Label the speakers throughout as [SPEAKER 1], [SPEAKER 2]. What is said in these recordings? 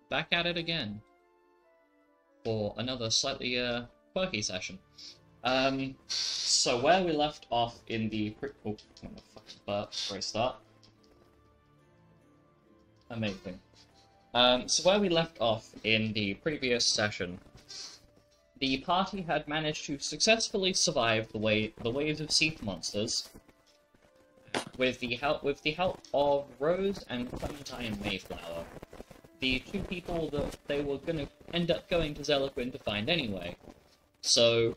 [SPEAKER 1] back at it again for another slightly quirky session. So where we left off in the restart. Amazing. So where we left off in the previous session, the party had managed to successfully survive the waves of sea monsters with the help of Rose and Clementine Mayflower, the two people that they were going to end up going to Zeliquin to find anyway. So,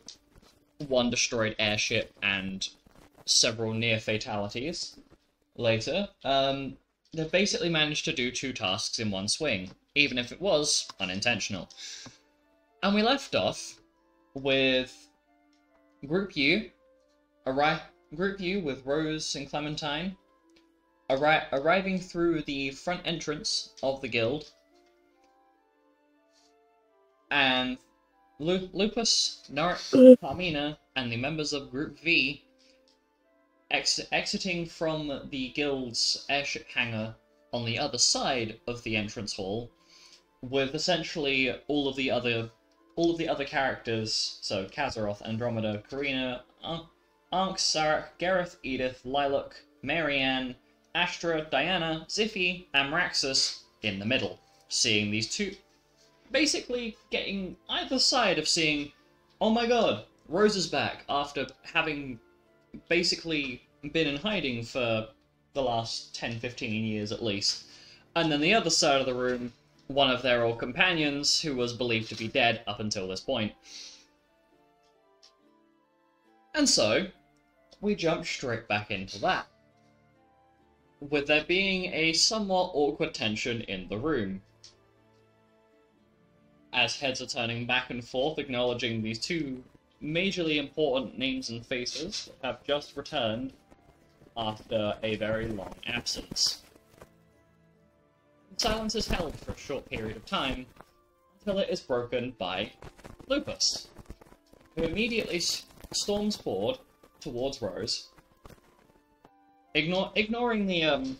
[SPEAKER 1] one destroyed airship and several near fatalities later. They basically managed to do two tasks in one swing, even if it was unintentional. And we left off with Group U with Rose and Clementine arriving through the front entrance of the guild, and Lupus, Narik, Carmina, and the members of Group V exiting from the guild's airship hangar on the other side of the entrance hall, with essentially all of the other characters, so Kazaroth, Andromeda, Karina, Ankh, Sarek, Gareth, Edith, Lilac, Marianne, Astra, Diana, Ziffy, and Meraxus in the middle. Seeing these two, basically getting either side of seeing, oh my god, Rose is back, after having basically been in hiding for the last 10-15 years at least. And then the other side of the room, one of their old companions, who was believed to be dead up until this point. And so, we jump straight back into that, with there being a somewhat awkward tension in the room, as heads are turning back and forth, acknowledging these two majorly important names and faces that have just returned after a very long absence. Silence is held for a short period of time, until it is broken by Lupus, who immediately storms forward towards Rose, ignoring the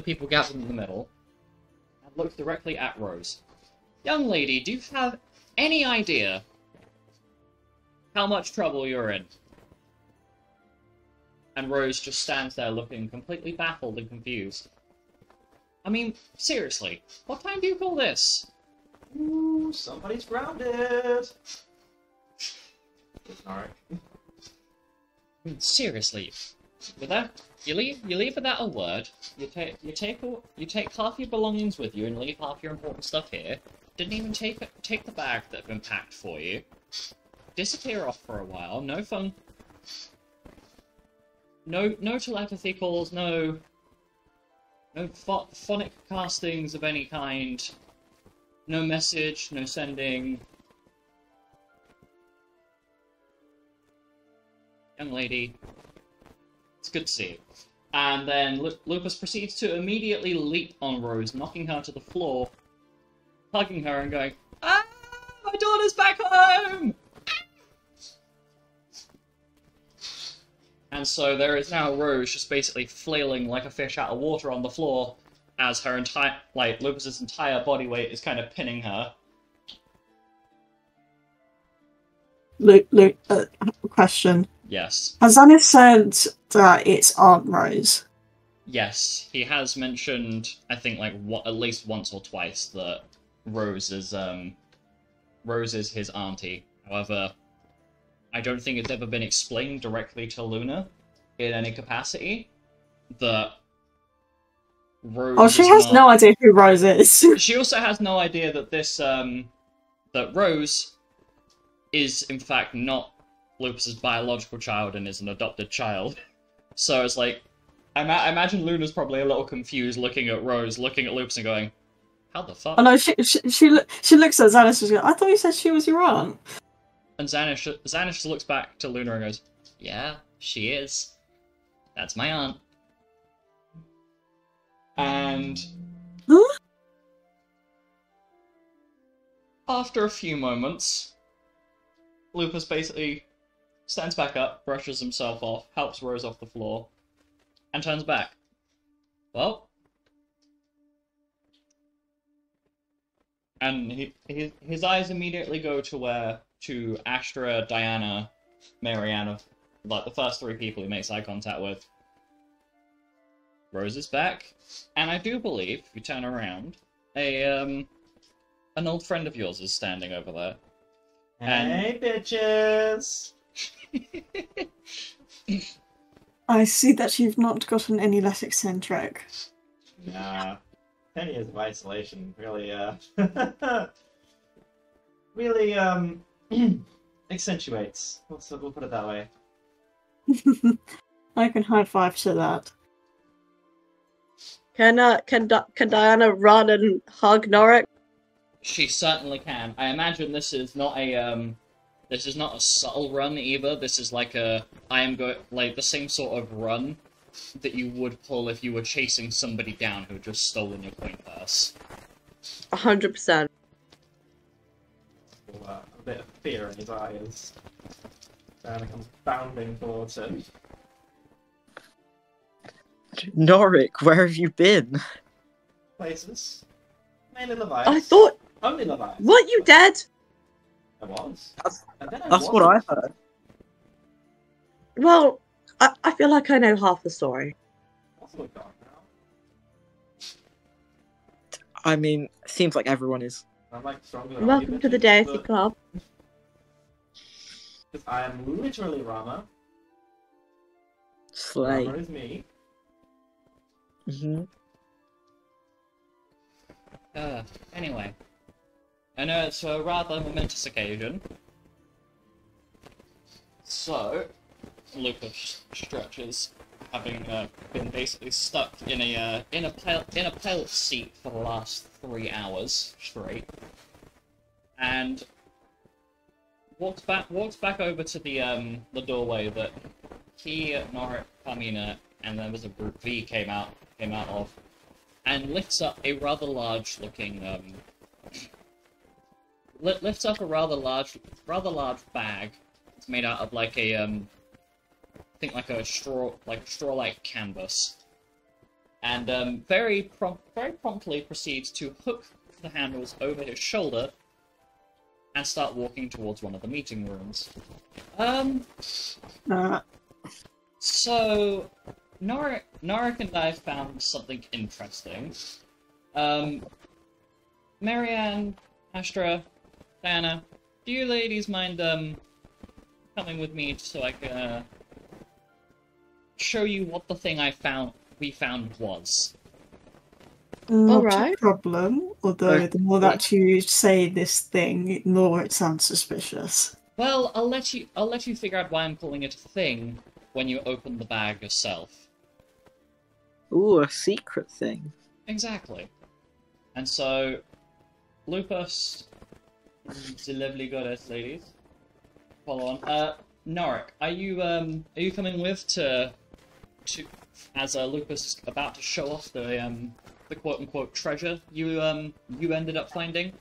[SPEAKER 1] people gathered in the middle, and looks directly at Rose. Young lady, do you have any idea how much trouble you're in? And Rose just stands there looking completely baffled and confused. I mean, seriously, what time do you call this?
[SPEAKER 2] Ooh, somebody's grounded! Alright.
[SPEAKER 1] I mean, seriously, you leave without a word. You take half your belongings with you and leave half your important stuff here. Didn't even take the bag that had been packed for you. Disappear off for a while. No fun. No telepathy calls. No phonic castings of any kind. No message. No sending. Young lady, it's good to see you. And then Lupus proceeds to immediately leap on Rose, knocking her to the floor, hugging her and going, "Ah, my daughter's back home!" And so there is now Rose just basically flailing like a fish out of water on the floor, as her Lupus's entire body weight is kind of pinning her.
[SPEAKER 3] Luke, question.
[SPEAKER 1] Yes.
[SPEAKER 3] Has Anis said that it's Aunt Rose?
[SPEAKER 1] Yes, he has mentioned, I think, at least once or twice, that Rose is his auntie. However, I don't think it's ever been explained directly to Luna in any capacity that Rose.
[SPEAKER 3] Oh, she has no idea who Rose is.
[SPEAKER 1] She also has no idea that that Rose is in fact not Lupus's biological child and is an adopted child. So it's like, I imagine Luna's probably a little confused looking at Rose, looking at Lupus and going, how the fuck?
[SPEAKER 3] Oh no, she looks at Xanis and goes, I thought you said she was your aunt.
[SPEAKER 1] And Xanish looks back to Luna and goes, yeah, she is. That's my aunt. And
[SPEAKER 3] Huh?
[SPEAKER 1] after a few moments, Lupus basically stands back up, brushes himself off, helps Rose off the floor, and turns back. Well, And his eyes immediately go to Astra, Diana, Mariana, like the first three people he makes eye contact with. Rose is back, and I do believe, if you turn around, an old friend of yours is standing over there.
[SPEAKER 2] Hey, bitches!
[SPEAKER 3] I see that you've not gotten any less eccentric.
[SPEAKER 2] Nah. 10 years of isolation really, really, accentuates. We'll put it that way.
[SPEAKER 3] I can high five to that.
[SPEAKER 4] Can Diana run and hug Norik?
[SPEAKER 1] She certainly can. I imagine this is not a subtle run either. This is like the same sort of run that you would pull if you were chasing somebody down who had just stolen your coin purse.
[SPEAKER 4] 100%.
[SPEAKER 2] A bit of fear in his eyes. Diana comes bounding towards him.
[SPEAKER 5] Norik, where have you been?
[SPEAKER 2] Places. Mainly Leviathan.
[SPEAKER 4] I thought...
[SPEAKER 2] Only Leviathan.
[SPEAKER 4] What, you dead?
[SPEAKER 2] I was.
[SPEAKER 5] That's
[SPEAKER 2] And then
[SPEAKER 5] That's what I heard.
[SPEAKER 4] Well, I feel like I know half the story.
[SPEAKER 2] Also gone now.
[SPEAKER 5] I mean, seems like everyone is.
[SPEAKER 2] I'm like stronger than all you
[SPEAKER 4] Welcome to the
[SPEAKER 2] bitches,
[SPEAKER 4] Deity
[SPEAKER 2] but-
[SPEAKER 4] Club.
[SPEAKER 2] Because I am literally Rama.
[SPEAKER 5] Slay.
[SPEAKER 2] Rama is me.
[SPEAKER 5] hmm
[SPEAKER 1] Anyway. I know it's a rather momentous occasion. So, Lucas stretches, having been basically stuck in a pilot seat for the last 3 hours straight, and walks back over to the doorway that he, Norik, Carmina, and then there's a group V came out of, and lifts up a rather large looking lifts up a rather large bag. It's made out of like a I think like a straw-like canvas, and very promptly proceeds to hook the handles over his shoulder and start walking towards one of the meeting rooms. So Norik and I found something interesting. Marianne, Astra, Diana, do you ladies mind coming with me so I can show you what the thing we found was?
[SPEAKER 3] Not
[SPEAKER 4] Alright.
[SPEAKER 3] a problem, although the more that you say this thing, the more it sounds suspicious.
[SPEAKER 1] Well, I'll let you figure out why I'm calling it a thing when you open the bag yourself.
[SPEAKER 5] Ooh, a secret thing.
[SPEAKER 1] Exactly. And so, Lupus, the lovely goddess ladies, follow on. Norik, are you coming with to as Lupus is about to show off the quote unquote treasure you ended up finding?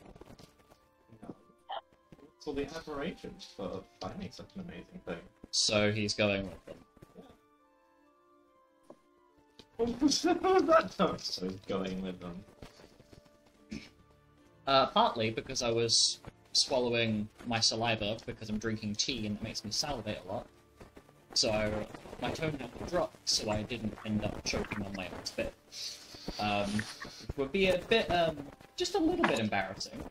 [SPEAKER 2] So the aberrations for finding such an amazing thing.
[SPEAKER 1] So he's going with them.
[SPEAKER 2] What was that? So he's going with them.
[SPEAKER 1] Partly because I was swallowing my saliva because I'm drinking tea and it makes me salivate a lot. So my tone had to drop so I didn't end up choking on my own spit. Which would be a bit, just a little bit embarrassing.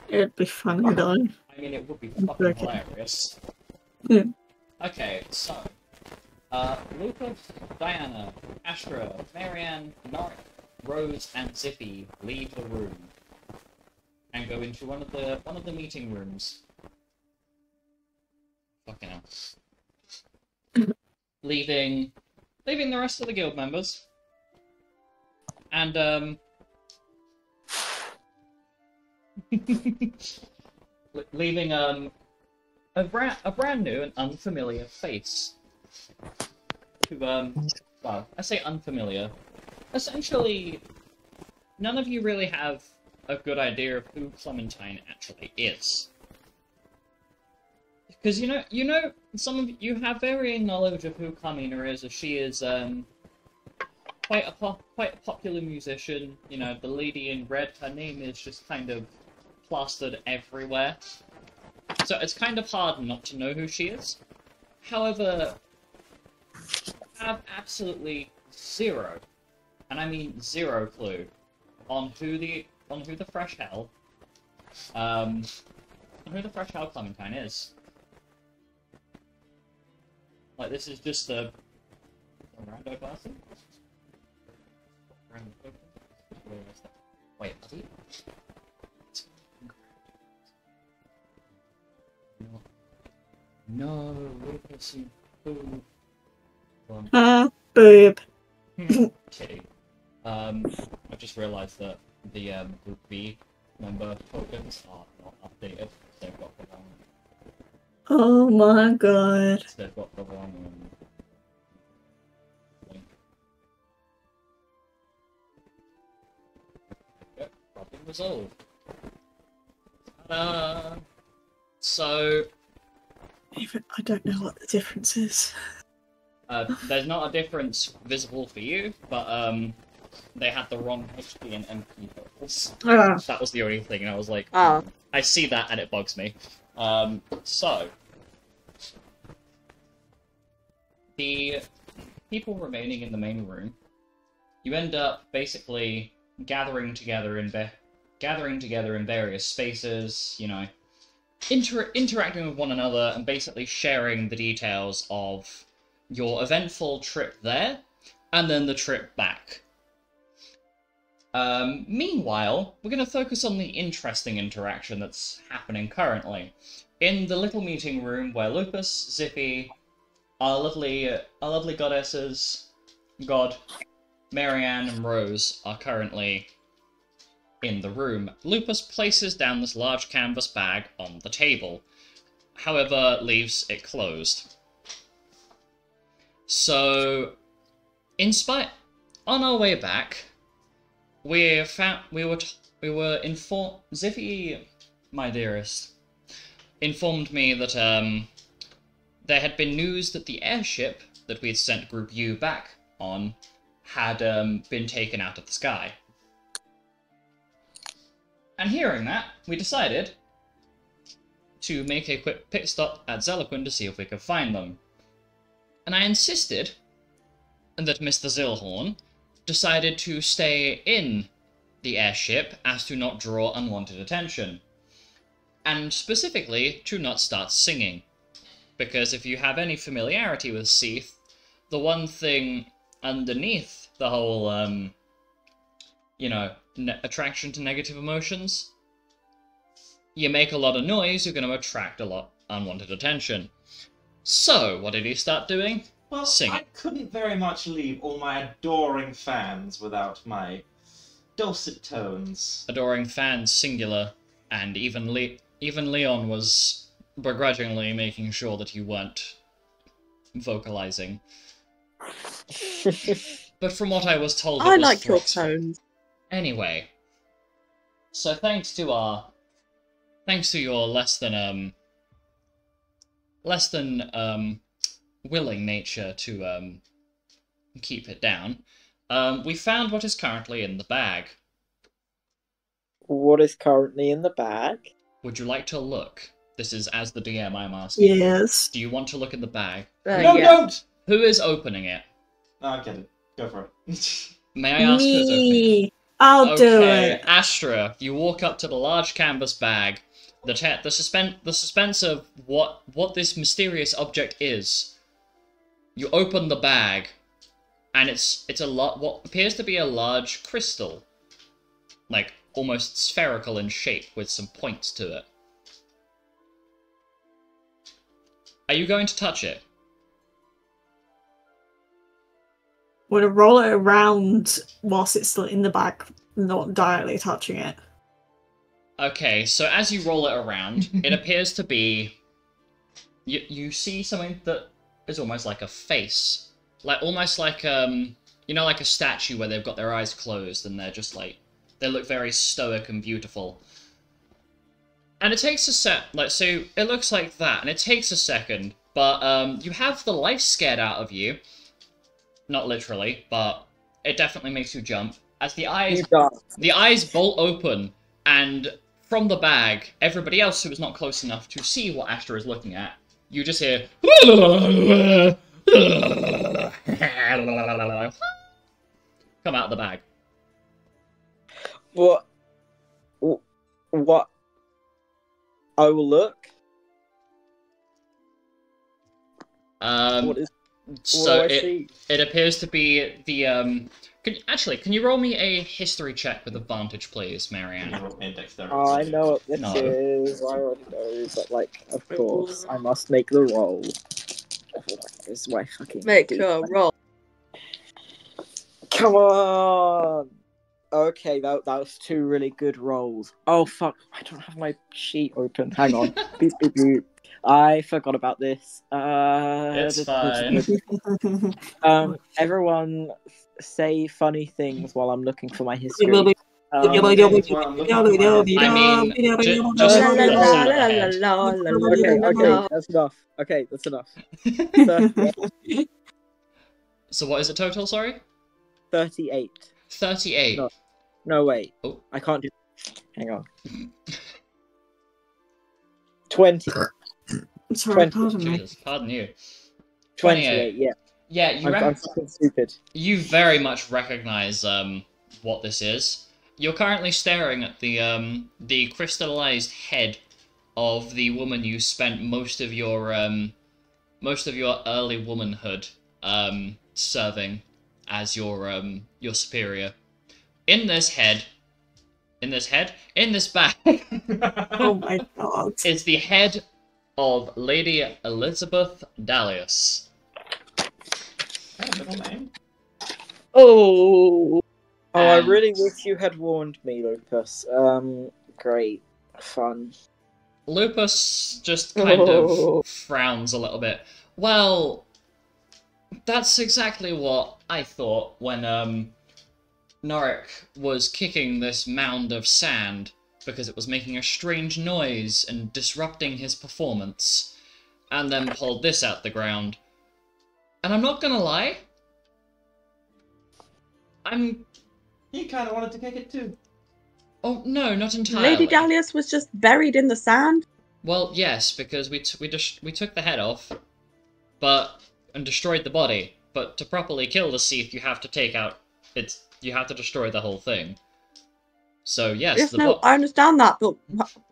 [SPEAKER 3] It'd be funny though.
[SPEAKER 1] I mean, it would be fucking
[SPEAKER 3] Okay.
[SPEAKER 1] hilarious.
[SPEAKER 3] Yeah.
[SPEAKER 1] Okay, so, Lucas, Diana, Astra, Marianne, Norik, Rose, and Zippy leave the room and go into one of the meeting rooms. Fucking hell. leaving the rest of the guild members. And leaving a brand new and unfamiliar face. To well, I say unfamiliar. Essentially, none of you really have a good idea of who Clementine actually is. Because you know, some of you have varying knowledge of who Carmina is, as she is quite a popular musician. You know, the lady in red. Her name is just kind of plastered everywhere. So it's kind of hard not to know who she is. However, I have absolutely zero, and I mean zero clue, on who the fresh hell, Clementine is. Like, this is just a rando person. Wait, are they? No, Lucas and Boo.
[SPEAKER 3] Boob.
[SPEAKER 1] Kitty. I just realised that the Group B member tokens are not updated. They've got the wrong.
[SPEAKER 3] Oh my god.
[SPEAKER 1] They've got the wrong link. Yep, problem resolved. So.
[SPEAKER 3] Even I don't know what the difference is.
[SPEAKER 1] There's not a difference visible for you, but they had the wrong HP and MP totals. That was the only thing, and I was like,
[SPEAKER 4] Ah.
[SPEAKER 1] I see that and it bugs me. So, the people remaining in the main room, you end up basically gathering together in various spaces, you know, interacting with one another and basically sharing the details of your eventful trip there, and then the trip back. Meanwhile, we're going to focus on the interesting interaction that's happening currently. In the little meeting room where Lupus, Zippy, our lovely goddesses, God, Marianne, and Rose are currently in the room. Lupus places down this large canvas bag on the table, however, leaves it closed. So, on our way back, we were informed. Zippy, my dearest, informed me that there had been news that the airship that we had sent Group U back on had been taken out of the sky. And hearing that, we decided to make a quick pit stop at Zeliquin to see if we could find them. And I insisted that Mr. Zilhorn decided to stay in the airship as to not draw unwanted attention. And specifically, to not start singing. Because if you have any familiarity with Seath, the one thing underneath the whole, you know, attraction to negative emotions, you make a lot of noise, you're going to attract a lot unwanted attention. So, what did he start doing?
[SPEAKER 2] Well,
[SPEAKER 1] Singing.
[SPEAKER 2] I couldn't very much leave all my adoring fans without my dulcet tones.
[SPEAKER 1] Adoring fans, singular, and even Leon was begrudgingly making sure that you weren't vocalizing. But from what I was told,
[SPEAKER 4] I
[SPEAKER 1] it was
[SPEAKER 4] like your
[SPEAKER 1] threats.
[SPEAKER 4] tones.
[SPEAKER 1] Anyway, so thanks to your less than willing nature to keep it down, we found what is currently in the bag.
[SPEAKER 5] What is currently in the bag?
[SPEAKER 1] Would you like to look? This is as the DM I'm asking.
[SPEAKER 3] Yes.
[SPEAKER 1] Do you want to look in the bag?
[SPEAKER 2] No,
[SPEAKER 4] Yeah.
[SPEAKER 2] don't!
[SPEAKER 1] Who is opening it?
[SPEAKER 2] No, I get it. Go for it.
[SPEAKER 1] May I ask who's opening it?
[SPEAKER 3] Me. I'll do it.
[SPEAKER 1] Astra, you walk up to the large canvas bag. The suspense of what this mysterious object is. You open the bag, and it's what appears to be a large crystal, like almost spherical in shape with some points to it. Are you going to touch it?
[SPEAKER 3] Would I roll it around whilst it's still in the bag, not directly touching it?
[SPEAKER 1] Okay, so as you roll it around, it appears to be... You see something that is almost like a face. Almost like, you know, like a statue where they've got their eyes closed and they're just like... They look very stoic and beautiful. And it takes a so it looks like that, and it takes a second, but you have the life scared out of you. Not literally, but it definitely makes you jump. As the eyes bolt open, and from the bag, everybody else who is not close enough to see what Astra is looking at, you just hear come out of the bag.
[SPEAKER 5] What? What? I will look. What is?
[SPEAKER 1] So
[SPEAKER 5] What do I see?
[SPEAKER 1] it appears to be the Can you roll me a history check with advantage, please, Marianne?
[SPEAKER 5] Oh, I know what this
[SPEAKER 1] No.
[SPEAKER 5] is. I already know, but like, of course, I must make the roll. This is my fucking.
[SPEAKER 4] Make a roll.
[SPEAKER 5] Come on. Okay, that was 2 really good rolls. Oh fuck! I don't have my sheet open. Hang on. Beep, beep, beep. I forgot about this.
[SPEAKER 1] It's fine.
[SPEAKER 5] Everyone say funny things while I'm looking for my history.
[SPEAKER 1] I mean, just
[SPEAKER 4] La la la la
[SPEAKER 5] okay,
[SPEAKER 4] la la
[SPEAKER 5] okay, that's enough. Okay, that's enough. 38.
[SPEAKER 1] So what is it total, sorry?
[SPEAKER 5] 38.
[SPEAKER 1] 38.
[SPEAKER 5] No, wait.
[SPEAKER 1] Oh.
[SPEAKER 5] I can't do. Hang on. 20.
[SPEAKER 3] Sorry,
[SPEAKER 5] 20.
[SPEAKER 3] pardon me.
[SPEAKER 1] Jesus, pardon you.
[SPEAKER 5] 28. Yeah.
[SPEAKER 1] Yeah, you
[SPEAKER 5] I'm fucking stupid.
[SPEAKER 1] You very much recognize what this is. You're currently staring at the crystallized head of the woman you spent most of your early womanhood serving as your superior. In this bag
[SPEAKER 3] Oh my god.
[SPEAKER 1] is the head of Lady Elizabeth Dalius.
[SPEAKER 4] Oh.
[SPEAKER 5] Oh, I really wish you had warned me, Lupus. Great. Fun.
[SPEAKER 1] Lupus just kind of frowns a little bit. Well, that's exactly what I thought when Norik was kicking this mound of sand because it was making a strange noise and disrupting his performance, and then pulled this out the ground. And I'm not gonna lie,
[SPEAKER 2] He kind of wanted to kick it too.
[SPEAKER 1] Oh, no, not entirely.
[SPEAKER 4] Lady Dalius was just buried in the sand?
[SPEAKER 1] Well, yes, because we took the head off, and destroyed the body. But to properly kill the Seath, you have to you have to destroy the whole thing. So yes,
[SPEAKER 4] Yes, no, I understand that, but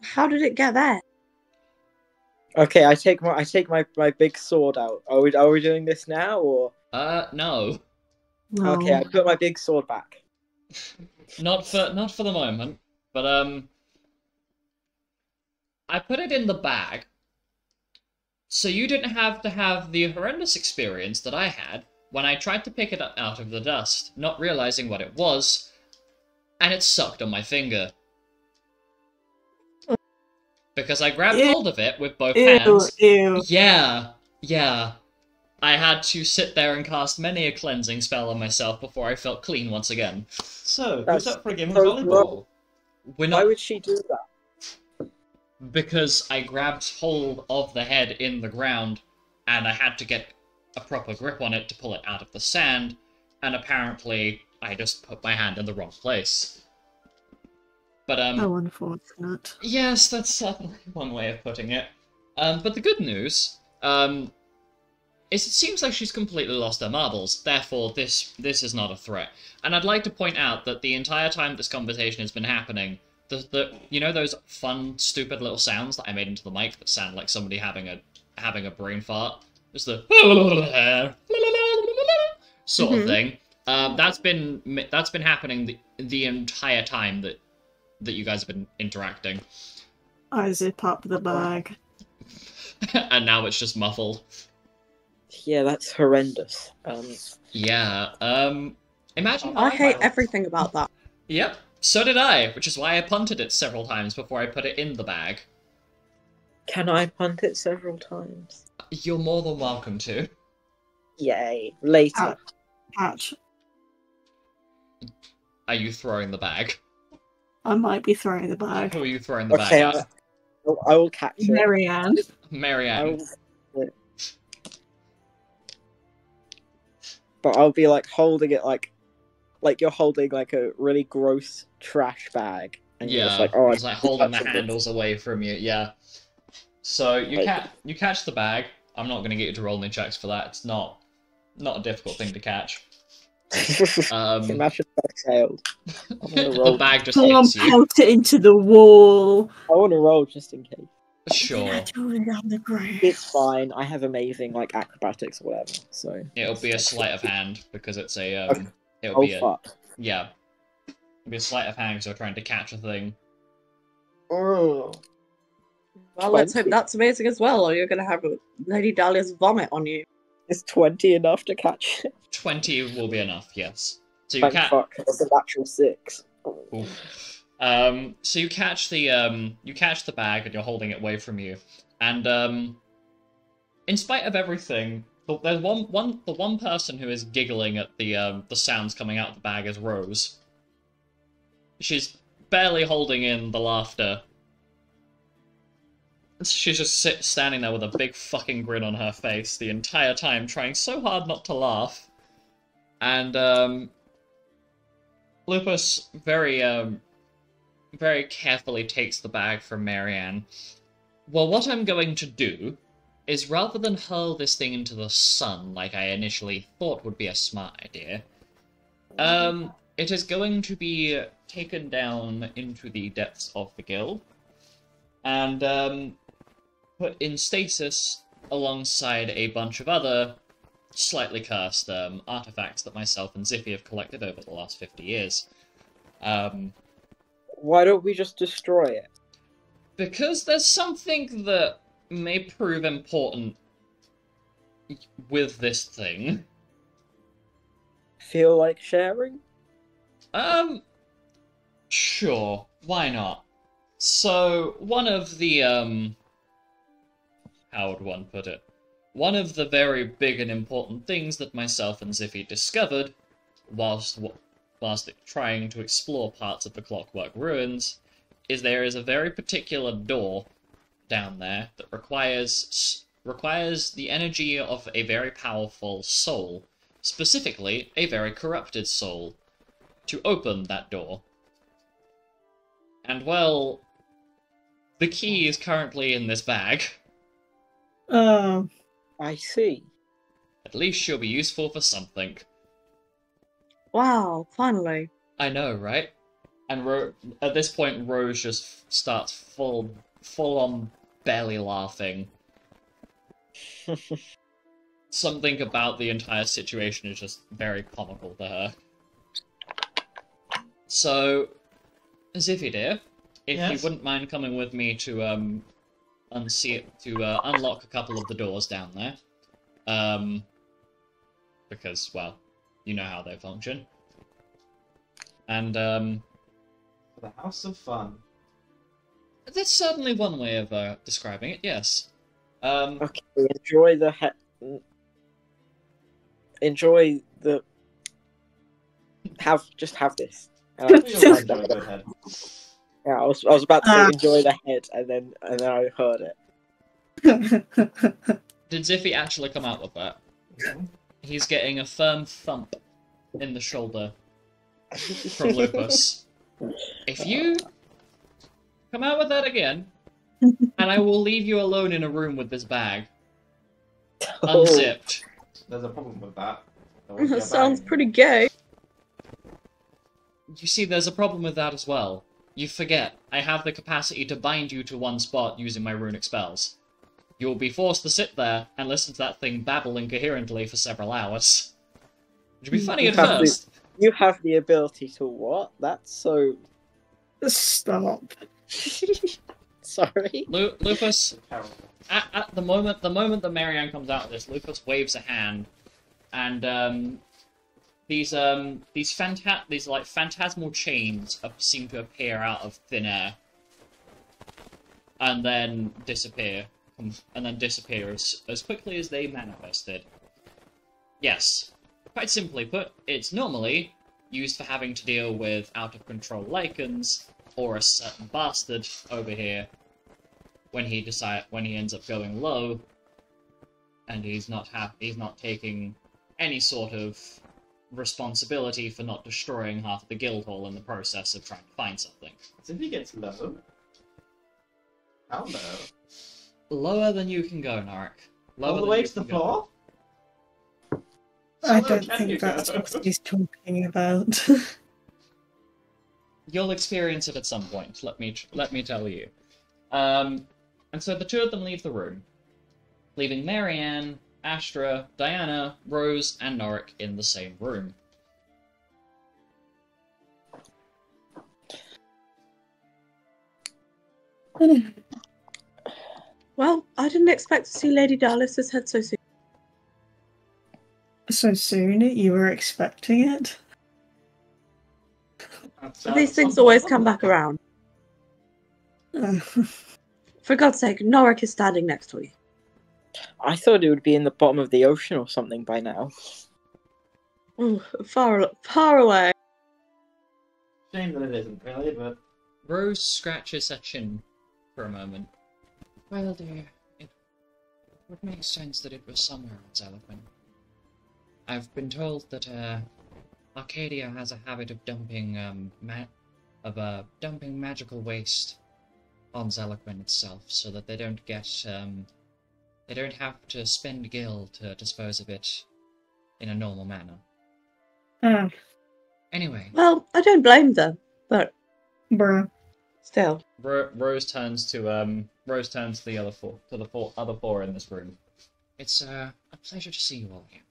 [SPEAKER 4] how did it get there?
[SPEAKER 5] Okay, I take my big sword out. Are we doing this now or?
[SPEAKER 1] No.
[SPEAKER 3] No.
[SPEAKER 5] Okay, I put my big sword back.
[SPEAKER 1] Not for the moment, but I put it in the bag, so you didn't have to have the horrendous experience that I had when I tried to pick it up out of the dust, not realizing what it was, and it sucked on my finger. Because I grabbed hold of it with both hands.
[SPEAKER 3] Ew.
[SPEAKER 1] Yeah. I had to sit there and cast many a cleansing spell on myself before I felt clean once again.
[SPEAKER 2] So,
[SPEAKER 5] That's
[SPEAKER 2] who's up for a game of
[SPEAKER 5] so
[SPEAKER 2] volleyball?
[SPEAKER 1] We're
[SPEAKER 5] Why
[SPEAKER 1] not
[SPEAKER 5] would she do that?
[SPEAKER 1] because I grabbed hold of the head in the ground, and I had to get a proper grip on it to pull it out of the sand, and apparently I just put my hand in the wrong place. But
[SPEAKER 3] How unfortunate.
[SPEAKER 1] yes, that's certainly one way of putting it. But the good news, is it seems like she's completely lost her marbles, therefore this is not a threat. And I'd like to point out that the entire time this conversation has been happening, you know those fun, stupid little sounds that I made into the mic that sound like somebody having a brain fart? Just the sort of thing. That's been happening the entire time that you guys have been interacting.
[SPEAKER 3] I zip up the bag.
[SPEAKER 1] And now it's just muffled.
[SPEAKER 5] Yeah, that's horrendous.
[SPEAKER 1] Yeah, imagine...
[SPEAKER 4] I hate everything about that.
[SPEAKER 1] Yep, so did I, which is why I punted it several times before I put it in the bag.
[SPEAKER 5] Can I punt it several times?
[SPEAKER 1] You're more than welcome to.
[SPEAKER 5] Yay. Later.
[SPEAKER 3] Catch.
[SPEAKER 1] Are you throwing the bag?
[SPEAKER 3] I might be throwing the bag.
[SPEAKER 1] Who are you throwing the
[SPEAKER 5] Okay,
[SPEAKER 1] bag at?
[SPEAKER 5] I will catch it.
[SPEAKER 3] Marianne.
[SPEAKER 1] Marianne.
[SPEAKER 5] But I'll be like holding it like you're holding like a really gross trash bag, And you're just
[SPEAKER 1] Yeah,
[SPEAKER 5] like, oh,
[SPEAKER 1] it's like holding the
[SPEAKER 5] touching it.
[SPEAKER 1] handles away from you. Yeah. So you
[SPEAKER 5] Like-
[SPEAKER 1] you catch the bag. I'm not going to get you to roll any checks for that. It's not a difficult thing to catch.
[SPEAKER 5] Imagine if I failed.
[SPEAKER 1] The bag just
[SPEAKER 3] Someone
[SPEAKER 1] hits you.
[SPEAKER 3] pelt it into the wall.
[SPEAKER 5] I want to roll just in case.
[SPEAKER 1] Sure.
[SPEAKER 3] I threw it on the ground.
[SPEAKER 5] It's fine. I have amazing like acrobatics or whatever. So
[SPEAKER 1] It'll be a sleight of hand because it's a
[SPEAKER 5] Okay.
[SPEAKER 1] it'll be
[SPEAKER 5] fuck.
[SPEAKER 1] yeah. It'll be a sleight of hand because you're trying to catch a thing.
[SPEAKER 5] Oh.
[SPEAKER 4] Well, let's
[SPEAKER 5] 20.
[SPEAKER 4] hope that's amazing as well, or you're going to have Lady Dahlia's vomit on you.
[SPEAKER 5] Is 20 enough to catch it?
[SPEAKER 1] 20 will be enough, yes. So you
[SPEAKER 5] Thank
[SPEAKER 1] catch.
[SPEAKER 5] fuck. That's a natural 6.
[SPEAKER 1] So you catch the bag and you're holding it away from you, and in spite of everything, there's the one person who is giggling at the sounds coming out of the bag is Rose. She's barely holding in the laughter. She's just standing there with a big fucking grin on her face the entire time, trying so hard not to laugh. And Lupus very carefully takes the bag from Marianne. Well, what I'm going to do is, rather than hurl this thing into the sun like I initially thought would be a smart idea, it is going to be taken down into the depths of the guild, and put in stasis alongside a bunch of other slightly cursed artifacts that myself and Zippy have collected over the last 50 years.
[SPEAKER 5] Why don't we just destroy it?
[SPEAKER 1] Because there's something that may prove important with this thing.
[SPEAKER 5] Feel like sharing?
[SPEAKER 1] Sure, why not? So, one of the, how would one put it? One of the very big and important things that myself and Ziffy discovered whilst trying to explore parts of the Clockwork Ruins is there is a very particular door down there that requires the energy of a very powerful soul, specifically a very corrupted soul, to open that door. And well, the key is currently in this bag.
[SPEAKER 5] I see.
[SPEAKER 1] At least she'll be useful for something.
[SPEAKER 4] Wow, finally.
[SPEAKER 1] I know, right? And at this point, Rose just starts full on belly laughing. Something about the entire situation is just very comical to her. So, Ziffy dear, if
[SPEAKER 2] Yes?
[SPEAKER 1] you wouldn't mind coming with me to unlock a couple of the doors down there, because, well, you know how they function. And
[SPEAKER 2] For the House of Fun.
[SPEAKER 1] that's certainly one way of describing it. Yes.
[SPEAKER 5] Okay, enjoy the enjoy the just have this.
[SPEAKER 2] You'll like that, go ahead.
[SPEAKER 5] Yeah, I was about to say enjoy the head, and then I heard it.
[SPEAKER 1] Did Ziffy actually come out with that? He's getting a firm thump in the shoulder from Lupus. If you come out with that again, and I will leave you alone in a room with this bag, unzipped.
[SPEAKER 2] There's a problem with that. There won't be a
[SPEAKER 4] That sounds
[SPEAKER 2] bag.
[SPEAKER 4] pretty gay.
[SPEAKER 1] You see, there's a problem with that as well. You forget, I have the capacity to bind you to one spot using my runic spells. You will be forced to sit there and listen to that thing babble incoherently for several hours. Which would be funny
[SPEAKER 5] You
[SPEAKER 1] at
[SPEAKER 5] have
[SPEAKER 1] first.
[SPEAKER 5] You have the ability to what? That's so...
[SPEAKER 3] Stop.
[SPEAKER 5] Sorry.
[SPEAKER 1] Lupus,
[SPEAKER 2] Terrible.
[SPEAKER 1] at the moment that Marianne comes out of this, Lupus waves a hand, and these phantasmal chains seem to appear out of thin air, and then disappear, as quickly as they manifested. Yes, quite simply put, it's normally used for having to deal with out-of-control lichens, or a certain bastard over here, when he ends up going low, and he's not taking any sort of responsibility for not destroying half of the guild hall in the process of trying to find something.
[SPEAKER 2] So if he gets low. How low?
[SPEAKER 1] Lower than you can go, Narek. Lower
[SPEAKER 2] All the
[SPEAKER 1] than
[SPEAKER 2] way
[SPEAKER 1] you
[SPEAKER 2] to the
[SPEAKER 1] can go.
[SPEAKER 2] floor?
[SPEAKER 3] I
[SPEAKER 2] So low
[SPEAKER 3] don't
[SPEAKER 2] can you
[SPEAKER 3] think that's
[SPEAKER 2] go?
[SPEAKER 3] what he's talking about.
[SPEAKER 1] You'll experience it at some point. Let me tell you. And so the two of them leave the room, leaving Marianne, Astra, Diana, Rose, and Norik in the same room.
[SPEAKER 4] Well, I didn't expect to see Lady Darlis's head so soon.
[SPEAKER 3] So soon, you were expecting it?
[SPEAKER 4] These things always come back around. For God's sake, Norik is standing next to you.
[SPEAKER 5] I thought it would be in the bottom of the ocean or something by now.
[SPEAKER 4] Oh, far away.
[SPEAKER 2] Shame that it isn't, really, but...
[SPEAKER 1] Rose scratches her chin for a moment. Well, dear, it would make sense that it was somewhere on Zalapin. I've been told that Arcadia has a habit of dumping dumping magical waste on Zalaquin itself, so that they don't get they don't have to spend gil to dispose of it in a normal manner. Anyway,
[SPEAKER 4] Well, I don't blame them, but
[SPEAKER 3] Bruh.
[SPEAKER 4] still.
[SPEAKER 1] Rose turns to the other four in this room. It's a pleasure to see you all here.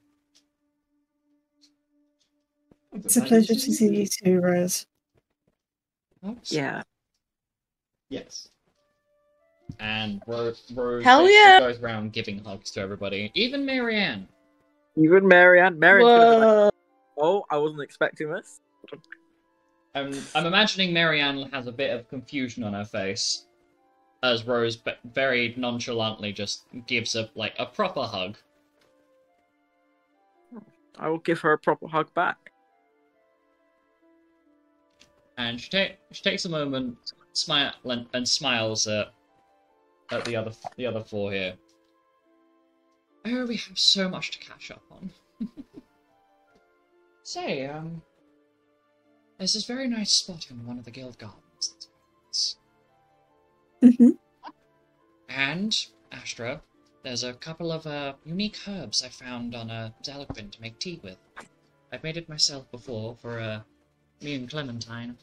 [SPEAKER 3] It's a pleasure to see you too, Rose.
[SPEAKER 5] Yeah.
[SPEAKER 2] Yes.
[SPEAKER 1] And Rose
[SPEAKER 4] Hell
[SPEAKER 1] basically
[SPEAKER 4] yeah!
[SPEAKER 1] goes around giving hugs to everybody, even Marianne.
[SPEAKER 5] Even Marianne. Marianne's gonna be like,
[SPEAKER 4] Whoa.
[SPEAKER 5] oh, I wasn't expecting this.
[SPEAKER 1] I'm imagining Marianne has a bit of confusion on her face, as Rose very nonchalantly just gives a proper hug.
[SPEAKER 5] I will give her a proper hug back.
[SPEAKER 1] And she takes a moment, and smiles at the other four here. Oh, we have so much to catch up on. Say, there's this very nice spot in one of the guild gardens.
[SPEAKER 3] Mm-hmm.
[SPEAKER 1] And, Astra, there's a couple of unique herbs I found on Zalapin to make tea with. I've made it myself before for me and Clementine.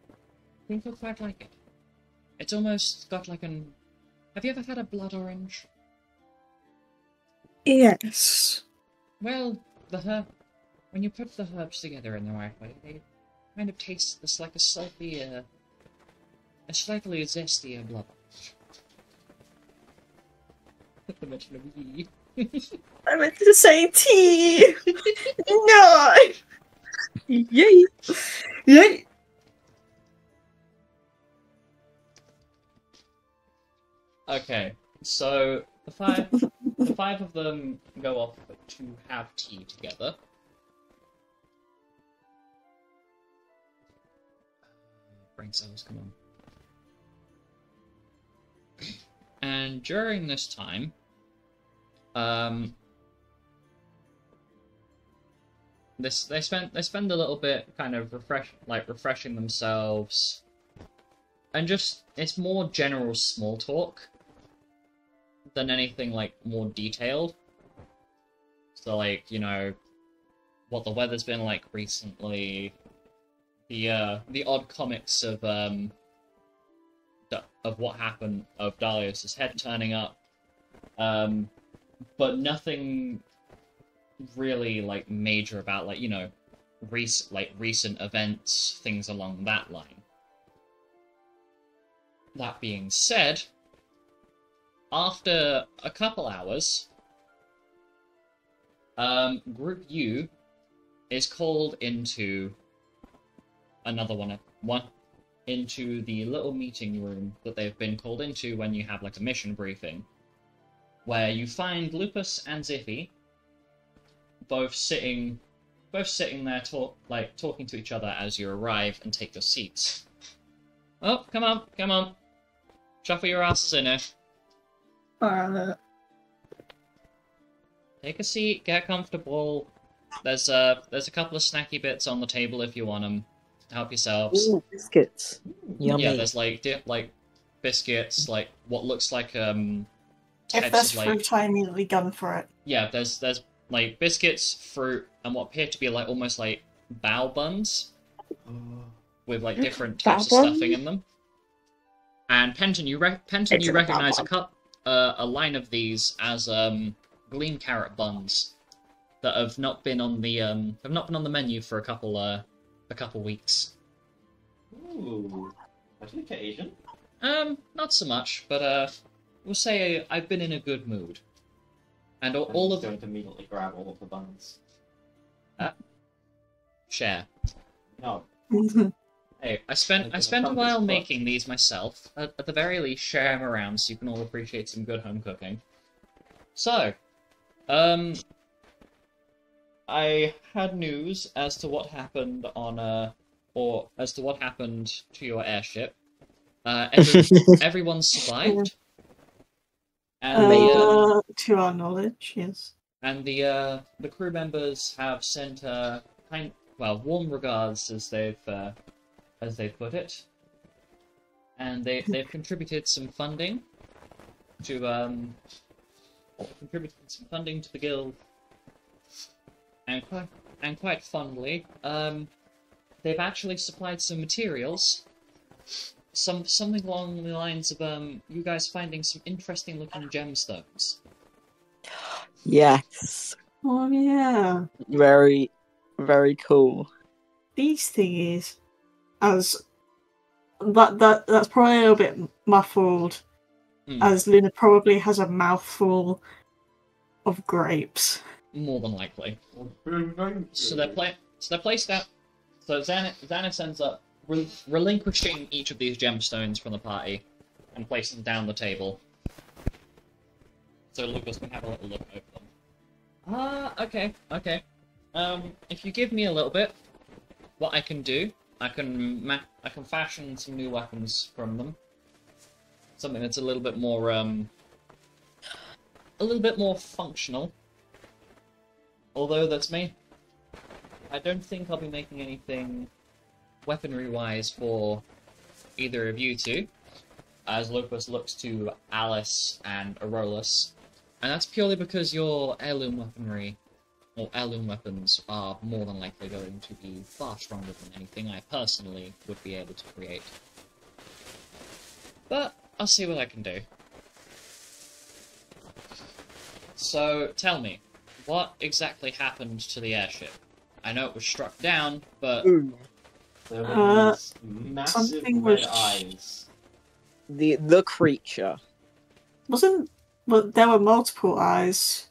[SPEAKER 1] I think you'll quite like it. It's almost got like an... Have you ever had a blood orange?
[SPEAKER 3] Yes.
[SPEAKER 1] Well, when you put the herbs together in the right way, they kind of taste this like a slightly zestier blood orange. Not to mention a wee.
[SPEAKER 3] I meant to say tea! No!
[SPEAKER 4] Yay!
[SPEAKER 3] Yay!
[SPEAKER 1] Okay, so the five of them go off to have tea together. Brain cells, come on. And during this time, they spend a little bit kind of refreshing themselves, and just it's more general small talk than anything more detailed. So what the weather's been like recently, the odd comics of what happened, of Darius's head turning up, but nothing really major about recent events, things along that line. That being said, after a couple hours, Group U is called into into the little meeting room that they've been called into when you have a mission briefing, where you find Lupus and Ziffy both sitting there talking to each other as you arrive and take your seats. Oh, come on. Shuffle your asses in here. Take a seat, get comfortable. there's a couple of snacky bits on the table if you want them. Help yourselves.
[SPEAKER 5] Ooh, biscuits. Yummy.
[SPEAKER 1] Yeah, there's like biscuits, like what looks like
[SPEAKER 3] If
[SPEAKER 1] types
[SPEAKER 3] there's
[SPEAKER 1] of like
[SPEAKER 3] fruit, I immediately gun for it.
[SPEAKER 1] yeah, there's like biscuits, fruit, and what appear to be like almost like bao buns with like different types of
[SPEAKER 4] Bao
[SPEAKER 1] stuffing in them. And Penton, you recognize a line of these as green carrot buns that have not been on the menu for a couple weeks.
[SPEAKER 2] Ooh. I think Asian.
[SPEAKER 1] Not so much, but we'll say I've been in a good mood. And all of
[SPEAKER 2] going to immediately grab all of the buns.
[SPEAKER 1] share.
[SPEAKER 2] No.
[SPEAKER 1] Hey, I spent a while making these myself. At the very least, share them around so you can all appreciate some good home cooking. So, I had news as to what happened or as to what happened to your airship. Everyone survived. And
[SPEAKER 3] to our knowledge, yes.
[SPEAKER 1] And the crew members have sent warm regards as they've put it, and they've contributed some funding to the guild, and quite fondly, they've actually supplied some materials. Something along the lines of you guys finding some interesting looking gemstones.
[SPEAKER 5] Yes.
[SPEAKER 3] Oh yeah.
[SPEAKER 5] Very, very cool.
[SPEAKER 3] These thingies, as that's probably a little bit muffled, as Luna probably has a mouthful of grapes.
[SPEAKER 1] More than likely. So they're placed out. So Xanis ends up relinquishing each of these gemstones from the party and placing them down the table. So Lucas can have a little look over them. Okay. If you give me a little bit, what I can do, I can fashion some new weapons from them. Something that's a little bit more functional. Although that's me. I don't think I'll be making anything weaponry-wise for either of you two, as Lupus looks to Alice and Aurolus. And that's purely because your heirloom weaponry, or heirloom weapons, are more than likely going to be far stronger than anything I personally would be able to create. But I'll see what I can do. So, tell me, what exactly happened to the airship? I know it was struck down, but...
[SPEAKER 5] Ooh.
[SPEAKER 2] There were these massive
[SPEAKER 3] something
[SPEAKER 2] red
[SPEAKER 3] was-
[SPEAKER 2] eyes.
[SPEAKER 5] The creature.
[SPEAKER 3] But there were multiple eyes.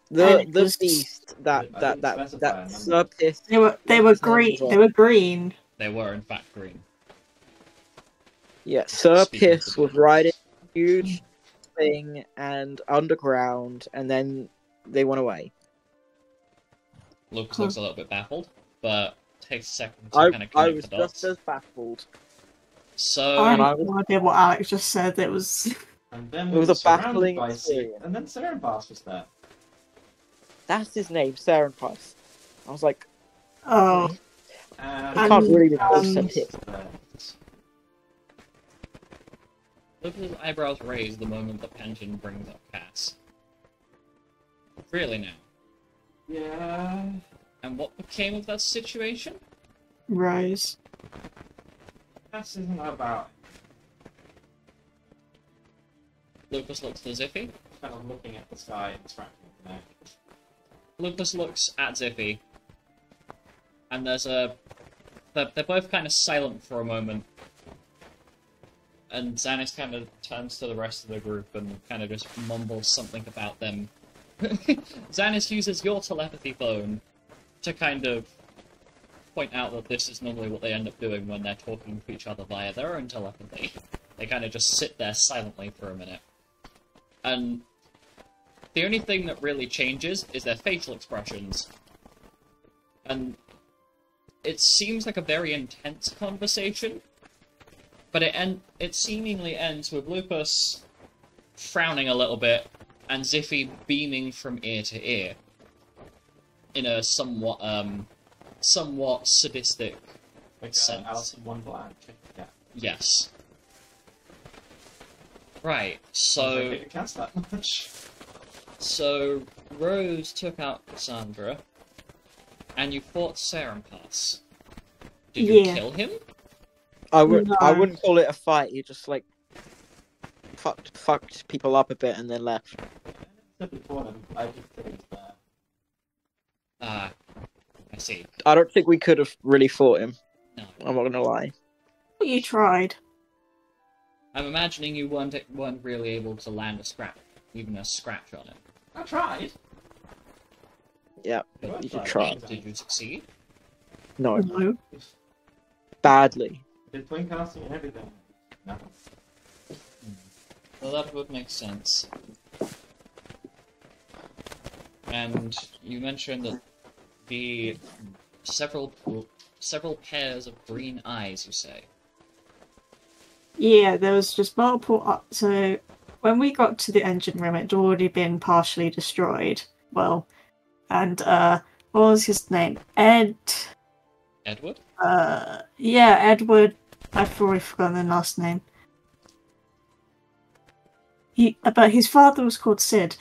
[SPEAKER 5] The
[SPEAKER 3] And it was-
[SPEAKER 5] beast that
[SPEAKER 2] I didn't specify a
[SPEAKER 5] that
[SPEAKER 2] number.
[SPEAKER 5] Serpis.
[SPEAKER 3] They were green. They were green.
[SPEAKER 1] They were, in fact, green.
[SPEAKER 5] Yeah,
[SPEAKER 1] Speaking
[SPEAKER 5] Serpis
[SPEAKER 1] of the
[SPEAKER 5] was riding a huge thing and underground, and then they went away.
[SPEAKER 1] Lucas looks a little bit baffled, but takes a second to kind of
[SPEAKER 5] I
[SPEAKER 1] connect
[SPEAKER 5] was
[SPEAKER 1] the dots.
[SPEAKER 5] just as baffled.
[SPEAKER 1] So,
[SPEAKER 3] I
[SPEAKER 5] And I
[SPEAKER 3] have
[SPEAKER 5] was-
[SPEAKER 3] no idea what Alex just said. It was.
[SPEAKER 2] And then
[SPEAKER 5] It
[SPEAKER 2] we
[SPEAKER 5] was
[SPEAKER 2] were
[SPEAKER 5] a baffling
[SPEAKER 2] surrounded by
[SPEAKER 5] experience.
[SPEAKER 2] and then Serenpass was there.
[SPEAKER 5] That's his name, Serenpass. I was like,
[SPEAKER 3] Oh,
[SPEAKER 2] And
[SPEAKER 5] I can't really recall
[SPEAKER 3] um,
[SPEAKER 5] Serpis.
[SPEAKER 2] there.
[SPEAKER 1] Lucas's eyebrows raise the moment that Pension brings up Cass. Really now?
[SPEAKER 2] Yeah.
[SPEAKER 1] And what became of that situation?
[SPEAKER 3] Rose.
[SPEAKER 2] Cass isn't about
[SPEAKER 1] Lucas looks to Zippy.
[SPEAKER 2] kind of looking at the sky and scratching his neck.
[SPEAKER 1] Lucas looks at Zippy. And there's a... They're both kind of silent for a moment. And Xanis kind of turns to the rest of the group and kind of just mumbles something about them. Xanis uses your telepathy phone to kind of point out that this is normally what they end up doing when they're talking to each other via their own telepathy. They kind of just sit there silently for a minute. And the only thing that really changes is their facial expressions. And it seems like a very intense conversation, but it seemingly ends with Lupus frowning a little bit and Ziffy beaming from ear to ear. in a somewhat sadistic
[SPEAKER 2] Like
[SPEAKER 1] sense.
[SPEAKER 2] Alice in Wonderland. Yeah.
[SPEAKER 1] Yes. Right.
[SPEAKER 2] I
[SPEAKER 1] So
[SPEAKER 2] think it counts that much.
[SPEAKER 1] so Rose took out Cassandra, and you fought Pass. Did you
[SPEAKER 3] Yeah.
[SPEAKER 1] kill him?
[SPEAKER 5] I
[SPEAKER 3] No.
[SPEAKER 5] wouldn't call it a fight. He just like fucked people up a bit and then left.
[SPEAKER 2] Before them, I just think it's there.
[SPEAKER 1] Ah, I see.
[SPEAKER 5] I don't think we could have really fought him.
[SPEAKER 1] No.
[SPEAKER 5] I'm not gonna lie.
[SPEAKER 3] You tried.
[SPEAKER 1] I'm imagining you weren't really able to land even a scratch on it.
[SPEAKER 2] I tried.
[SPEAKER 5] Yeah,
[SPEAKER 1] But
[SPEAKER 5] you did try.
[SPEAKER 1] did you succeed?
[SPEAKER 5] No,
[SPEAKER 3] No.
[SPEAKER 5] badly.
[SPEAKER 2] Did twin casting and everything. No.
[SPEAKER 1] Well, that would make sense. And you mentioned that the several pairs of green eyes, you say?
[SPEAKER 3] Yeah, there was just multiple. So when we got to the engine room, it had already been partially destroyed. Well, and what was his name?
[SPEAKER 1] Edward?
[SPEAKER 3] Yeah, Edward. I've already forgotten the last name. But his father was called Sid.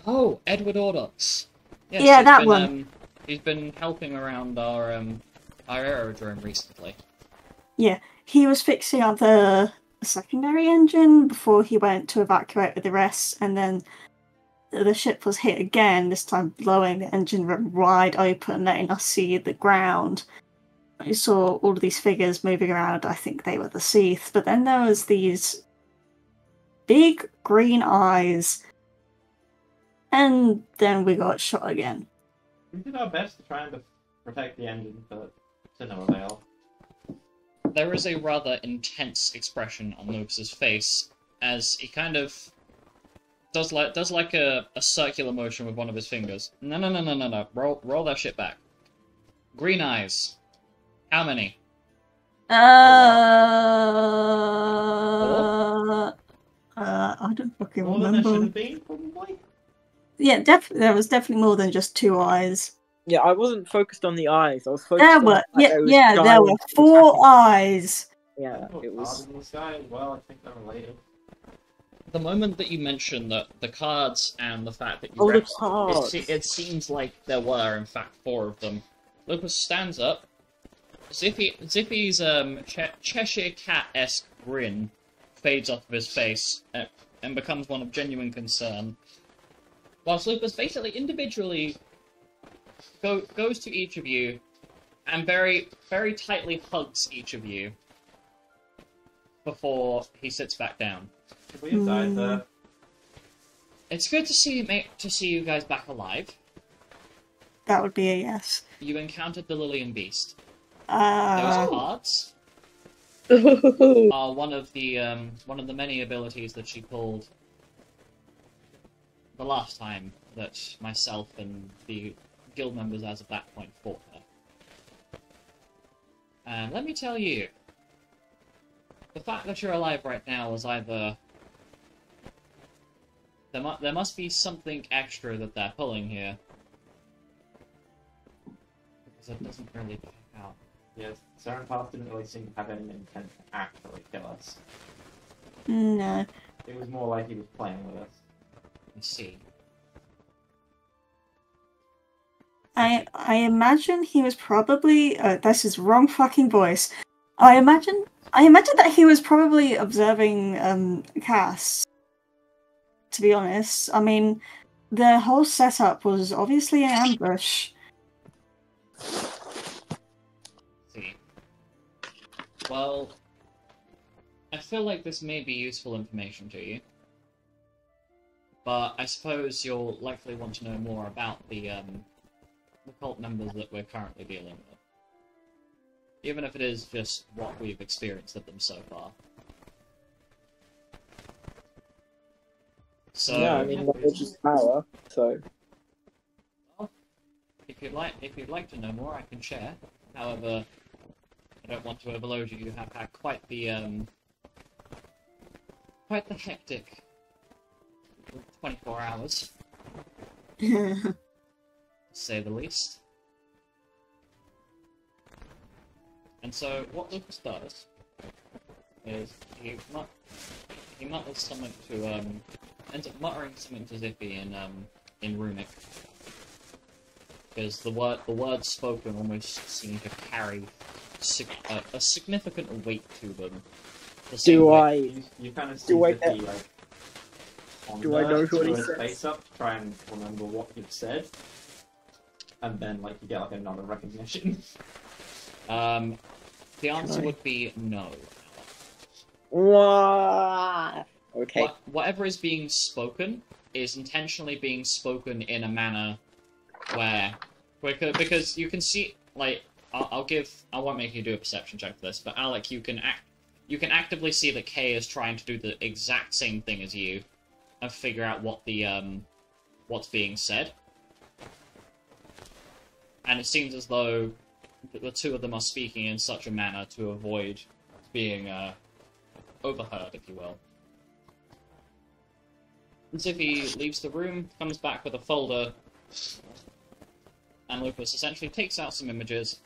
[SPEAKER 1] Oh, Edward Ordox. Yes,
[SPEAKER 3] Yeah,
[SPEAKER 1] he's
[SPEAKER 3] that
[SPEAKER 1] been,
[SPEAKER 3] one.
[SPEAKER 1] He's been helping around our aerodrome recently.
[SPEAKER 3] Yeah, he was fixing up the secondary engine before he went to evacuate with the rest, and then the ship was hit again, this time blowing the engine room wide open, letting us see the ground. I saw all of these figures moving around. I think they were the Seath, but then there was these big green eyes, and then we got shot again.
[SPEAKER 2] We did our best to try and protect the engine, but to no avail.
[SPEAKER 1] There is a rather intense expression on Lucas's face as he kind of does like a circular motion with one of his fingers. No. Roll that shit back. Green eyes. How many?
[SPEAKER 3] I don't fucking
[SPEAKER 2] More than there should
[SPEAKER 3] remember.
[SPEAKER 2] have been, probably.
[SPEAKER 3] Yeah, there was definitely more than just two eyes.
[SPEAKER 5] Yeah, I wasn't focused on the eyes. I was focused
[SPEAKER 3] There
[SPEAKER 5] on
[SPEAKER 3] were,
[SPEAKER 5] the fact that it was
[SPEAKER 3] there were
[SPEAKER 5] giant.
[SPEAKER 3] 4 eyes.
[SPEAKER 5] Yeah,
[SPEAKER 2] Oh,
[SPEAKER 5] it was.
[SPEAKER 2] cards in the sky as well. I think they're related.
[SPEAKER 1] The moment that you mentioned the cards and the fact that you
[SPEAKER 5] Oh, the
[SPEAKER 1] read,
[SPEAKER 5] cards.
[SPEAKER 1] it seems like there were in fact 4 of them. Lucas stands up. Zippy's Cheshire Cat-esque grin fades off of his face and becomes one of genuine concern. Whilst Lupus basically individually goes to each of you and very, very tightly hugs each of you before he sits back down.
[SPEAKER 2] Should we have died there?
[SPEAKER 1] It's good to see you guys back alive.
[SPEAKER 3] That would be a yes.
[SPEAKER 1] You encountered the Lillian Beast. Those
[SPEAKER 3] Uh,
[SPEAKER 1] cards are one of the many abilities that she pulled the last time that myself and the guild members as of that point fought her. And let me tell you, the fact that you're alive right now is either there must be something extra that they're pulling here, because it doesn't really check out.
[SPEAKER 2] Yes, Pass didn't really seem to have any intent to actually kill us.
[SPEAKER 3] no.
[SPEAKER 2] It was more like he was playing with us.
[SPEAKER 1] Let's see.
[SPEAKER 3] I imagine he was probably. That's his wrong fucking voice. I imagine that he was probably observing Cass. To be honest, I mean, the whole setup was obviously an ambush.
[SPEAKER 1] See. Well, I feel like this may be useful information to you, but I suppose you'll likely want to know more about the cult members that we're currently dealing with, even if it is just what we've experienced of them so far. So,
[SPEAKER 5] Yeah, I mean, knowledge is power. So
[SPEAKER 1] if you'd like to know more, I can share. However, I don't want to overload you. You have had quite the hectic 24 hours. say the least. And so, what Lucas does is he mutters something to ends up muttering something to Zippy in Runic, because the words spoken almost seem to carry a significant weight to them.
[SPEAKER 2] You kind of see
[SPEAKER 5] Do I
[SPEAKER 2] Vicky,
[SPEAKER 5] get-
[SPEAKER 2] like,
[SPEAKER 5] do I know
[SPEAKER 2] ponder,
[SPEAKER 5] what he
[SPEAKER 2] screw his
[SPEAKER 5] says?
[SPEAKER 2] face up, try and remember what you've said, and then like you get like another recognition.
[SPEAKER 1] The answer
[SPEAKER 5] I-
[SPEAKER 1] would be no.
[SPEAKER 5] Okay.
[SPEAKER 1] Whatever is being spoken is intentionally being spoken in a manner where, because you can see, like, I won't make you do a perception check for this, but Alec, you can actively see that Kay is trying to do the exact same thing as you, and figure out what what's being said. And it seems as though the two of them are speaking in such a manner to avoid being overheard, if you will. Zippy leaves the room, comes back with a folder, and Lucas essentially takes out some images,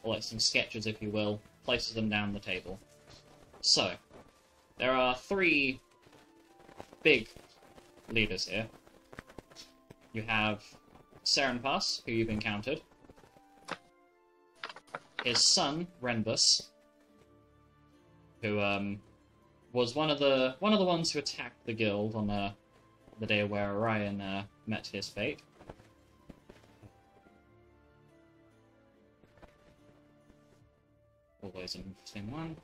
[SPEAKER 1] or like some sketches, if you will, places them down the table. So, there are 3 big leaders here. You have Serenpass, who you've encountered, his son, Renbus, who was one of the ones who attacked the guild on the day where Orion met his fate. Always an interesting one.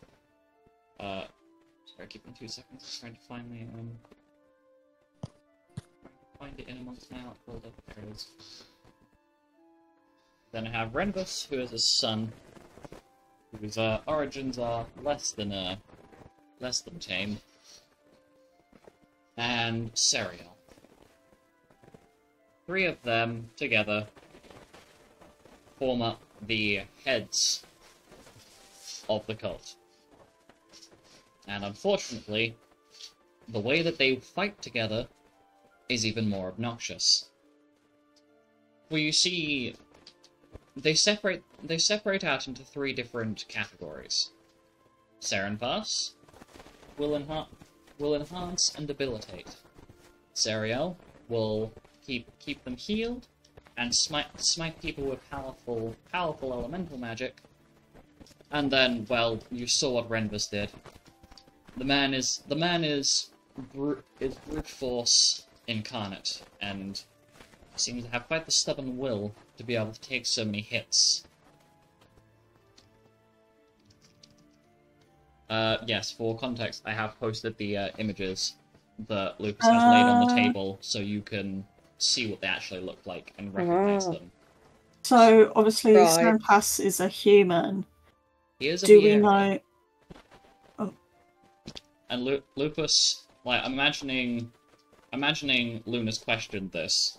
[SPEAKER 1] Sorry, give me 2 seconds. I'm trying to find find it in amongst my art folder. There it is. Then I have Renbus, who is his son, whose origins are less than tame, and Serial. 3 of them together form up the heads of the cult. And unfortunately, the way that they fight together is even more obnoxious. Well, you see, they separate out into 3 different categories. Serenpass will enhance and debilitate. Serial will keep them healed and smite people with powerful elemental magic. And then, well, you saw what Renbus did. The man is brute force incarnate, and seems to have quite the stubborn will to be able to take so many hits. Yes, for context, I have posted the images that Lucas has laid on the table, so you can see what they actually look like and recognize them.
[SPEAKER 3] So obviously,
[SPEAKER 4] Right.
[SPEAKER 3] Serenpass is a human.
[SPEAKER 1] He is a
[SPEAKER 3] Do we
[SPEAKER 1] Viera,
[SPEAKER 3] know?
[SPEAKER 1] and Lupus, like, I'm imagining Luna's questioned this.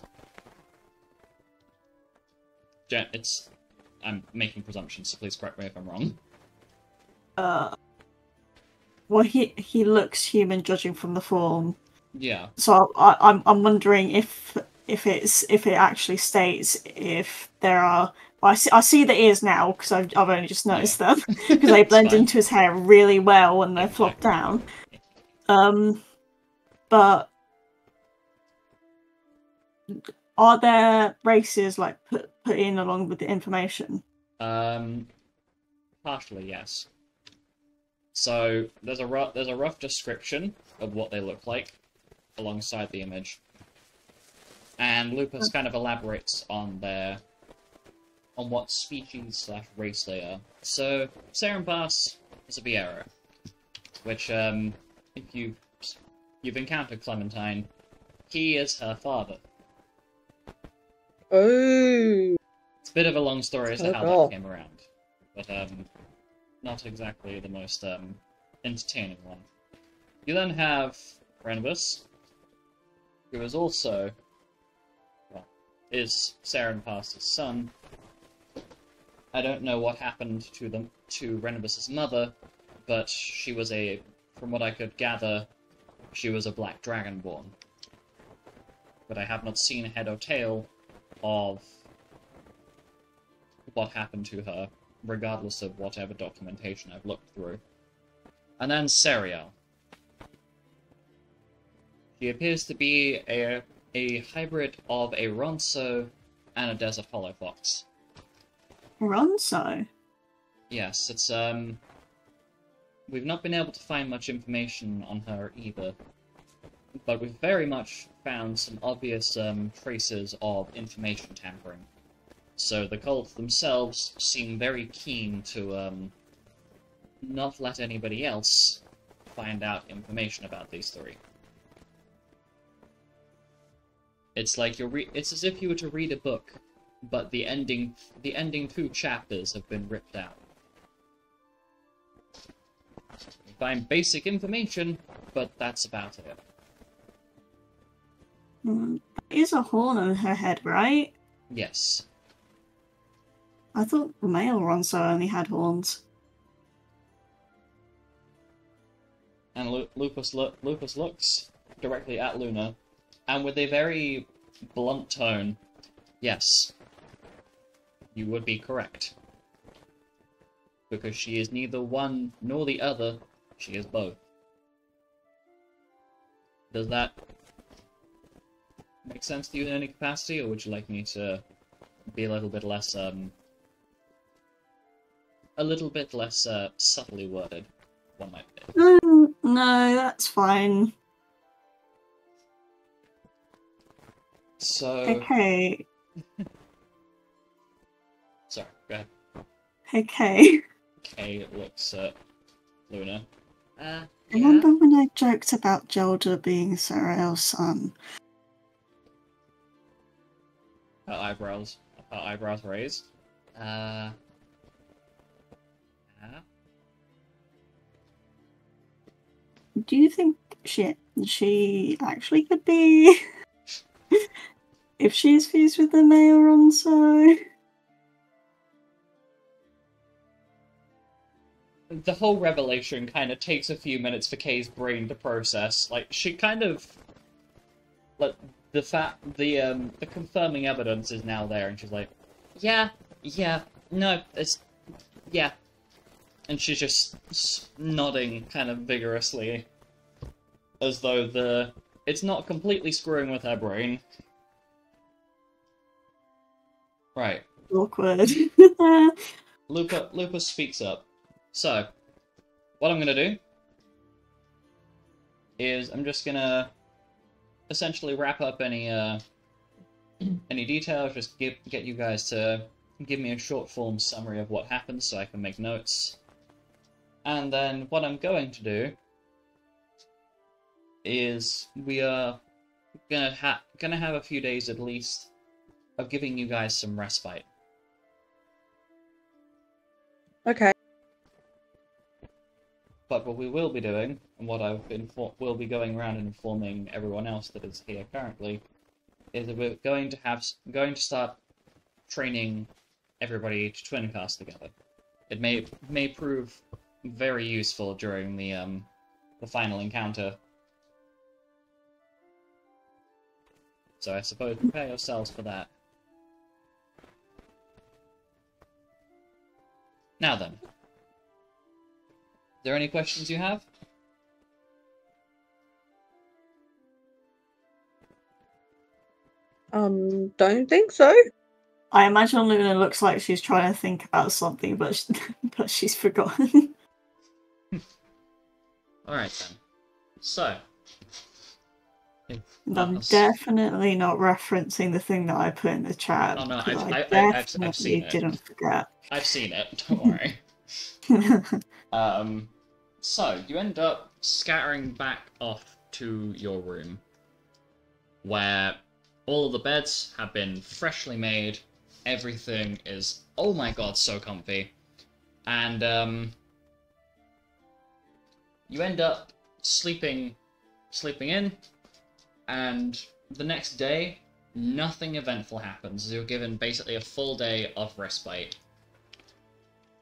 [SPEAKER 1] I'm making presumptions, so please correct me if I'm wrong.
[SPEAKER 3] Well, he looks human, judging from the form.
[SPEAKER 1] Yeah.
[SPEAKER 3] So I'm wondering if it actually states if there are. Well, I see the ears now because I've only just noticed them because they
[SPEAKER 1] It's
[SPEAKER 3] blend
[SPEAKER 1] fine.
[SPEAKER 3] into his hair really well when they're flopped down. But are there races like put in along with the information?
[SPEAKER 1] Partially, yes. So there's a rough description of what they look like alongside the image, and Lupus kind of elaborates on what species / race they are. So Serenpass is a Viera, which if you've encountered Clementine, he is her father.
[SPEAKER 4] Oh.
[SPEAKER 1] It's a bit of a long story as to how
[SPEAKER 4] Oh.
[SPEAKER 1] that came around, but not exactly the most entertaining one. You then have Renbus, who is also, well, is Serenpass's son. I don't know what happened to Renbus's mother, but she was from what I could gather, she was a black dragonborn. But I have not seen a head or tail of what happened to her, regardless of whatever documentation I've looked through. And then Serial. She appears to be a hybrid of a Ronso and a Desert Hollow Fox.
[SPEAKER 3] Ronso?
[SPEAKER 1] Yes, it's, we've not been able to find much information on her either, but we've very much found some obvious, traces of information tampering. So the cult themselves seem very keen to, not let anybody else find out information about these three. It's like it's as if you were to read a book, but the ending 2 chapters have been ripped out. You find basic information, but that's about it.
[SPEAKER 3] There is a horn on her head, right?
[SPEAKER 1] Yes.
[SPEAKER 3] I thought the male Ronso only had horns.
[SPEAKER 1] And Lupus looks directly at Luna, and with a very blunt tone, yes, you would be correct. Because she is neither one nor the other, she is both. Does that make sense to you in any capacity, or would you like me to be a little bit less, subtly worded? One might be.
[SPEAKER 3] No, that's fine.
[SPEAKER 1] So...
[SPEAKER 3] Okay.
[SPEAKER 1] Sorry, go ahead.
[SPEAKER 3] Okay.
[SPEAKER 1] Kay looks at Luna. Yeah?
[SPEAKER 3] Remember when I joked about Zelda being Sarael's son?
[SPEAKER 1] Her eyebrows raised. Yeah?
[SPEAKER 3] Do you think she actually could be if she's fused with the male Ronso?
[SPEAKER 1] The whole revelation kind of takes a few minutes for Kay's brain to process. Like, she kind of... Like, the confirming evidence is now there, and she's like, yeah, no, it's... yeah. And she's just nodding kind of vigorously, as though it's not completely screwing with her brain. Right.
[SPEAKER 3] Awkward.
[SPEAKER 1] Lupa speaks up. So, what I'm gonna do is I'm just gonna essentially wrap up any details, just get you guys to give me a short form summary of what happened so I can make notes. And then what I'm going to do is we are gonna have a few days at least of giving you guys some respite.
[SPEAKER 4] Okay.
[SPEAKER 1] But what we will be doing, and what will be going around and informing everyone else that is here currently, is that we're going to start training everybody to twin cast together. It may prove very useful during the final encounter. So I suppose prepare yourselves for that. Now then. Are there any questions you have?
[SPEAKER 4] Don't think so.
[SPEAKER 3] I imagine Luna looks like she's trying to think about something, but but she's forgotten.
[SPEAKER 1] Alright then. So.
[SPEAKER 3] I'm definitely not referencing the thing that I put in the chat.
[SPEAKER 1] Oh no,
[SPEAKER 3] I've
[SPEAKER 1] seen it.
[SPEAKER 3] Didn't forget.
[SPEAKER 1] I've seen it, don't worry. So, you end up scattering back off to your room, where all of the beds have been freshly made, everything is, oh my god, so comfy, and, you end up sleeping in, and the next day, nothing eventful happens. You're given basically a full day of respite.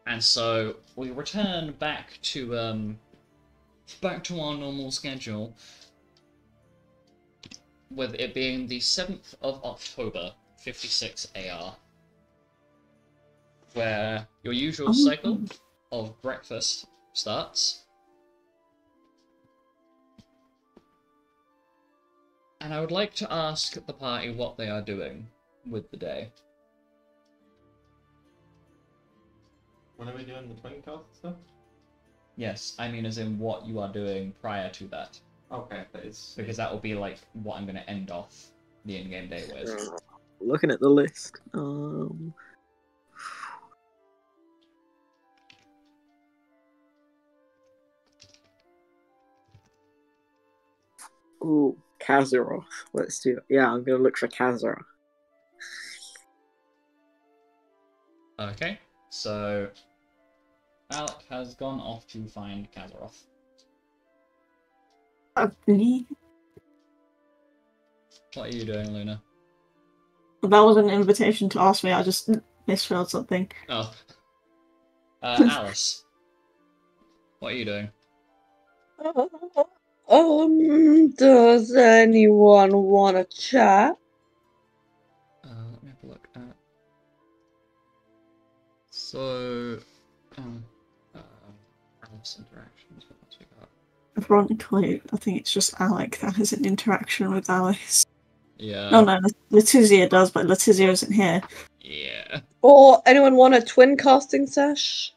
[SPEAKER 1] And so we return back to our normal schedule, with it being the 7th of October, 56 AR. where your usual cycle of breakfast starts. And I would like to ask the party what they are doing with the day.
[SPEAKER 2] When are we doing the twin cast stuff?
[SPEAKER 1] Yes, I mean as in what you are doing prior to that.
[SPEAKER 2] Okay, that is...
[SPEAKER 1] Because that will be like what I'm going to end off the in-game day with.
[SPEAKER 5] Looking at the list. Ooh, Kazaroth. Let's do it. Yeah, I'm gonna look for Kazaroth.
[SPEAKER 1] Okay, so Alec has gone off to find Kazaroth.
[SPEAKER 3] Really?
[SPEAKER 1] What are you doing, Luna?
[SPEAKER 3] That was an invitation to ask me. I just misspelled something.
[SPEAKER 1] Oh. Alice. What are you doing?
[SPEAKER 4] Does anyone want to chat?
[SPEAKER 1] Let me have a look at... So... Alice interactions, what else we got?
[SPEAKER 3] Ironically, I think it's just Alec that has an interaction with Alice.
[SPEAKER 1] Yeah.
[SPEAKER 3] Oh no, Letizia does, but Letizia isn't here.
[SPEAKER 1] Yeah.
[SPEAKER 4] Or anyone want a twin casting sesh?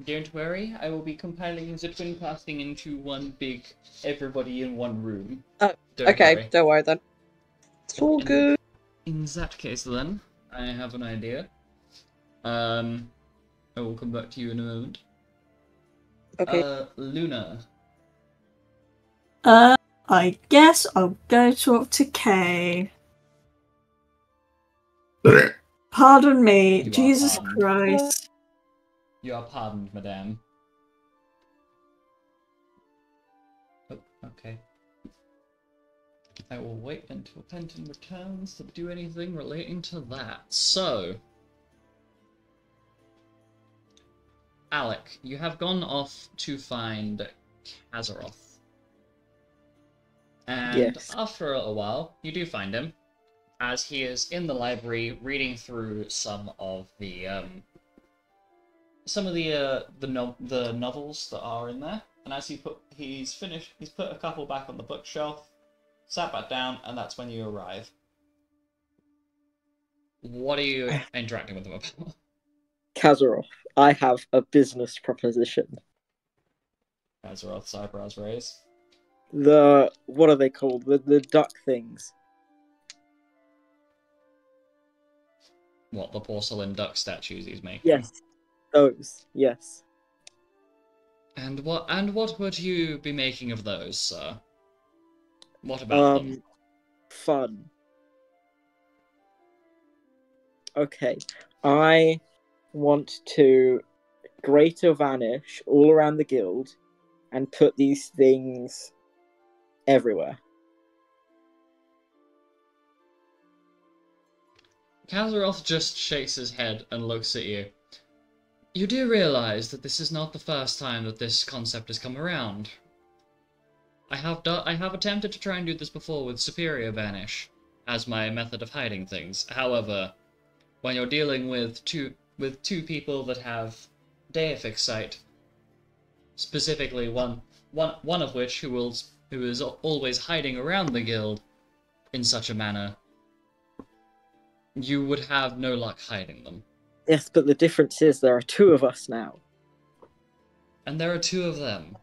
[SPEAKER 1] Don't worry, I will be compiling the twin casting into one big everybody in one room.
[SPEAKER 4] Oh,
[SPEAKER 1] Don't
[SPEAKER 4] okay,
[SPEAKER 1] worry.
[SPEAKER 4] don't worry then. It's all good.
[SPEAKER 1] In that case then, I have an idea. I will come back to you in a moment.
[SPEAKER 4] Okay.
[SPEAKER 1] Luna.
[SPEAKER 3] I guess I'll go talk to Kay. Pardon me,
[SPEAKER 1] You are
[SPEAKER 3] Jesus
[SPEAKER 1] pardoned.
[SPEAKER 3] Christ.
[SPEAKER 1] You are pardoned, madame. Oh, okay. I will wait until Penton returns to do anything relating to that. So... Alec, you have gone off to find Kazaroth. And
[SPEAKER 5] Yes.
[SPEAKER 1] after a while, you do find him, as he is in the library reading through some of the novels that are in there. And as he's put a couple back on the bookshelf, sat back down, and that's when you arrive. What are you interacting with him about?
[SPEAKER 5] Kazaroth, I have a business proposition.
[SPEAKER 1] Kazaroth's eyebrows raise.
[SPEAKER 5] What are they called? The duck things.
[SPEAKER 1] What, the porcelain duck statues he's making?
[SPEAKER 5] Yes. Those. Yes.
[SPEAKER 1] And what would you be making of those, sir? What about them?
[SPEAKER 5] Fun. Okay. I want to greater vanish all around the guild and put these things everywhere.
[SPEAKER 1] Kazaroth just shakes his head and looks at you. You do realize that this is not the first time that this concept has come around. I have attempted to try and do this before with Superior Vanish, as my method of hiding things. However, when you're dealing with two people that have deific sight, specifically one of which who is always hiding around the guild in such a manner, you would have no luck hiding them.
[SPEAKER 5] Yes, but the difference is there are two of us now.
[SPEAKER 1] And there are two of them.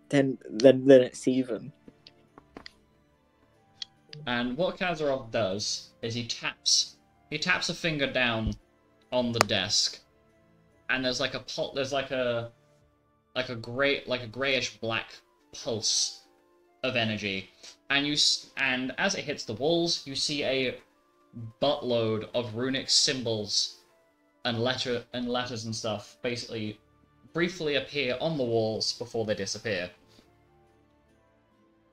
[SPEAKER 5] Then it's even.
[SPEAKER 1] And what Kazaroth does is he taps a finger down on the desk, and there's like a grayish black pulse of energy, and as it hits the walls, you see a buttload of runic symbols and letters and stuff basically briefly appear on the walls before they disappear.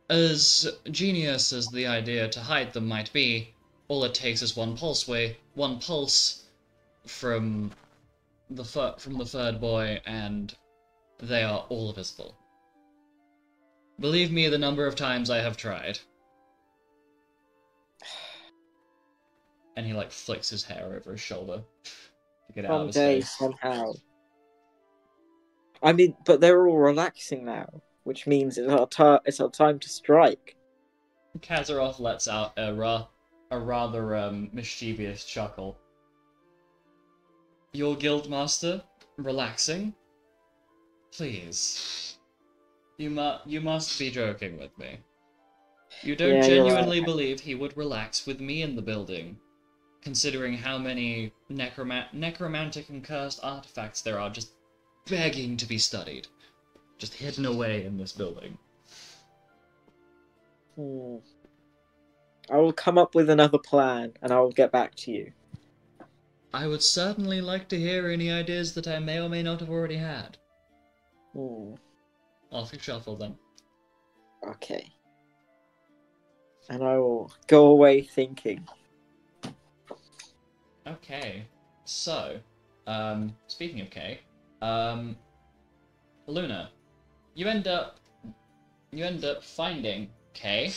[SPEAKER 1] As genius as the idea to hide them might be, all it takes is one pulse from the third boy, and they are all visible. Believe me, the number of times I have tried. And he, like, flicks his hair over his shoulder to get it out of his
[SPEAKER 5] Someday,
[SPEAKER 1] face.
[SPEAKER 5] somehow. I mean, but they're all relaxing now, which means it's our time to strike.
[SPEAKER 1] Kazaroth lets out a rather mischievous chuckle. Your guildmaster? Relaxing? Please. You must be joking with me. You don't
[SPEAKER 5] Yeah, you're
[SPEAKER 1] genuinely
[SPEAKER 5] right.
[SPEAKER 1] believe he would relax with me in the building, considering how many necromantic and cursed artifacts there are just begging to be studied, just hidden away in this building.
[SPEAKER 5] I will come up with another plan, and I will get back to you.
[SPEAKER 1] I would certainly like to hear any ideas that I may or may not have already had. Off you shuffle then.
[SPEAKER 5] Okay. And I will go away thinking.
[SPEAKER 1] Okay, so, speaking of Kay, Luna, you end up finding Kay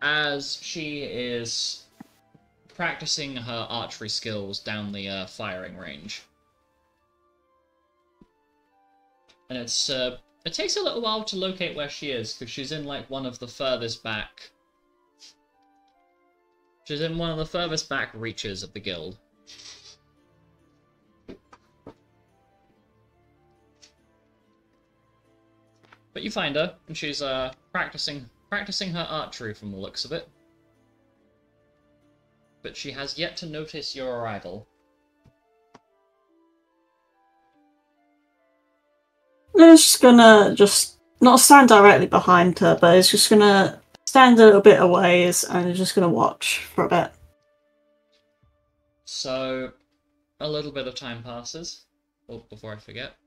[SPEAKER 1] as she is practicing her archery skills down the firing range. And it takes a little while to locate where she is, because she's in, like, one of the furthest back... She's in one of the furthest back reaches of the guild. But you find her, and she's practicing her archery from the looks of it. But she has yet to notice your arrival.
[SPEAKER 3] It's just gonna not stand directly behind her, but it's just gonna stand a little bit away and just gonna watch for a bit.
[SPEAKER 1] So, a little bit of time passes. Oh, before I forget.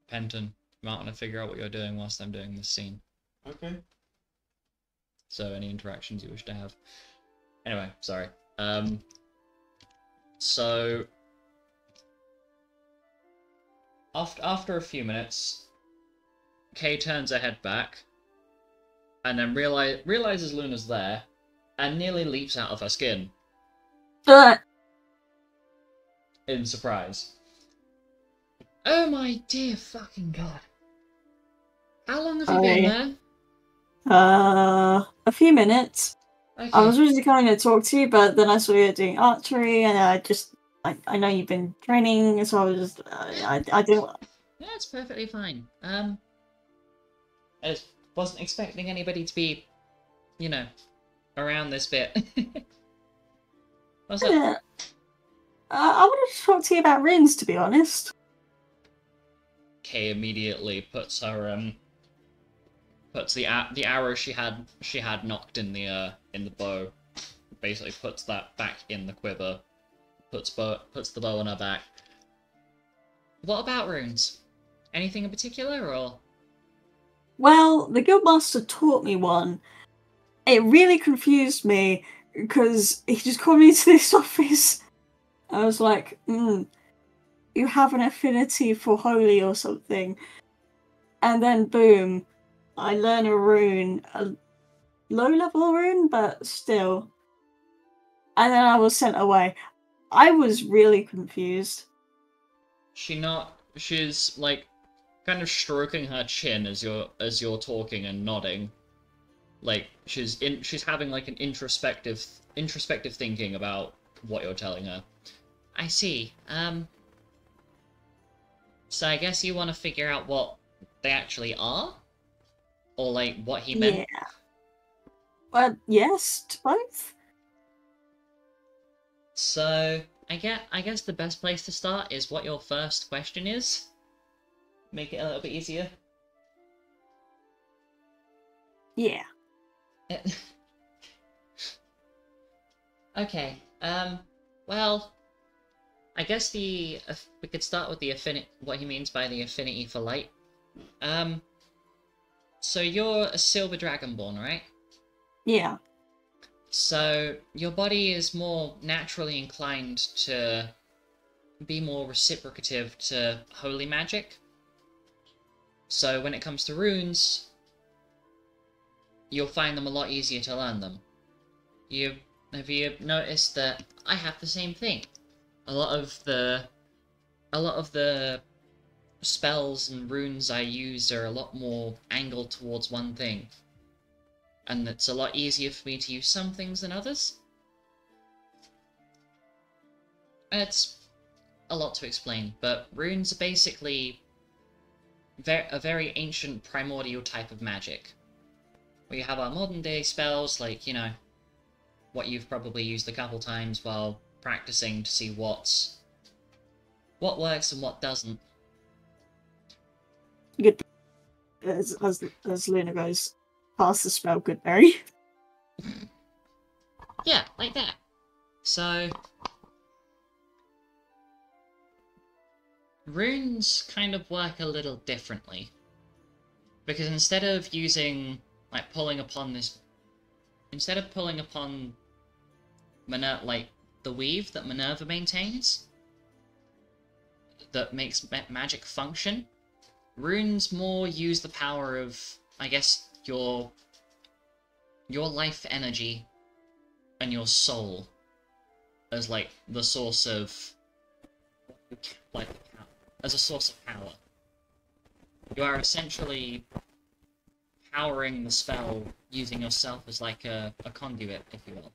[SPEAKER 1] Penton, you might want to figure out what you're doing whilst I'm doing this scene.
[SPEAKER 2] Okay.
[SPEAKER 1] So, any interactions you wish to have. Anyway, sorry. So... After a few minutes, Kay turns her head back, and then realizes Luna's there, and nearly leaps out of her skin. In surprise. Oh my dear fucking god. How long have you been there?
[SPEAKER 3] A few minutes.
[SPEAKER 1] Okay.
[SPEAKER 3] I was originally going to talk to you, but then I saw you doing archery, and I know you've been training, so I was just, I didn't...
[SPEAKER 1] Yeah, it's perfectly fine. I just wasn't expecting anybody to be, you know, around this bit. What's up?
[SPEAKER 3] Yeah. I wanted to talk to you about runes, to be honest.
[SPEAKER 1] Kay immediately puts her puts the arrow she had knocked in the bow, basically puts that back in the quiver, puts the bow on her back. What about runes? Anything in particular, or?
[SPEAKER 3] Well, the guildmaster taught me one. It really confused me because he just called me to this office. I was like, you have an affinity for holy or something. And then boom, I learn a rune, a low-level rune, but still. And then I was sent away. I was really confused.
[SPEAKER 1] She's like kind of stroking her chin as you're talking and nodding. Like she's having like an introspective thinking about what you're telling her. I see. So I guess you want to figure out what they actually are? Or like what he meant?
[SPEAKER 3] Yeah. Well, yes, to both.
[SPEAKER 1] So I guess the best place to start is what your first question is. Make it a little bit easier.
[SPEAKER 3] Yeah.
[SPEAKER 1] Okay. Well, I guess we could start with the what he means by the affinity for light. So you're a silver dragonborn, right?
[SPEAKER 3] Yeah.
[SPEAKER 1] So your body is more naturally inclined to be more reciprocative to holy magic. So when it comes to runes, you'll find them a lot easier to learn them. have you noticed that I have the same thing? A lot of the spells and runes I use are a lot more angled towards one thing. And it's a lot easier for me to use some things than others. It's a lot to explain, but runes are basically a very ancient primordial type of magic. We have our modern day spells, like, you know, what you've probably used a couple times while practicing to see what works and what doesn't.
[SPEAKER 3] Good. As Luna goes past the spell, Goodberry.
[SPEAKER 1] Yeah, like that. So runes kind of work a little differently. Because instead of using, like, pulling upon like, the weave that Minerva maintains, that makes magic function, runes more use the power of, I guess, your life energy and your soul as, like, the source of, like, as a source of power. You are essentially powering the spell using yourself as, like, a conduit, if you will.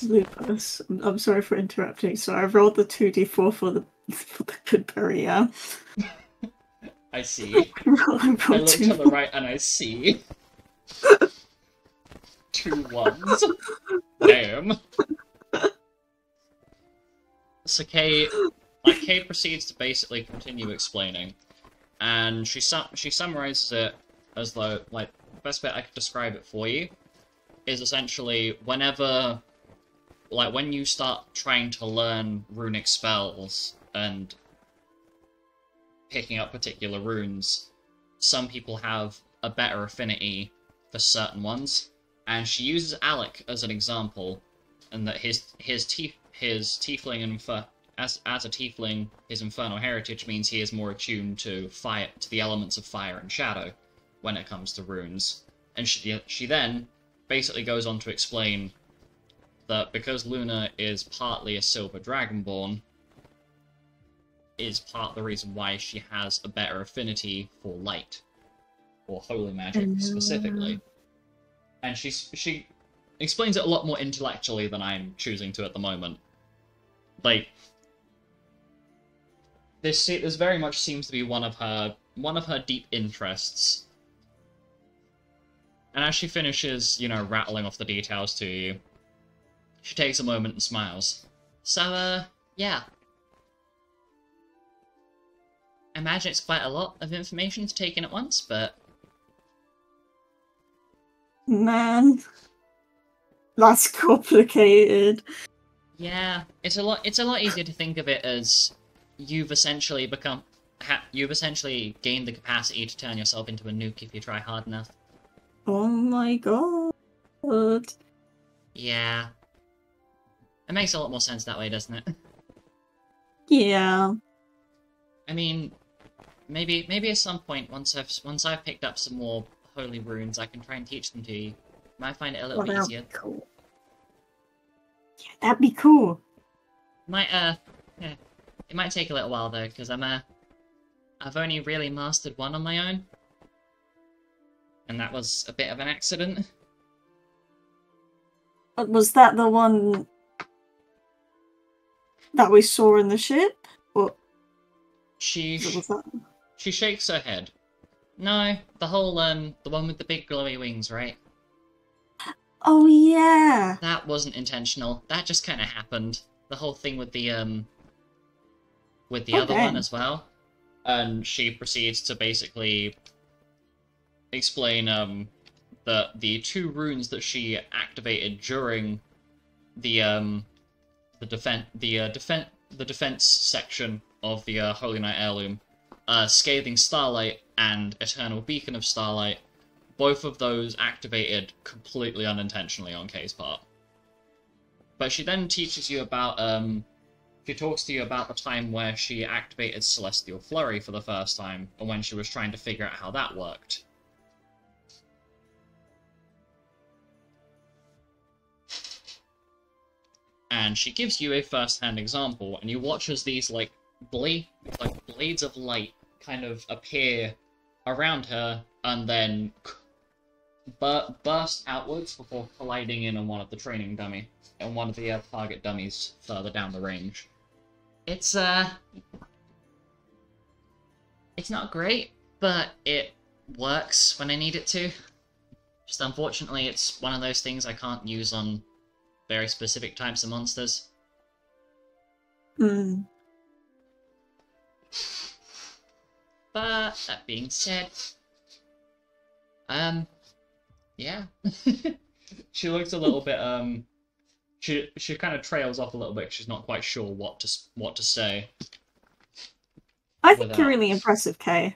[SPEAKER 3] Lupus, I'm sorry for interrupting. So I rolled the 2d4 for the Goodberry, yeah.
[SPEAKER 1] I see. I look to the right and I see 2 ones. Damn. So Kay proceeds to basically continue explaining, and she summarizes it as though, like, the best way I could describe it for you is essentially whenever, like, when you start trying to learn runic spells and picking up particular runes, some people have a better affinity for certain ones, and she uses Alec as an example, and that his tiefling as a tiefling, his infernal heritage means he is more attuned to fire, to the elements of fire and shadow when it comes to runes. And she then basically goes on to explain that because Luna is partly a silver dragonborn, is part of the reason why she has a better affinity for light, or holy magic specifically. And she explains it a lot more intellectually than I'm choosing to at the moment. Like, this very much seems to be one of her deep interests. And as she finishes, you know, rattling off the details to you, she takes a moment and smiles. So, yeah. I imagine it's quite a lot of information to take in at once, but...
[SPEAKER 3] Man. That's complicated.
[SPEAKER 1] Yeah, it's a lot easier to think of it as you've essentially gained the capacity to turn yourself into a nuke if you try hard enough.
[SPEAKER 3] Oh my god.
[SPEAKER 1] Yeah. It makes a lot more sense that way, doesn't it?
[SPEAKER 3] Yeah.
[SPEAKER 1] I mean, maybe at some point, once I've picked up some more holy runes, I can try and teach them to you. Might find it a little bit easier.
[SPEAKER 3] Cool. Yeah, that'd be cool.
[SPEAKER 1] Yeah, it might take a little while though, because I've only really mastered one on my own, and that was a bit of an accident.
[SPEAKER 3] Was that the one that we saw in the ship? Or
[SPEAKER 1] She
[SPEAKER 3] was that?
[SPEAKER 1] She shakes her head. No, the whole the one with the big glowy wings, right?
[SPEAKER 3] Oh yeah.
[SPEAKER 1] That wasn't intentional. That just kind of happened. The whole thing with the other one as well. And she proceeds to basically explain that the 2 runes that she activated during the defense section of the Holy Night Heirloom, Scathing Starlight and Eternal Beacon of Starlight, both of those activated completely unintentionally on Kay's part. But she then teaches you about, she talks to you about the time where she activated Celestial Flurry for the first time, and when she was trying to figure out how that worked. and she gives you a first-hand example, and you watch as these like blades of light kind of appear around her, and then burst outwards before colliding in on one of the training dummy and one of the target dummies further down the range. It's not great, but it works when I need it to. Just unfortunately, it's one of those things I can't use on very specific types of monsters.
[SPEAKER 3] Hmm.
[SPEAKER 1] But that being said, yeah. She looks a little bit she kind of trails off a little bit. She's not quite sure what to say.
[SPEAKER 3] I think you're really impressive, Kay.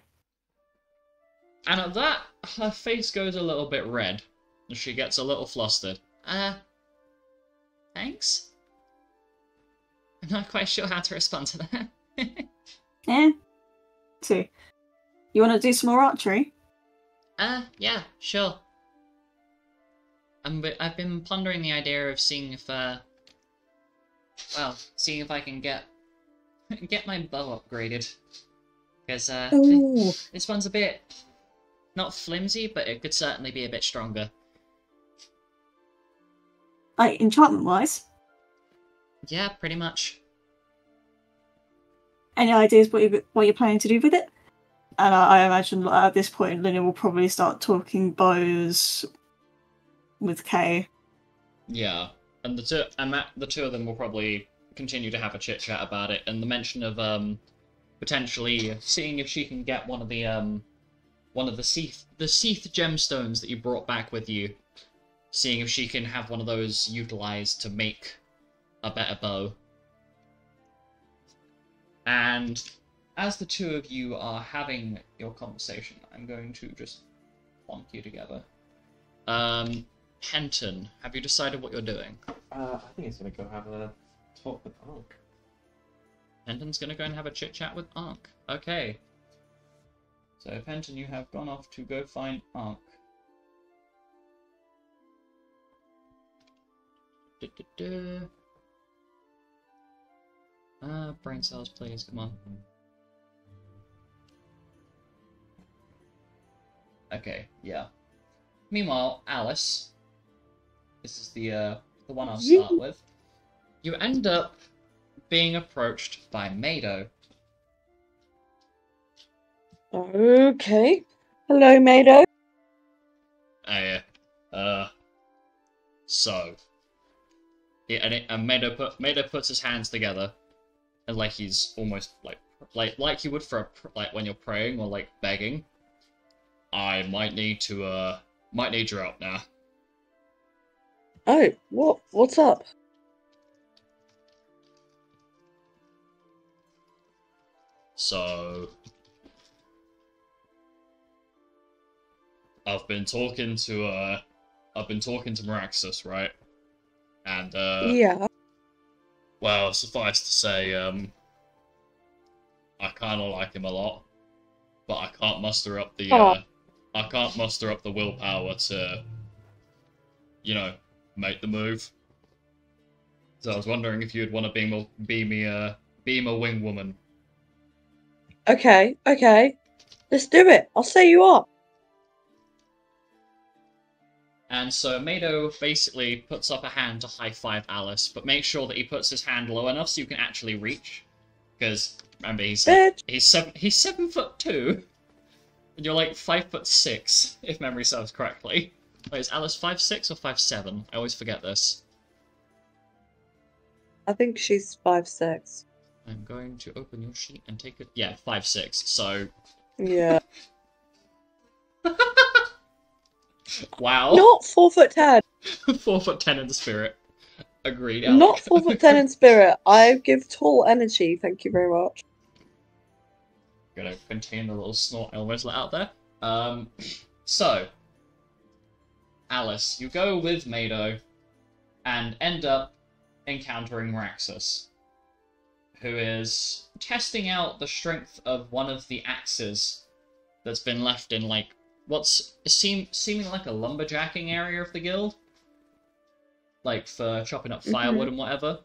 [SPEAKER 1] And at that, her face goes a little bit red, and she gets a little flustered. Thanks? I'm not quite sure how to respond to that.
[SPEAKER 3] Yeah. So, you want to do some more archery?
[SPEAKER 1] Yeah, sure. I've been pondering the idea of seeing if I can get my bow upgraded. Because, this one's a bit, not flimsy, but it could certainly be a bit stronger.
[SPEAKER 3] Like, enchantment-wise?
[SPEAKER 1] Yeah, pretty much.
[SPEAKER 3] Any ideas what you're planning to do with it? And I imagine at this point, Luna will probably start talking bows with Kay.
[SPEAKER 1] Yeah, and the two of them will probably continue to have a chit chat about it, and the mention of potentially seeing if she can get one of the Seath gemstones that you brought back with you, seeing if she can have one of those utilized to make a better bow. And as the two of you are having your conversation, I'm going to just plonk you together. Penton, have you decided what you're doing?
[SPEAKER 2] I think he's gonna go have a talk with Ankh.
[SPEAKER 1] Penton's gonna go and have a chit-chat with Ankh. Okay. So, Penton, you have gone off to go find Ankh. Brain cells, please, come on. Okay, yeah. Meanwhile, Alice, this is the one I'll start with. You end up being approached by Mado.
[SPEAKER 4] Okay. Hello, Mado.
[SPEAKER 1] Hey, so. Yeah, and Mado puts his hands together, and like he's almost like you would for when you're praying or like begging. I might need your help now.
[SPEAKER 4] Oh, what's up?
[SPEAKER 1] So, I've been talking to Meraxus, right? And
[SPEAKER 4] Yeah.
[SPEAKER 1] well, suffice to say, I kind of like him a lot, but I can't muster up the willpower to, make the move. So I was wondering if you'd want to be a wing woman.
[SPEAKER 4] Okay. Let's do it. I'll set you up.
[SPEAKER 1] And so Mado basically puts up a hand to high-five Alice, but make sure that he puts his hand low enough so you can actually reach. Because remember, he's 7'2", and you're like 5'6", if memory serves correctly. Wait, is Alice 5'6" or 5'7"? I always forget this.
[SPEAKER 4] I think she's 5'6".
[SPEAKER 1] I'm going to open your sheet and take it. Yeah, 5'6". So.
[SPEAKER 4] Yeah.
[SPEAKER 1] Wow.
[SPEAKER 4] Not 4'10".
[SPEAKER 1] 4'10" in the spirit. Agreed.
[SPEAKER 4] Not 4'10" in spirit. I give tall energy. Thank you very much.
[SPEAKER 1] Gonna contain the little snort I almost let out there. So, Alice, you go with Mado and end up encountering Meraxus, who is testing out the strength of one of the axes that's been left in, like, what's seeming like a lumberjacking area of the guild. Like, for chopping up firewood and whatever.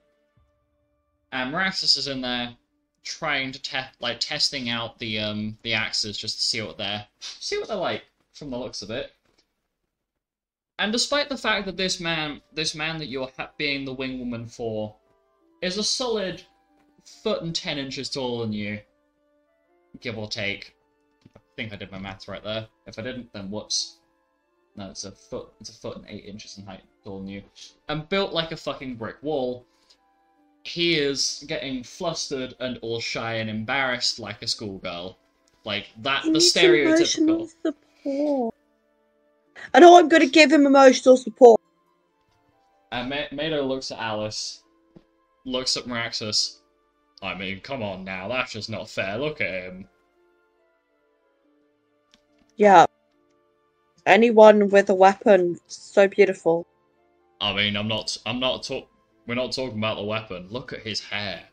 [SPEAKER 1] And Meraxis is in there trying to testing out the axes just to see what they're like from the looks of it. And despite the fact that this man that you're being the wing woman for is a solid 1'10" taller than you, give or take. I think I did my maths right there. If I didn't, then whoops. No, it's a foot and 8 inches in height taller than you. And built like a fucking brick wall. He is getting flustered and all shy and embarrassed like a schoolgirl. Like, that, the stereotypical.
[SPEAKER 4] Emotional support. I know I'm going to give him emotional support.
[SPEAKER 1] And Mado looks at Alice, looks at Meraxis. I mean, come on now, that's just not fair, look at him.
[SPEAKER 4] Yeah. Anyone with a weapon, so beautiful.
[SPEAKER 1] I mean, we're not talking about the weapon. Look at his hair.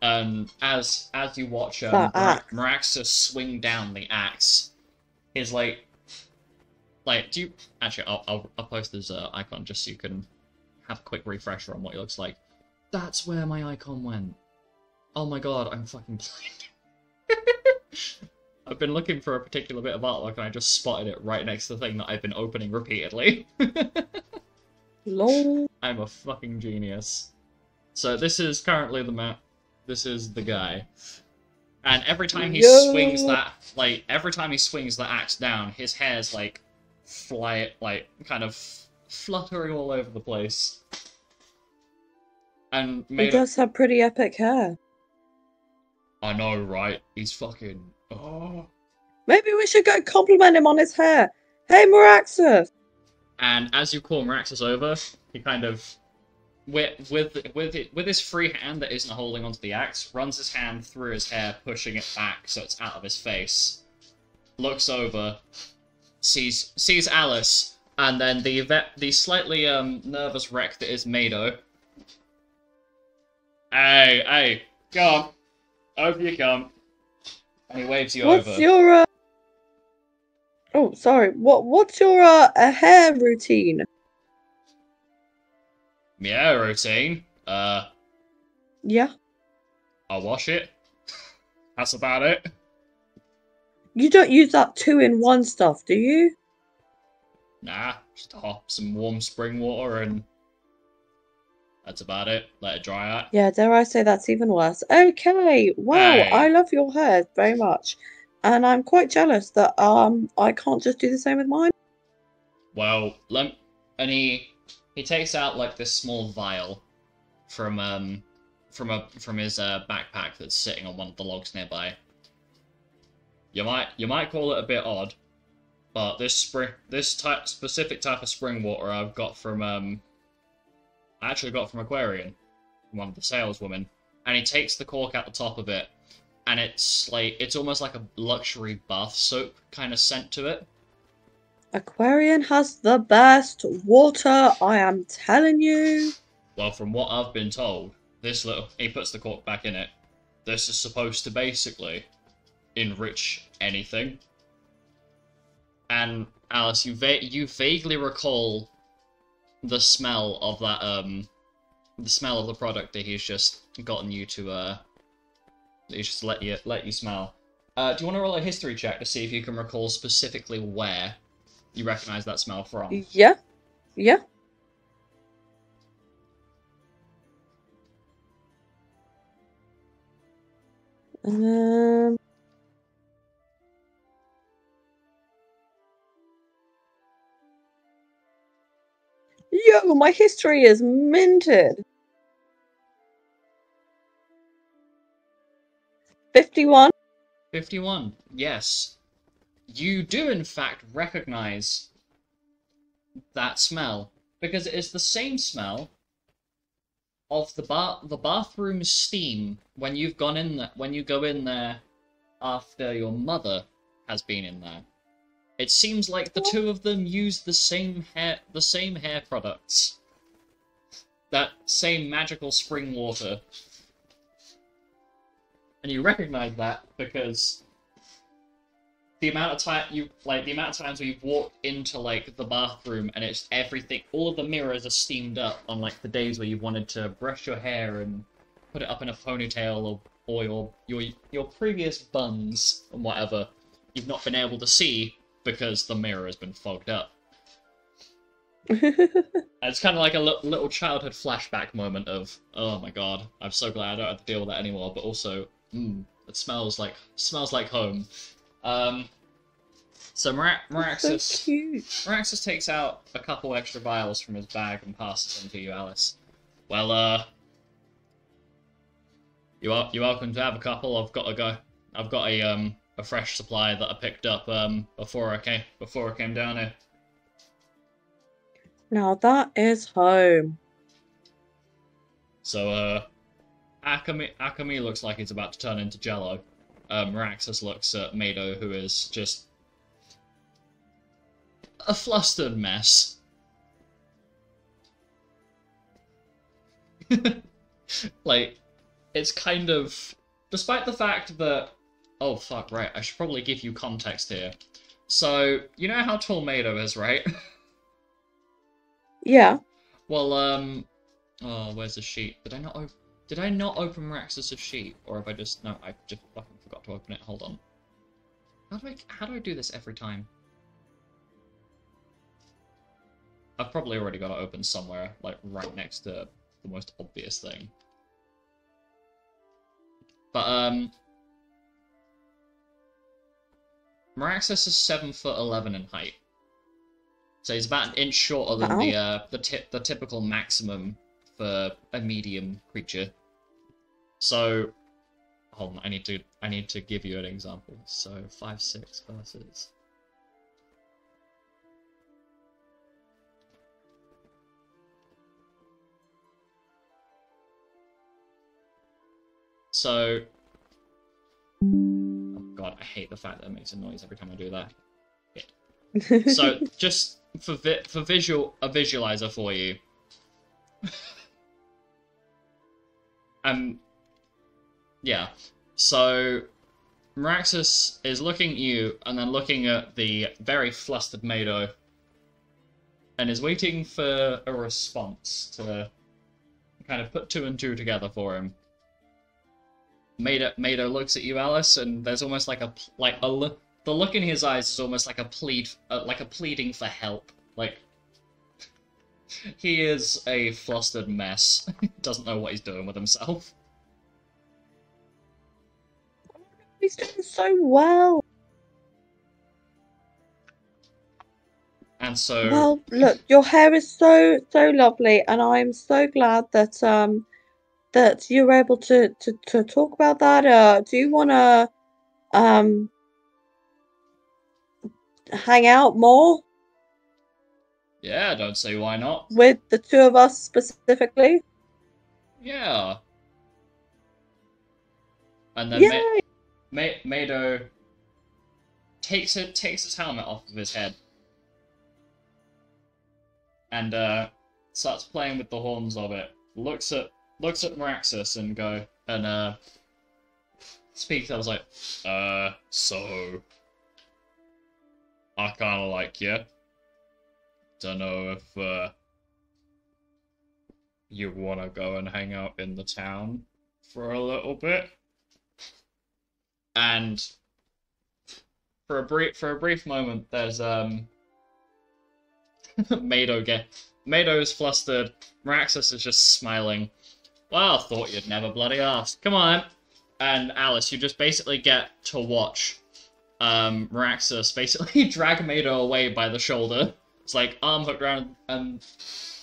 [SPEAKER 1] And as you watch Meraxis swing down the axe, his do you actually? I'll post his icon just so you can have a quick refresher on what he looks like. That's where my icon went. Oh my god, I'm fucking blind. I've been looking for a particular bit of artwork and I just spotted it right next to the thing that I've been opening repeatedly.
[SPEAKER 4] Lol.
[SPEAKER 1] I'm a fucking genius. So this is currently the map. This is the guy. And every time he swings the axe down, his hair's kind of fluttering all over the place. And
[SPEAKER 4] He does have pretty epic hair.
[SPEAKER 1] I know, right? He's fucking... Oh.
[SPEAKER 4] Maybe we should go compliment him on his hair. Hey, Meraxis!
[SPEAKER 1] And as you call Meraxis over, he kind of, with his free hand that isn't holding onto the axe, runs his hand through his hair, pushing it back so it's out of his face. Looks over, sees Alice, and then the slightly nervous wreck that is Mado. Hey, come, over you come. And he waves you over.
[SPEAKER 4] What's your Oh, sorry. What's your hair routine?
[SPEAKER 1] Yeah, routine.
[SPEAKER 4] Yeah.
[SPEAKER 1] I'll wash it. That's about it.
[SPEAKER 4] You don't use that 2-in-1 stuff, do you?
[SPEAKER 1] Nah, just hop some warm spring water and that's about it. Let it dry out.
[SPEAKER 4] Yeah, dare I say that's even worse. Okay, wow,
[SPEAKER 1] Hey.
[SPEAKER 4] I love your hair very much. And I'm quite jealous that I can't just do the same with mine.
[SPEAKER 1] Well, and he takes out like this small vial from his backpack that's sitting on one of the logs nearby. You might call it a bit odd, but this specific type of spring water I've got from I actually got from Aquarian, from one of the saleswomen, and he takes the cork out the top of it, and it's almost like a luxury bath soap kind of scent to it.
[SPEAKER 4] Aquarian has the best water, I am telling you.
[SPEAKER 1] Well, from what I've been told, he puts the cork back in it. This is supposed to basically enrich anything. And Alice, you vaguely recall the smell of that the smell of the product that he's just gotten you to he's just let you smell. Do you want to roll a history check to see if you can recall specifically where you recognize that smell from?
[SPEAKER 4] Yeah. Yeah. Yo, my history is minted. 51.
[SPEAKER 1] 51. Yes. You do, in fact, recognize that smell, because it is the same smell of the bathroom steam when you've gone in there, when you go in there after your mother has been in there. It seems like the two of them use the same hair products. That same magical spring water. And you recognize that because the amount of times where you've walked into like the bathroom and it's everything, all of the mirrors are steamed up on like the days where you've wanted to brush your hair and put it up in a ponytail or your previous buns and whatever, you've not been able to see because the mirror has been fogged up. It's kind of like a little childhood flashback moment of, oh my god, I'm so glad I don't have to deal with that anymore. But also, it smells like home. So Meraxis,
[SPEAKER 4] So cute.
[SPEAKER 1] Meraxis takes out a couple extra vials from his bag and passes them to you, Alice. Well, you're welcome to have a couple. I've got a fresh supply that I picked up before I came down here.
[SPEAKER 4] Now that is home.
[SPEAKER 1] So, Akami looks like he's about to turn into Jello. Meraxis looks at Mado, who is just a flustered mess. Like, it's kind of... Despite the fact that... Oh, fuck, right, I should probably give you context here. So, you know how tall Mado is, right?
[SPEAKER 4] Yeah.
[SPEAKER 1] Well, oh, where's the sheet? Did I not open Meraxis' sheet? Or have I just... No, I just fucking forgot to open it. Hold on. How do I do this every time? I've probably already got it open somewhere, like, right next to the most obvious thing. But, Meraxis is 7'11" in height. So he's about an inch shorter than the typical maximum for a medium creature. So, hold on, I need to give you an example. So 5'6" versus. So, oh god, I hate the fact that it makes a noise every time I do that. So, just for a visualizer for you. Yeah. So, Meraxis is looking at you, and then looking at the very flustered Mado, and is waiting for a response to kind of put two and two together for him. Mado looks at you, Alice, and there's almost like the look in his eyes is almost like a pleading for help. Like, he is a flustered mess. Doesn't know what he's doing with himself.
[SPEAKER 4] He's doing so well.
[SPEAKER 1] And so...
[SPEAKER 4] Well, look, your hair is so lovely, and I'm so glad that that you were able to talk about that. Do you want to hang out more
[SPEAKER 1] Yeah, don't say why not.
[SPEAKER 4] with the two of us specifically?
[SPEAKER 1] Yeah. And then
[SPEAKER 4] Yay!
[SPEAKER 1] Mado takes his helmet off of his head and starts playing with the horns of it. Looks at Meraxis and speaks. I was like, so I kind of like you. Don't know if you want to go and hang out in the town for a little bit. And for a brief moment, there's Mado's flustered. Meraxis is just smiling. Well, thought you'd never bloody ask. Come on. And Alice, you just basically get to watch Meraxis basically drag Mado away by the shoulder. It's like arm hooked around, and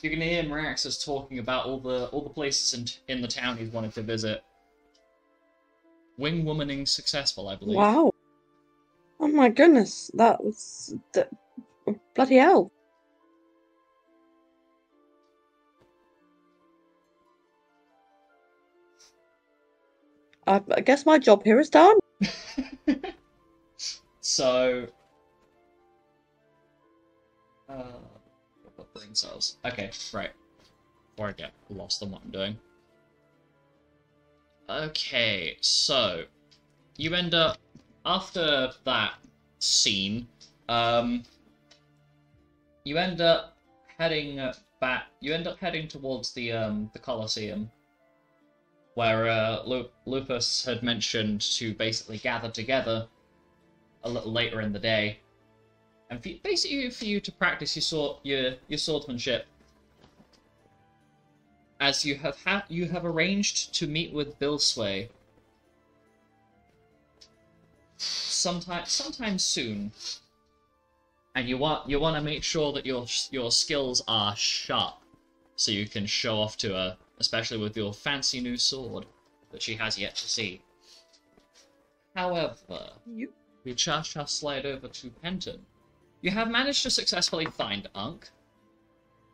[SPEAKER 1] you can hear Meraxis talking about all the places in the town he's wanted to visit. Wing-womaning successful, I believe.
[SPEAKER 4] Wow. Oh my goodness, that was bloody hell. I guess my job here is done.
[SPEAKER 1] So, brain cells. Okay, right. Before I get lost on what I'm doing. Okay, so you end up after that scene. You end up heading back. You end up heading towards the Colosseum. where Lupus had mentioned to basically gather together a little later in the day, and basically for you to practice your swordsmanship. As you have arranged to meet with Bill Sway sometime soon, and you want to make sure that your skills are sharp, so you can show off to her, especially with your fancy new sword that she has yet to see. However, we just slide over to Penton. You have managed to successfully find Unk.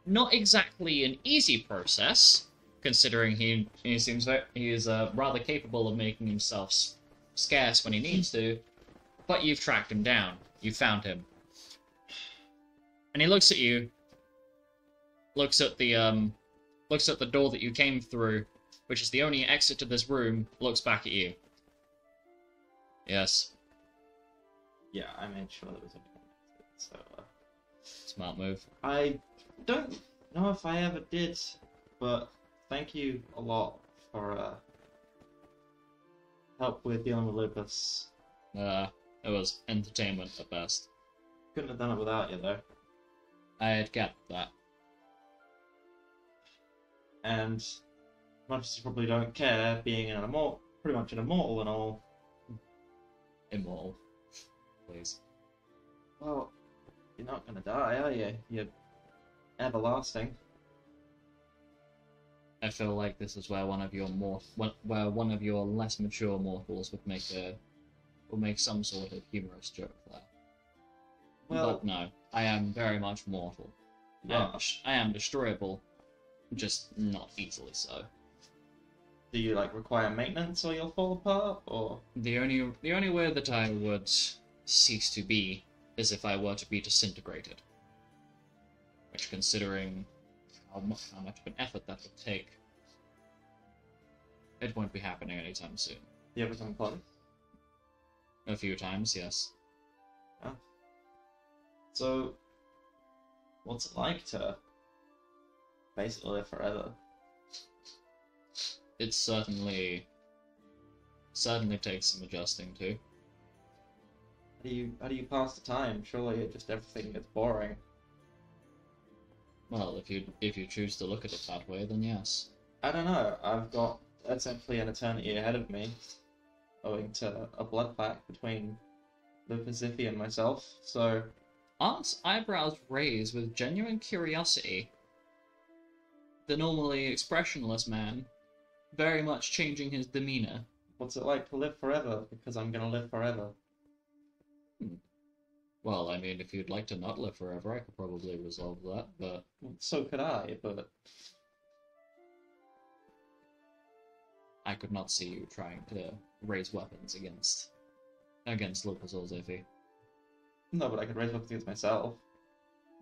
[SPEAKER 1] Not exactly an easy process, considering he seems he is rather capable of making himself scarce when he needs to. But you've tracked him down. You found him, and he looks at you. Looks at the door that you came through, which is the only exit to this room. Looks back at you. Yes.
[SPEAKER 2] Yeah, I made sure there was a so.
[SPEAKER 1] Smart move.
[SPEAKER 2] I don't know if I ever did, but thank you a lot for help with dealing with Lupus.
[SPEAKER 1] It was entertainment at best.
[SPEAKER 2] Couldn't have done it without you, though.
[SPEAKER 1] I had kept that.
[SPEAKER 2] And much as you probably don't care, being an immortal, pretty much an immortal and all.
[SPEAKER 1] Immortal. Please.
[SPEAKER 2] Well, you're not gonna die, are you? You're everlasting.
[SPEAKER 1] I feel like this is where one of your less mature mortals would make some sort of humorous joke there.
[SPEAKER 2] Well,
[SPEAKER 1] but no, I am very much mortal.
[SPEAKER 2] Yeah.
[SPEAKER 1] I am destroyable, just not easily so.
[SPEAKER 2] Do you require maintenance or you'll fall apart, or?
[SPEAKER 1] The only way that I would cease to be is if I were to be disintegrated. Which, considering how much of an effort that would take, it won't be happening anytime soon.
[SPEAKER 2] You ever come close?
[SPEAKER 1] A few times, yes.
[SPEAKER 2] Oh. So, what's it like to basically live forever?
[SPEAKER 1] It certainly takes some adjusting to.
[SPEAKER 2] How do you pass the time? Surely just everything gets boring.
[SPEAKER 1] Well, if you choose to look at it that way, then yes.
[SPEAKER 2] I don't know. I've got essentially an eternity ahead of me, owing to a blood pact between Lupus Ziffy and myself. So,
[SPEAKER 1] Art's eyebrows raise with genuine curiosity. The normally expressionless man, very much changing his demeanor.
[SPEAKER 2] what's it like to live forever? Because I'm gonna live forever.
[SPEAKER 1] Well, I mean, if you'd like to not live forever, I could probably resolve that, but...
[SPEAKER 2] So could I, but...
[SPEAKER 1] I could not see you trying to raise weapons against Lupus or Ziffy.
[SPEAKER 2] No, but I could raise weapons against myself.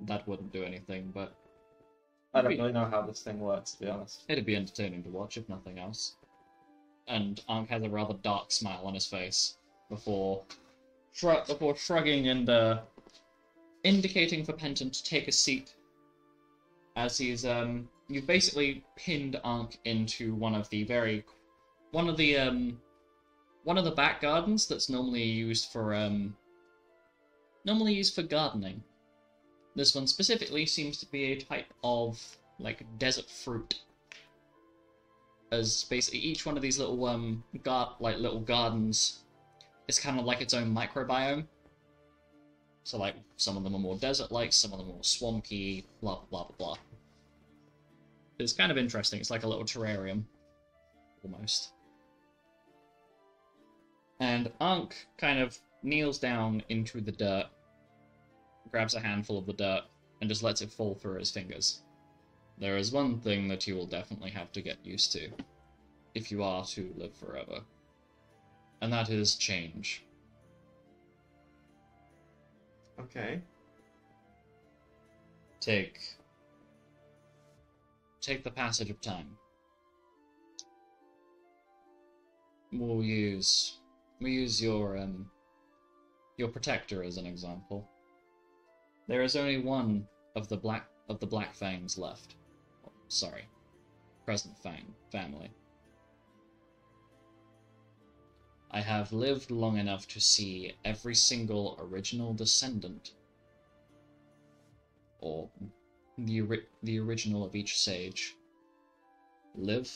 [SPEAKER 1] That wouldn't do anything, but...
[SPEAKER 2] I don't really know how this thing works, to be honest.
[SPEAKER 1] It'd be entertaining to watch, if nothing else. And Ankh has a rather dark smile on his face before shrugging and indicating for Penton to take a seat. As he's you've basically pinned Ankh into one of the back gardens that's normally used for gardening. This one specifically seems to be a type of desert fruit. As basically each one of these little little gardens is kind of like its own microbiome. So some of them are more desert-like, some of them are more swampy, blah blah blah blah. It's kind of interesting. It's like a little terrarium, almost. And Ankh kind of kneels down into the dirt, grabs a handful of the dirt, and just lets it fall through his fingers. There is one thing that you will definitely have to get used to, if you are to live forever. And that is change.
[SPEAKER 2] Okay.
[SPEAKER 1] Take the passage of time. We'll use your protector as an example. There is only one of the Black Fangs left. Sorry, Present Fang family. I have lived long enough to see every single original descendant, or the original of each sage, live,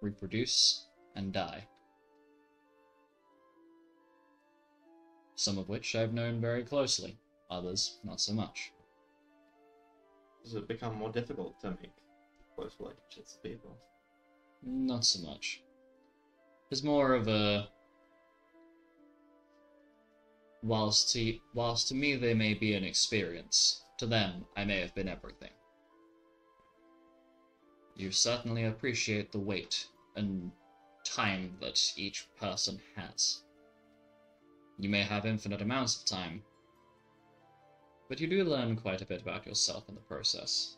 [SPEAKER 1] reproduce, and die. Some of which I've known very closely, others not so much.
[SPEAKER 2] Does it become more difficult to make close relationships with people?
[SPEAKER 1] Not so much. It's more of a... Whilst to me they may be an experience, to them I may have been everything. You certainly appreciate the weight and time that each person has. You may have infinite amounts of time, but you do learn quite a bit about yourself in the process.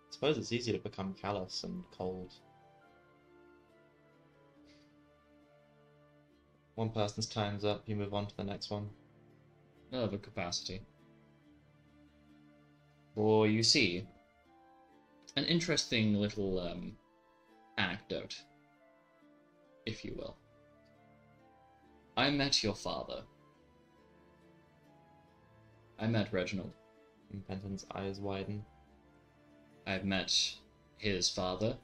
[SPEAKER 2] I suppose it's easy to become callous and cold. One person's time's up, you move on to the next one.
[SPEAKER 1] Of a capacity. Or you see, an interesting little anecdote, if you will. I met your father. I met Reginald.
[SPEAKER 2] And Benton's eyes widen.
[SPEAKER 1] I've met his father,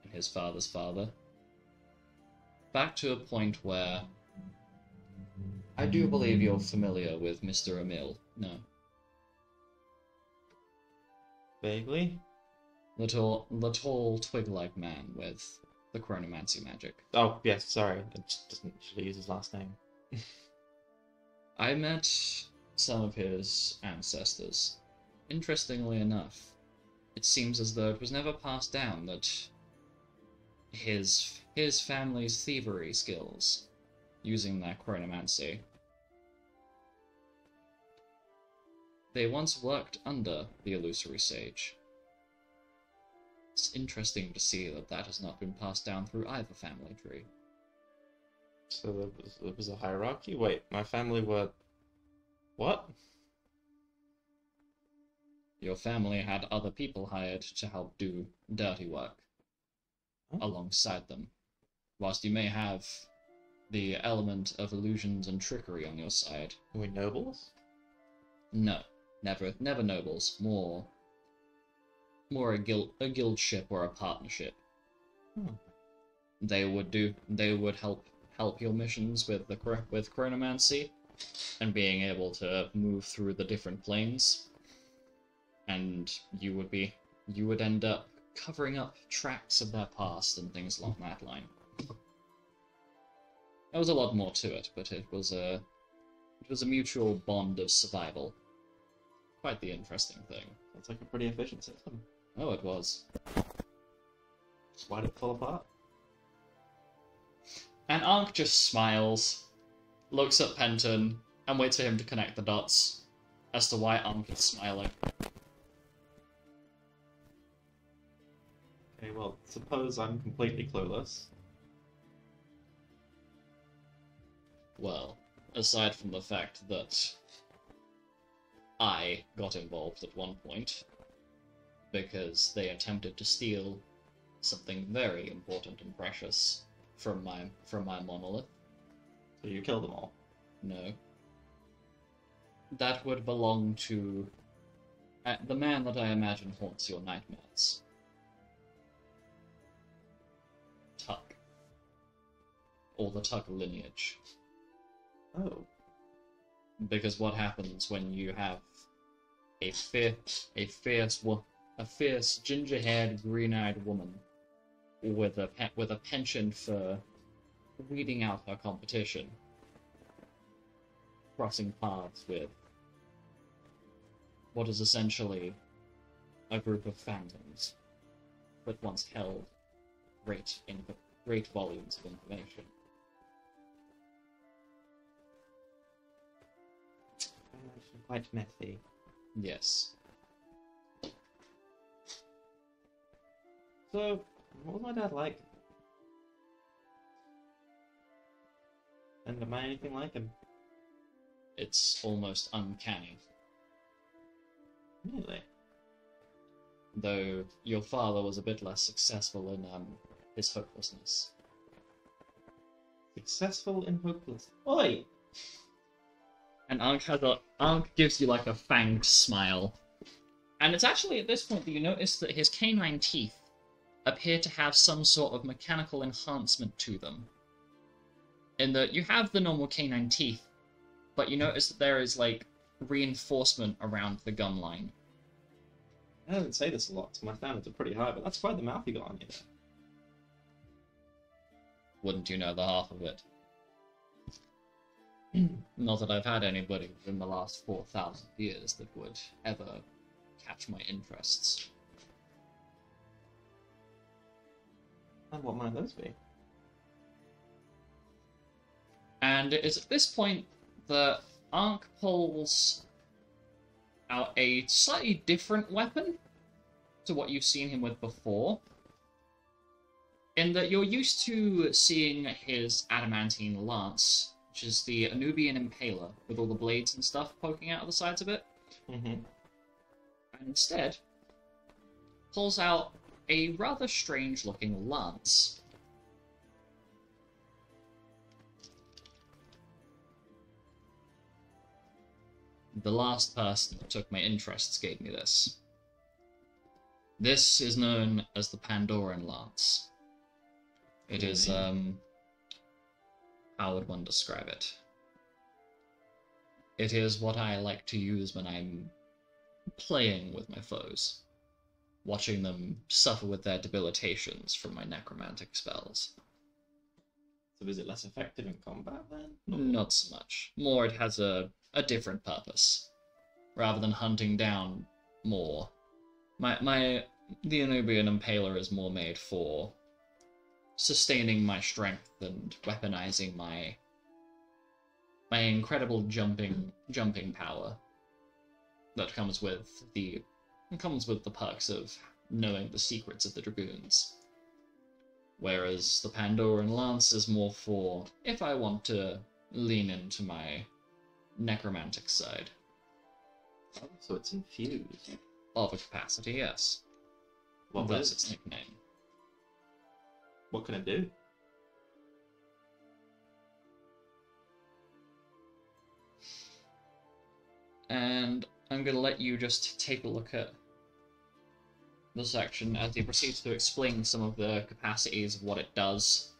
[SPEAKER 1] and his father's father. Back to a point where I do believe you're familiar with Mr. Emil, no?
[SPEAKER 2] Vaguely?
[SPEAKER 1] The tall twig-like man with the chronomancy magic.
[SPEAKER 2] Oh, yes, sorry. I just should have used his last name.
[SPEAKER 1] I met some of his ancestors. Interestingly enough, it seems as though it was never passed down that his family's thievery skills, using their chronomancy, they once worked under the illusory sage. It's interesting to see that that has not been passed down through either family tree.
[SPEAKER 2] So there was a hierarchy? Wait, my family were... What?
[SPEAKER 1] Your family had other people hired to help do dirty work alongside them. Whilst you may have the element of illusions and trickery on your side.
[SPEAKER 2] Are we nobles?
[SPEAKER 1] No, never nobles. More a guildship or a partnership. They would help your missions with chronomancy and being able to move through the different planes. And you would end up covering up tracks of their past and things along that line. There was a lot more to it, but it was a mutual bond of survival. Quite the interesting thing.
[SPEAKER 2] That's like a pretty efficient system.
[SPEAKER 1] Oh, it was.
[SPEAKER 2] Why'd it fall apart?
[SPEAKER 1] And Ankh just smiles, looks at Penton, and waits for him to connect the dots as to why Ankh is smiling.
[SPEAKER 2] Okay, well, suppose I'm completely clueless.
[SPEAKER 1] Well, aside from the fact that I got involved at one point, because they attempted to steal something very important and precious from my monolith.
[SPEAKER 2] So you killed them all?
[SPEAKER 1] No. That would belong to the man that I imagine haunts your nightmares. Tuck. Or the Tuck lineage.
[SPEAKER 2] Oh.
[SPEAKER 1] Because what happens when you have a fierce ginger-haired, green-eyed woman with a penchant for weeding out her competition, crossing paths with what is essentially a group of phantoms that once held great volumes of information.
[SPEAKER 2] Quite messy.
[SPEAKER 1] Yes.
[SPEAKER 2] So, what was my dad like? And am I anything like him?
[SPEAKER 1] It's almost uncanny.
[SPEAKER 2] Really?
[SPEAKER 1] Though your father was a bit less successful in his hopelessness.
[SPEAKER 2] Successful in hopeless. Oi!
[SPEAKER 1] And Ankh gives you like a fanged smile. And it's actually at this point that you notice that his canine teeth appear to have some sort of mechanical enhancement to them. In that you have the normal canine teeth, but you notice that there is like reinforcement around the gum line.
[SPEAKER 2] I don't say this a lot, so my standards are pretty high, but that's quite the mouth you got on you there.
[SPEAKER 1] Wouldn't you know the half of it? Not that I've had anybody within the last 4,000 years that would ever catch my interests.
[SPEAKER 2] And what might those be?
[SPEAKER 1] And it is at this point that Ankh pulls out a slightly different weapon to what you've seen him with before. In that you're used to seeing his adamantine lance, which is the Anubian Impaler, with all the blades and stuff poking out of the sides of it.
[SPEAKER 2] Mm-hmm.
[SPEAKER 1] And instead, pulls out a rather strange-looking lance. The last person that took my interests gave me this. This is known as the Pandoran Lance. It is, how would one describe it? It is what I like to use when I'm playing with my foes, watching them suffer with their debilitations from my necromantic spells.
[SPEAKER 2] So is it less effective in combat then?
[SPEAKER 1] Not so much. More it has a different purpose. Rather than hunting down more. The Anubian Impaler is more made for sustaining my strength and weaponizing my incredible jumping power that comes with the perks of knowing the secrets of the dragoons. Whereas the Pandoran Lance is more for if I want to lean into my necromantic side.
[SPEAKER 2] Oh, so it's infused.
[SPEAKER 1] Of a capacity, yes.
[SPEAKER 2] What
[SPEAKER 1] That's
[SPEAKER 2] was
[SPEAKER 1] its nickname.
[SPEAKER 2] What can it do?
[SPEAKER 1] And I'm going to let you just take a look at the section as he proceeds to explain some of the capacities of what it does.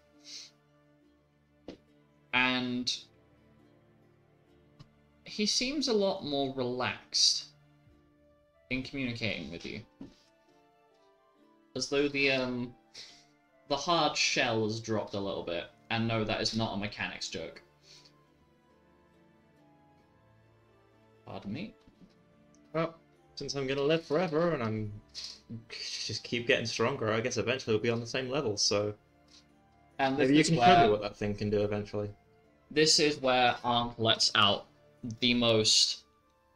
[SPEAKER 1] And he seems a lot more relaxed in communicating with you. As though the hard shell has dropped a little bit, and no, that is not a mechanics joke. Pardon me?
[SPEAKER 2] Well, since I'm gonna live forever and I'm just keep getting stronger, I guess eventually we'll be on the same level, so
[SPEAKER 1] And
[SPEAKER 2] maybe you can show me what that thing can do eventually.
[SPEAKER 1] This is where Ankh lets out the most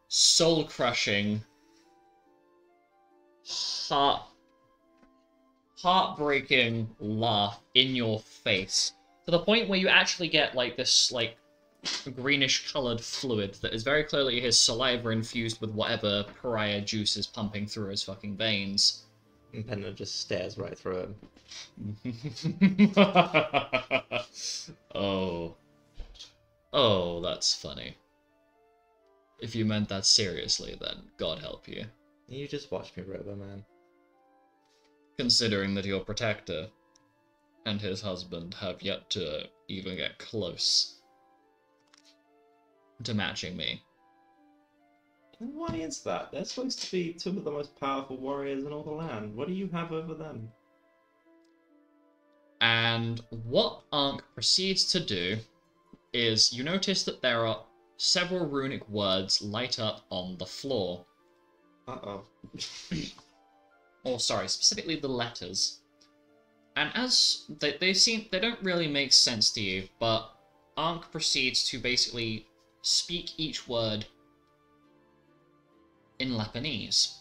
[SPEAKER 1] soul-crushing, heartbreaking laugh in your face, to the point where you actually get like this like greenish colored fluid that is very clearly his saliva infused with whatever pariah juice is pumping through his fucking veins.
[SPEAKER 2] And Penna just stares right through him.
[SPEAKER 1] Oh, that's funny. If you meant that seriously, then God help you.
[SPEAKER 2] You just watch me, Robo Man.
[SPEAKER 1] Considering that your protector and his husband have yet to even get close to matching me.
[SPEAKER 2] And why is that? They're supposed to be two of the most powerful warriors in all the land. What do you have over them?
[SPEAKER 1] And what Ankh proceeds to do is you notice that there are several runic words light up on the floor.
[SPEAKER 2] Uh-oh.
[SPEAKER 1] Or sorry, specifically the letters. And as they don't really make sense to you, but Ankh proceeds to basically speak each word in Lebanese.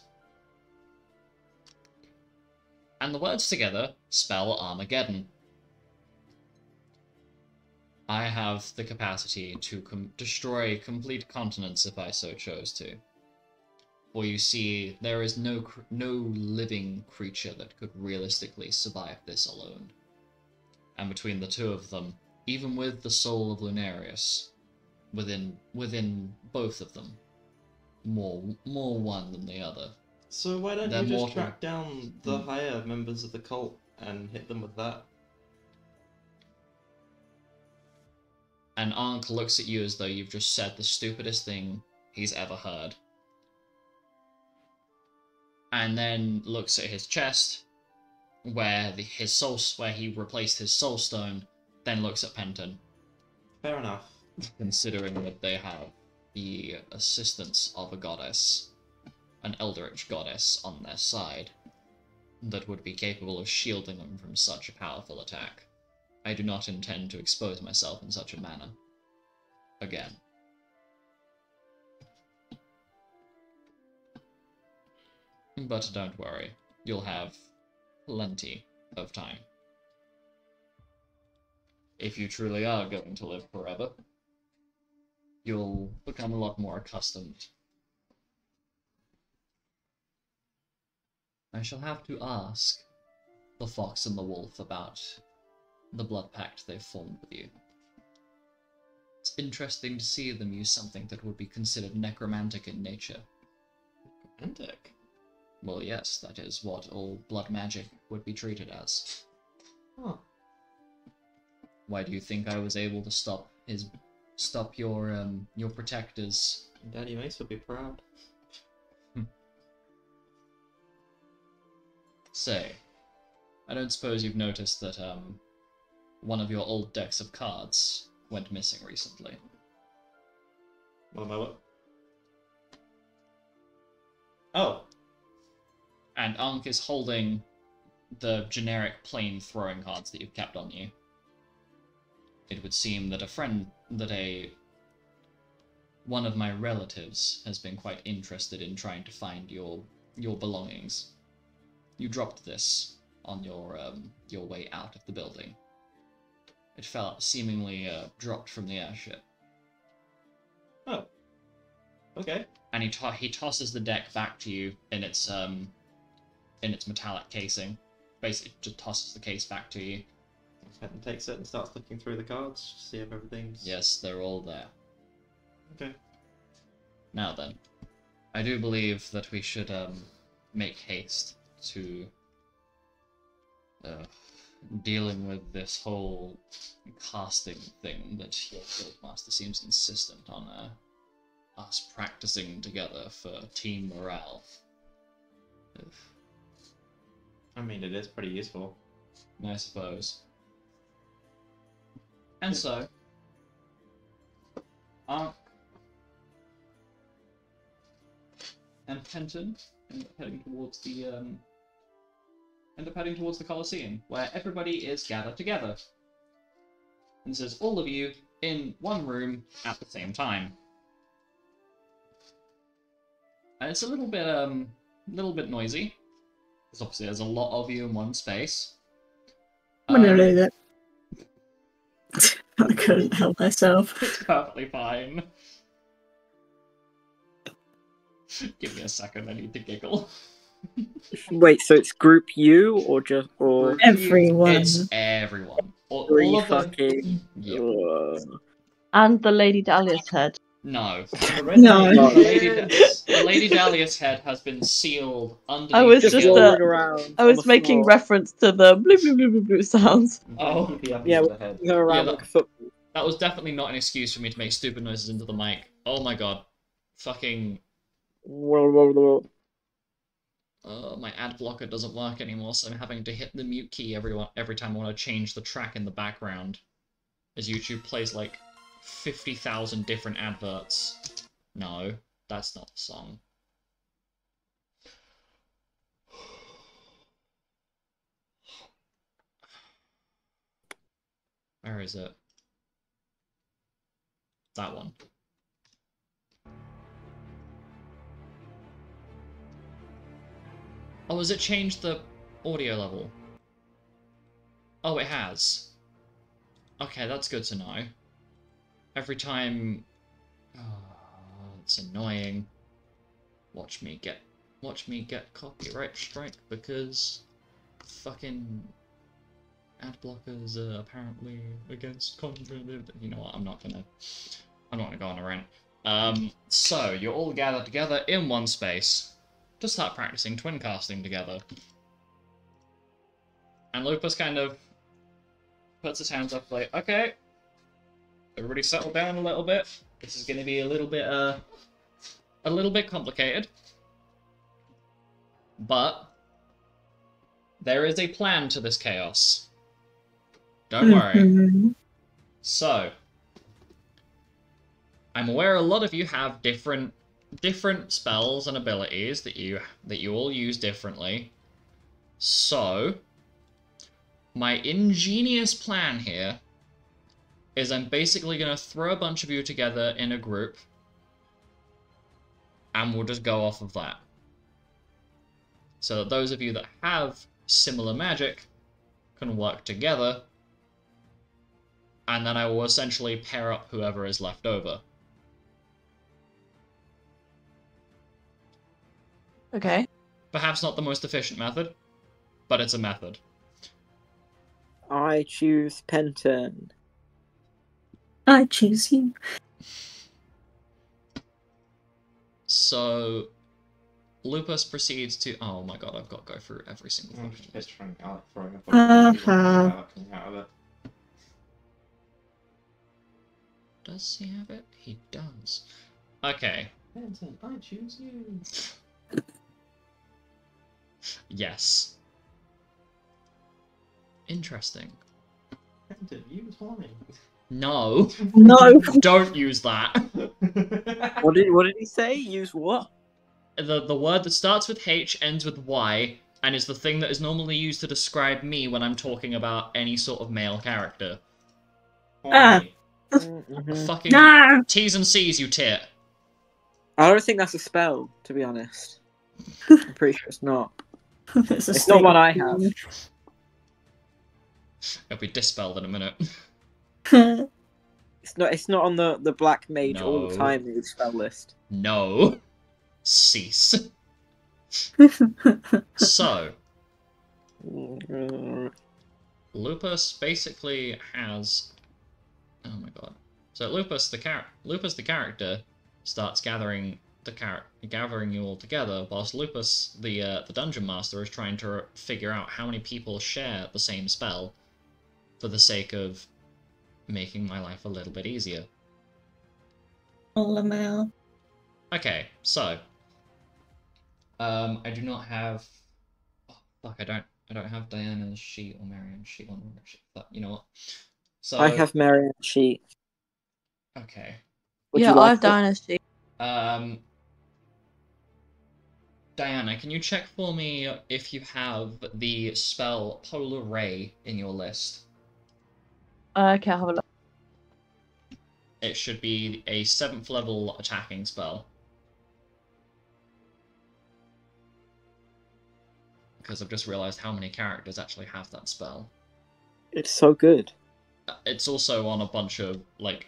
[SPEAKER 1] And the words together spell Armageddon. I have the capacity to destroy complete continents if I so chose to. For you see, there is no living creature that could realistically survive this alone. And between the two of them, even with the soul of Lunarius within both of them, more one than the other.
[SPEAKER 2] So why don't
[SPEAKER 1] They're
[SPEAKER 2] you just
[SPEAKER 1] mortal.
[SPEAKER 2] track down the higher members of the cult and hit them with that?
[SPEAKER 1] And Ankh looks at you as though you've just said the stupidest thing he's ever heard. And then looks at his chest, where he replaced his soul stone, then looks at Penton,
[SPEAKER 2] Fair enough.
[SPEAKER 1] considering that they have the assistance of a goddess, an eldritch goddess, on their side, that would be capable of shielding them from such a powerful attack. I do not intend to expose myself in such a manner. Again. But don't worry, you'll have plenty of time. If you truly are going to live forever, you'll become a lot more accustomed. I shall have to ask the fox and the wolf about the blood pact they've formed with you. It's interesting to see them use something that would be considered necromantic in nature.
[SPEAKER 2] Necromantic?
[SPEAKER 1] Well, yes, that is what all blood magic would be treated as.
[SPEAKER 2] Huh.
[SPEAKER 1] Why do you think I was able to stop your protectors?
[SPEAKER 2] Daddy Mace would be proud.
[SPEAKER 1] Say, I don't suppose you've noticed that one of your old decks of cards went missing recently.
[SPEAKER 2] One moment. Oh.
[SPEAKER 1] And Ankh is holding the generic plain throwing cards that you've kept on you. It would seem that one of my relatives has been quite interested in trying to find your belongings. You dropped this on your way out of the building. It fell seemingly dropped from the airship.
[SPEAKER 2] Oh. Okay.
[SPEAKER 1] And he tosses the deck back to you in its metallic casing. Basically, just tosses the case back to you.
[SPEAKER 2] Penton takes it and starts looking through the cards to see if everything's...
[SPEAKER 1] Yes, they're all there.
[SPEAKER 2] Okay.
[SPEAKER 1] Now then, I do believe that we should make haste to dealing with this whole casting thing that your guildmaster seems insistent on us practicing together for team morale.
[SPEAKER 2] I mean, it is pretty useful.
[SPEAKER 1] I suppose. And so, Ankh and Penton end up heading towards the Colosseum, where everybody is gathered together. And says all of you in one room at the same time. And it's a little bit noisy, because obviously there's a lot of you in one space.
[SPEAKER 3] I'm gonna lose it. I couldn't help myself.
[SPEAKER 1] It's perfectly fine. Give me a second, I need to giggle.
[SPEAKER 5] Wait, so it's group you or just or
[SPEAKER 3] Everyone.
[SPEAKER 1] It's everyone.
[SPEAKER 5] three
[SPEAKER 1] All of them.
[SPEAKER 5] fucking?
[SPEAKER 1] Yep.
[SPEAKER 4] And the Lady Dahlia's head.
[SPEAKER 1] No.
[SPEAKER 3] No.
[SPEAKER 1] The Lady Dahlia's head has been sealed underneath
[SPEAKER 4] I was
[SPEAKER 1] the
[SPEAKER 4] just,
[SPEAKER 1] guild.
[SPEAKER 5] rolling around.
[SPEAKER 4] I
[SPEAKER 5] on
[SPEAKER 4] was
[SPEAKER 5] the
[SPEAKER 4] making
[SPEAKER 5] floor.
[SPEAKER 4] reference to the blue blue blue blue blue sounds.
[SPEAKER 1] Oh,
[SPEAKER 5] Yeah,
[SPEAKER 2] the head.
[SPEAKER 5] go around
[SPEAKER 1] Yeah,
[SPEAKER 5] like a football.
[SPEAKER 1] that was definitely not an excuse for me to make stupid noises into the mic. Oh my god. Fucking... my ad blocker doesn't work anymore, so I'm having to hit the mute key every time I want to change the track in the background. As YouTube plays like 50,000 different adverts. No, that's not the song. Where is it? That one. Oh, has it changed the audio level? Oh, it has. Okay, that's good to know. Every time... Oh, it's annoying. Watch me get copyright strike because... Fucking... ad blockers are apparently against content. You know what? I'm not gonna go on a rant. So you're all gathered together in one space to start practicing twin casting together. And Lupus kind of puts his hands up like, okay, everybody settle down a little bit. This is gonna be a little bit complicated. But there is a plan to this chaos. Don't worry. So, I'm aware a lot of you have different spells and abilities that you all use differently. So, my ingenious plan here is I'm basically going to throw a bunch of you together in a group, and we'll just go off of that. So that those of you that have similar magic can work together, and then I will essentially pair up whoever is left over.
[SPEAKER 4] Okay.
[SPEAKER 1] Perhaps not the most efficient method, but it's a method.
[SPEAKER 5] I choose Penton.
[SPEAKER 3] I choose you.
[SPEAKER 1] So, Lupus proceeds to... Oh my god, I've got to go through every single
[SPEAKER 2] I'm
[SPEAKER 1] question.
[SPEAKER 2] just trying Alec throwing up coming out of it.
[SPEAKER 1] Does he have it? He does. Okay.
[SPEAKER 2] Penton, I choose you.
[SPEAKER 1] Yes. Interesting.
[SPEAKER 2] Penton, use mine.
[SPEAKER 1] No.
[SPEAKER 3] No.
[SPEAKER 1] Don't use that.
[SPEAKER 5] What did he say? Use what?
[SPEAKER 1] The word that starts with H, ends with Y, and is the thing that is normally used to describe me when I'm talking about any sort of male character.
[SPEAKER 2] Horny.
[SPEAKER 1] Fucking
[SPEAKER 3] No.
[SPEAKER 1] T's and C's, you tit.
[SPEAKER 5] I don't think that's a spell, to be honest. I'm pretty sure it's not. It's not one I have.
[SPEAKER 1] It'll be dispelled in a minute.
[SPEAKER 5] It's not on the black mage all the
[SPEAKER 1] No.
[SPEAKER 5] time move spell list.
[SPEAKER 1] No. Cease. So, Lupus basically has... Oh my god. So Lupus the character starts gathering you all together, whilst Lupus the dungeon master is trying to figure out how many people share the same spell for the sake of making my life a little bit easier. Okay, so I do not have... Oh, fuck, I don't have Diana's sheet or Marianne's sheet on her sheet, but you know what? So
[SPEAKER 5] I have Marianne's sheet.
[SPEAKER 1] Okay.
[SPEAKER 5] Would
[SPEAKER 4] Yeah,
[SPEAKER 5] you like
[SPEAKER 4] I've
[SPEAKER 5] it?
[SPEAKER 4] Dynasty.
[SPEAKER 1] Diana, can you check for me if you have the spell Polar Ray in your list?
[SPEAKER 4] Okay, I'll have a look.
[SPEAKER 1] It should be a 7th level attacking spell. Because I've just realised how many characters actually have that spell.
[SPEAKER 5] It's so good.
[SPEAKER 1] It's also on a bunch of like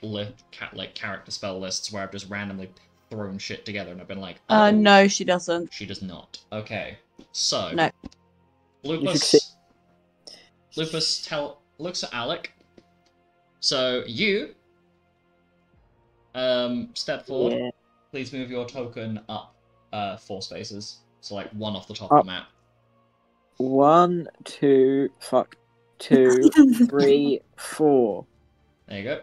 [SPEAKER 1] character spell lists where I've just randomly thrown shit together and I've been like, oh,
[SPEAKER 4] No, she doesn't.
[SPEAKER 1] she does not. Okay, so
[SPEAKER 4] No.
[SPEAKER 1] Lupus looks at Alec. So you step forward.
[SPEAKER 5] Yeah.
[SPEAKER 1] Please move your token up 4 spaces, so like 1 off the top
[SPEAKER 5] Up.
[SPEAKER 1] of the map.
[SPEAKER 5] 1, 2, 3, 4.
[SPEAKER 1] There you go.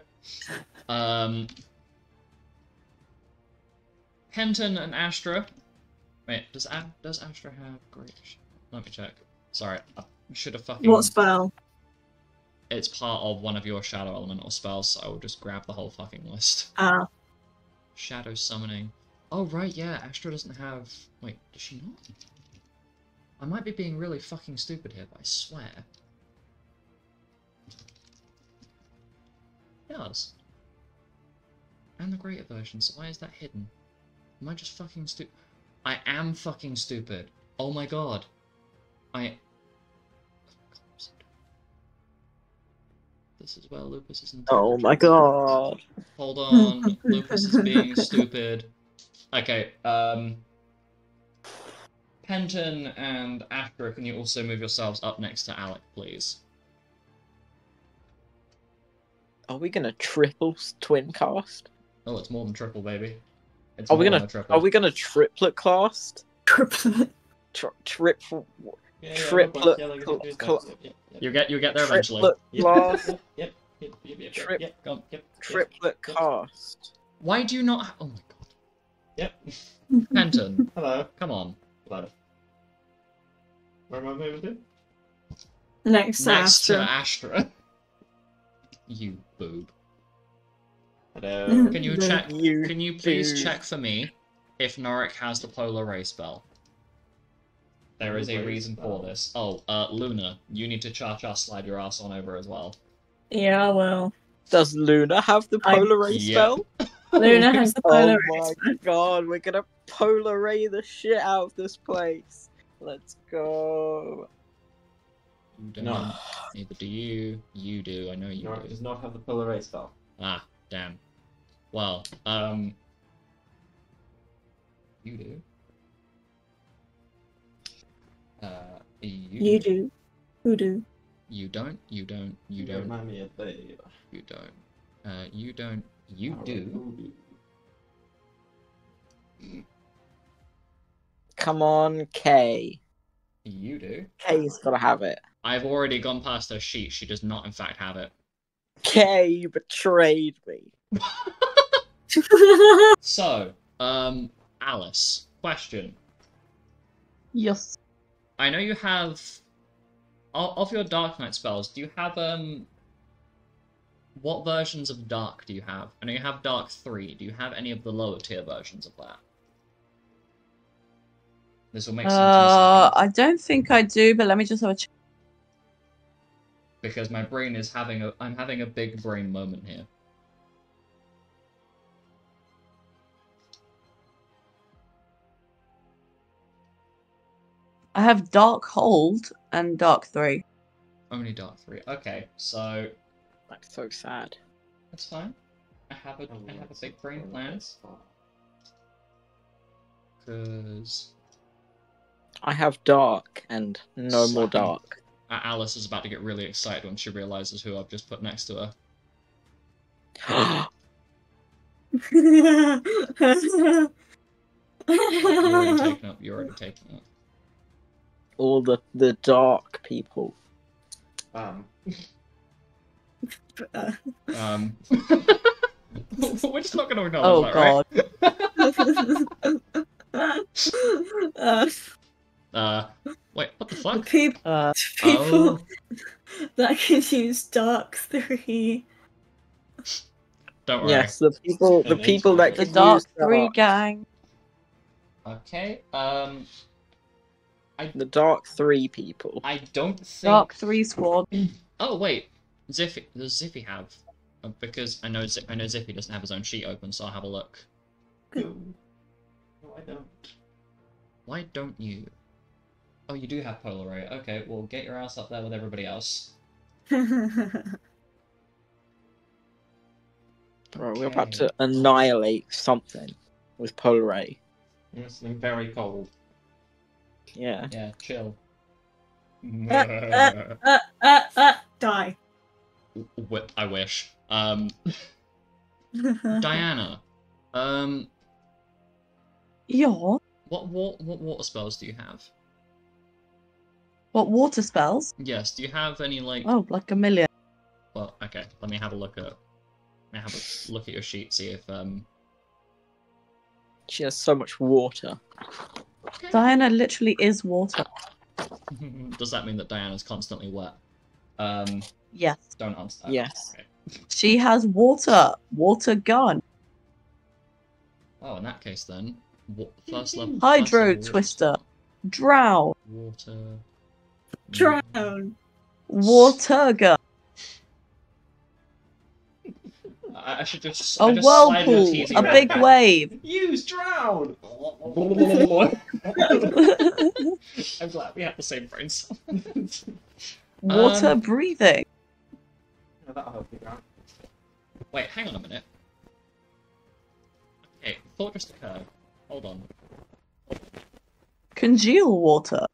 [SPEAKER 1] Penton and Astra. Wait, does Astra have great? Let me check. Sorry, I should have fucking.
[SPEAKER 3] What spell?
[SPEAKER 1] It's part of one of your shadow elemental spells, so I will just grab the whole fucking list.
[SPEAKER 3] Ah.
[SPEAKER 1] Shadow summoning. Oh right, yeah. Astra doesn't have. Wait, does she not? I might be being really fucking stupid here, but I swear. It does. And the greater version, so why is that hidden? Am I just fucking stupid? I am fucking stupid. Oh my god. This is where Lupus is...
[SPEAKER 5] Oh my god.
[SPEAKER 1] Hold on. Lupus is being stupid. Okay, Penton and Astra, can you also move yourselves up next to Alec, please?
[SPEAKER 5] Are we gonna triple twin cast?
[SPEAKER 1] Oh, it's more than triple, baby. It's
[SPEAKER 5] Are we
[SPEAKER 1] more
[SPEAKER 5] gonna
[SPEAKER 1] than a triple.
[SPEAKER 5] Are we gonna triplet cast?
[SPEAKER 3] Triplet.
[SPEAKER 5] Triple
[SPEAKER 2] Yeah,
[SPEAKER 5] Triplet
[SPEAKER 2] yeah, like,
[SPEAKER 5] cl-
[SPEAKER 2] yeah,
[SPEAKER 5] cl-
[SPEAKER 2] yeah, yeah,
[SPEAKER 1] You get there eventually.
[SPEAKER 5] triplet
[SPEAKER 2] yeah,
[SPEAKER 5] cast.
[SPEAKER 2] Yep, yep,
[SPEAKER 5] Trip-
[SPEAKER 1] Go on.
[SPEAKER 5] Triplet cast.
[SPEAKER 1] Why do you not? Oh my god,
[SPEAKER 2] yep.
[SPEAKER 1] Penton,
[SPEAKER 2] Hello.
[SPEAKER 1] come on.
[SPEAKER 2] Hello. Where am I moving to?
[SPEAKER 3] Next
[SPEAKER 1] Next to
[SPEAKER 3] Astra.
[SPEAKER 1] Astra. You boob.
[SPEAKER 2] Hello.
[SPEAKER 1] Can you
[SPEAKER 3] The-
[SPEAKER 1] check?
[SPEAKER 5] You
[SPEAKER 1] Can you please
[SPEAKER 5] boob.
[SPEAKER 1] check for me if Norik has the polar ray spell? There is a
[SPEAKER 2] Polar ray
[SPEAKER 1] reason
[SPEAKER 2] spell.
[SPEAKER 1] for this. Oh, Luna, you need to cha-cha slide your ass on over as well.
[SPEAKER 3] Yeah, well.
[SPEAKER 5] Does Luna have the
[SPEAKER 3] I-
[SPEAKER 5] polar ray
[SPEAKER 1] Yep.
[SPEAKER 5] spell?
[SPEAKER 3] Luna has the
[SPEAKER 5] Oh
[SPEAKER 3] polar
[SPEAKER 5] my
[SPEAKER 3] race.
[SPEAKER 5] god, we're gonna polar ray the shit out of this place. Let's go.
[SPEAKER 1] You don't.
[SPEAKER 2] No.
[SPEAKER 1] Neither do you. You do. I know you
[SPEAKER 2] Nora
[SPEAKER 1] do.
[SPEAKER 2] does not have the polar ray spell.
[SPEAKER 1] Ah, damn. Well, you do.
[SPEAKER 3] You do. Who do?
[SPEAKER 1] You don't. You don't. You
[SPEAKER 2] You
[SPEAKER 1] don't.
[SPEAKER 2] remind me of the.
[SPEAKER 1] You don't. You don't. You do.
[SPEAKER 5] Come on, Kay.
[SPEAKER 1] You do.
[SPEAKER 5] Kay's gotta have it.
[SPEAKER 1] I've already gone past her sheet. She does not, in fact, have it.
[SPEAKER 5] Kay, you betrayed me.
[SPEAKER 1] So, Alice, question.
[SPEAKER 4] Yes.
[SPEAKER 1] I know you have. Of your Dark Knight spells, do you have, what versions of Dark do you have? I know you have Dark 3. Do you have any of the lower tier versions of that? This will make sense in a second.
[SPEAKER 4] I don't think I do, but let me just have a check.
[SPEAKER 1] Because my brain is I'm having a big brain moment here.
[SPEAKER 4] I have Dark Hold and Dark 3.
[SPEAKER 1] Only Dark 3. Okay, so
[SPEAKER 5] That's so sad.
[SPEAKER 1] that's fine. I have a big brain plan. Because
[SPEAKER 5] I have dark and no more
[SPEAKER 1] Slapping.
[SPEAKER 5] dark.
[SPEAKER 1] Alice is about to get really excited when she realizes who I've just put next to her. You're already taken up. You're already taken up.
[SPEAKER 5] All the dark people.
[SPEAKER 1] We're just not going to acknowledge
[SPEAKER 4] Oh
[SPEAKER 1] that,
[SPEAKER 4] god.
[SPEAKER 1] right? Wait, what the
[SPEAKER 3] The
[SPEAKER 1] fuck?
[SPEAKER 3] people
[SPEAKER 1] Oh,
[SPEAKER 3] that can use Dark 3.
[SPEAKER 1] don't worry.
[SPEAKER 5] Yes, the people that
[SPEAKER 4] The
[SPEAKER 5] can
[SPEAKER 4] Dark
[SPEAKER 5] use
[SPEAKER 4] 3 gang.
[SPEAKER 1] Okay,
[SPEAKER 5] the dark 3 people.
[SPEAKER 1] I don't think...
[SPEAKER 4] Dark 3 squad.
[SPEAKER 1] Oh, wait. Ziffy, does Ziffy have... because I know Ziffy doesn't have his own sheet open, so I'll have a look.
[SPEAKER 2] No, I don't.
[SPEAKER 1] Why don't you? Oh, you do have Polar Ray. Okay, well, get your ass up there with everybody else.
[SPEAKER 5] Bro, we're about to annihilate something with polar ray.
[SPEAKER 2] It's something very cold.
[SPEAKER 5] Yeah.
[SPEAKER 1] Yeah, chill.
[SPEAKER 3] Die.
[SPEAKER 1] I wish. Diana.
[SPEAKER 4] Yeah.
[SPEAKER 1] What water spells do you have?
[SPEAKER 4] What water spells?
[SPEAKER 1] Yes, do you have any, like...
[SPEAKER 4] Oh, like a million.
[SPEAKER 1] Well, okay, let me have a look at your sheet, see if,
[SPEAKER 5] She has so much water.
[SPEAKER 4] Diana literally is water.
[SPEAKER 1] Does that mean that Diana's constantly wet?
[SPEAKER 4] Yes.
[SPEAKER 1] Don't answer that.
[SPEAKER 5] Yes.
[SPEAKER 1] Okay.
[SPEAKER 4] She has water. Water gun.
[SPEAKER 1] Oh, in that case then, first level...
[SPEAKER 4] Hydro
[SPEAKER 1] first level
[SPEAKER 4] twister. Drown.
[SPEAKER 1] Water...
[SPEAKER 3] Drown.
[SPEAKER 4] Water gun.
[SPEAKER 1] I should just...
[SPEAKER 4] A
[SPEAKER 1] I just slide your
[SPEAKER 4] whirlpool.
[SPEAKER 1] teasy
[SPEAKER 4] A
[SPEAKER 1] right
[SPEAKER 4] big
[SPEAKER 1] back.
[SPEAKER 4] wave.
[SPEAKER 2] Use drown!
[SPEAKER 1] I'm glad we have the same brain cell.
[SPEAKER 4] Water breathing.
[SPEAKER 2] That'll help you drown.
[SPEAKER 1] Wait, hang on a minute. Okay, thought just occurred. Hold on.
[SPEAKER 4] Congeal water.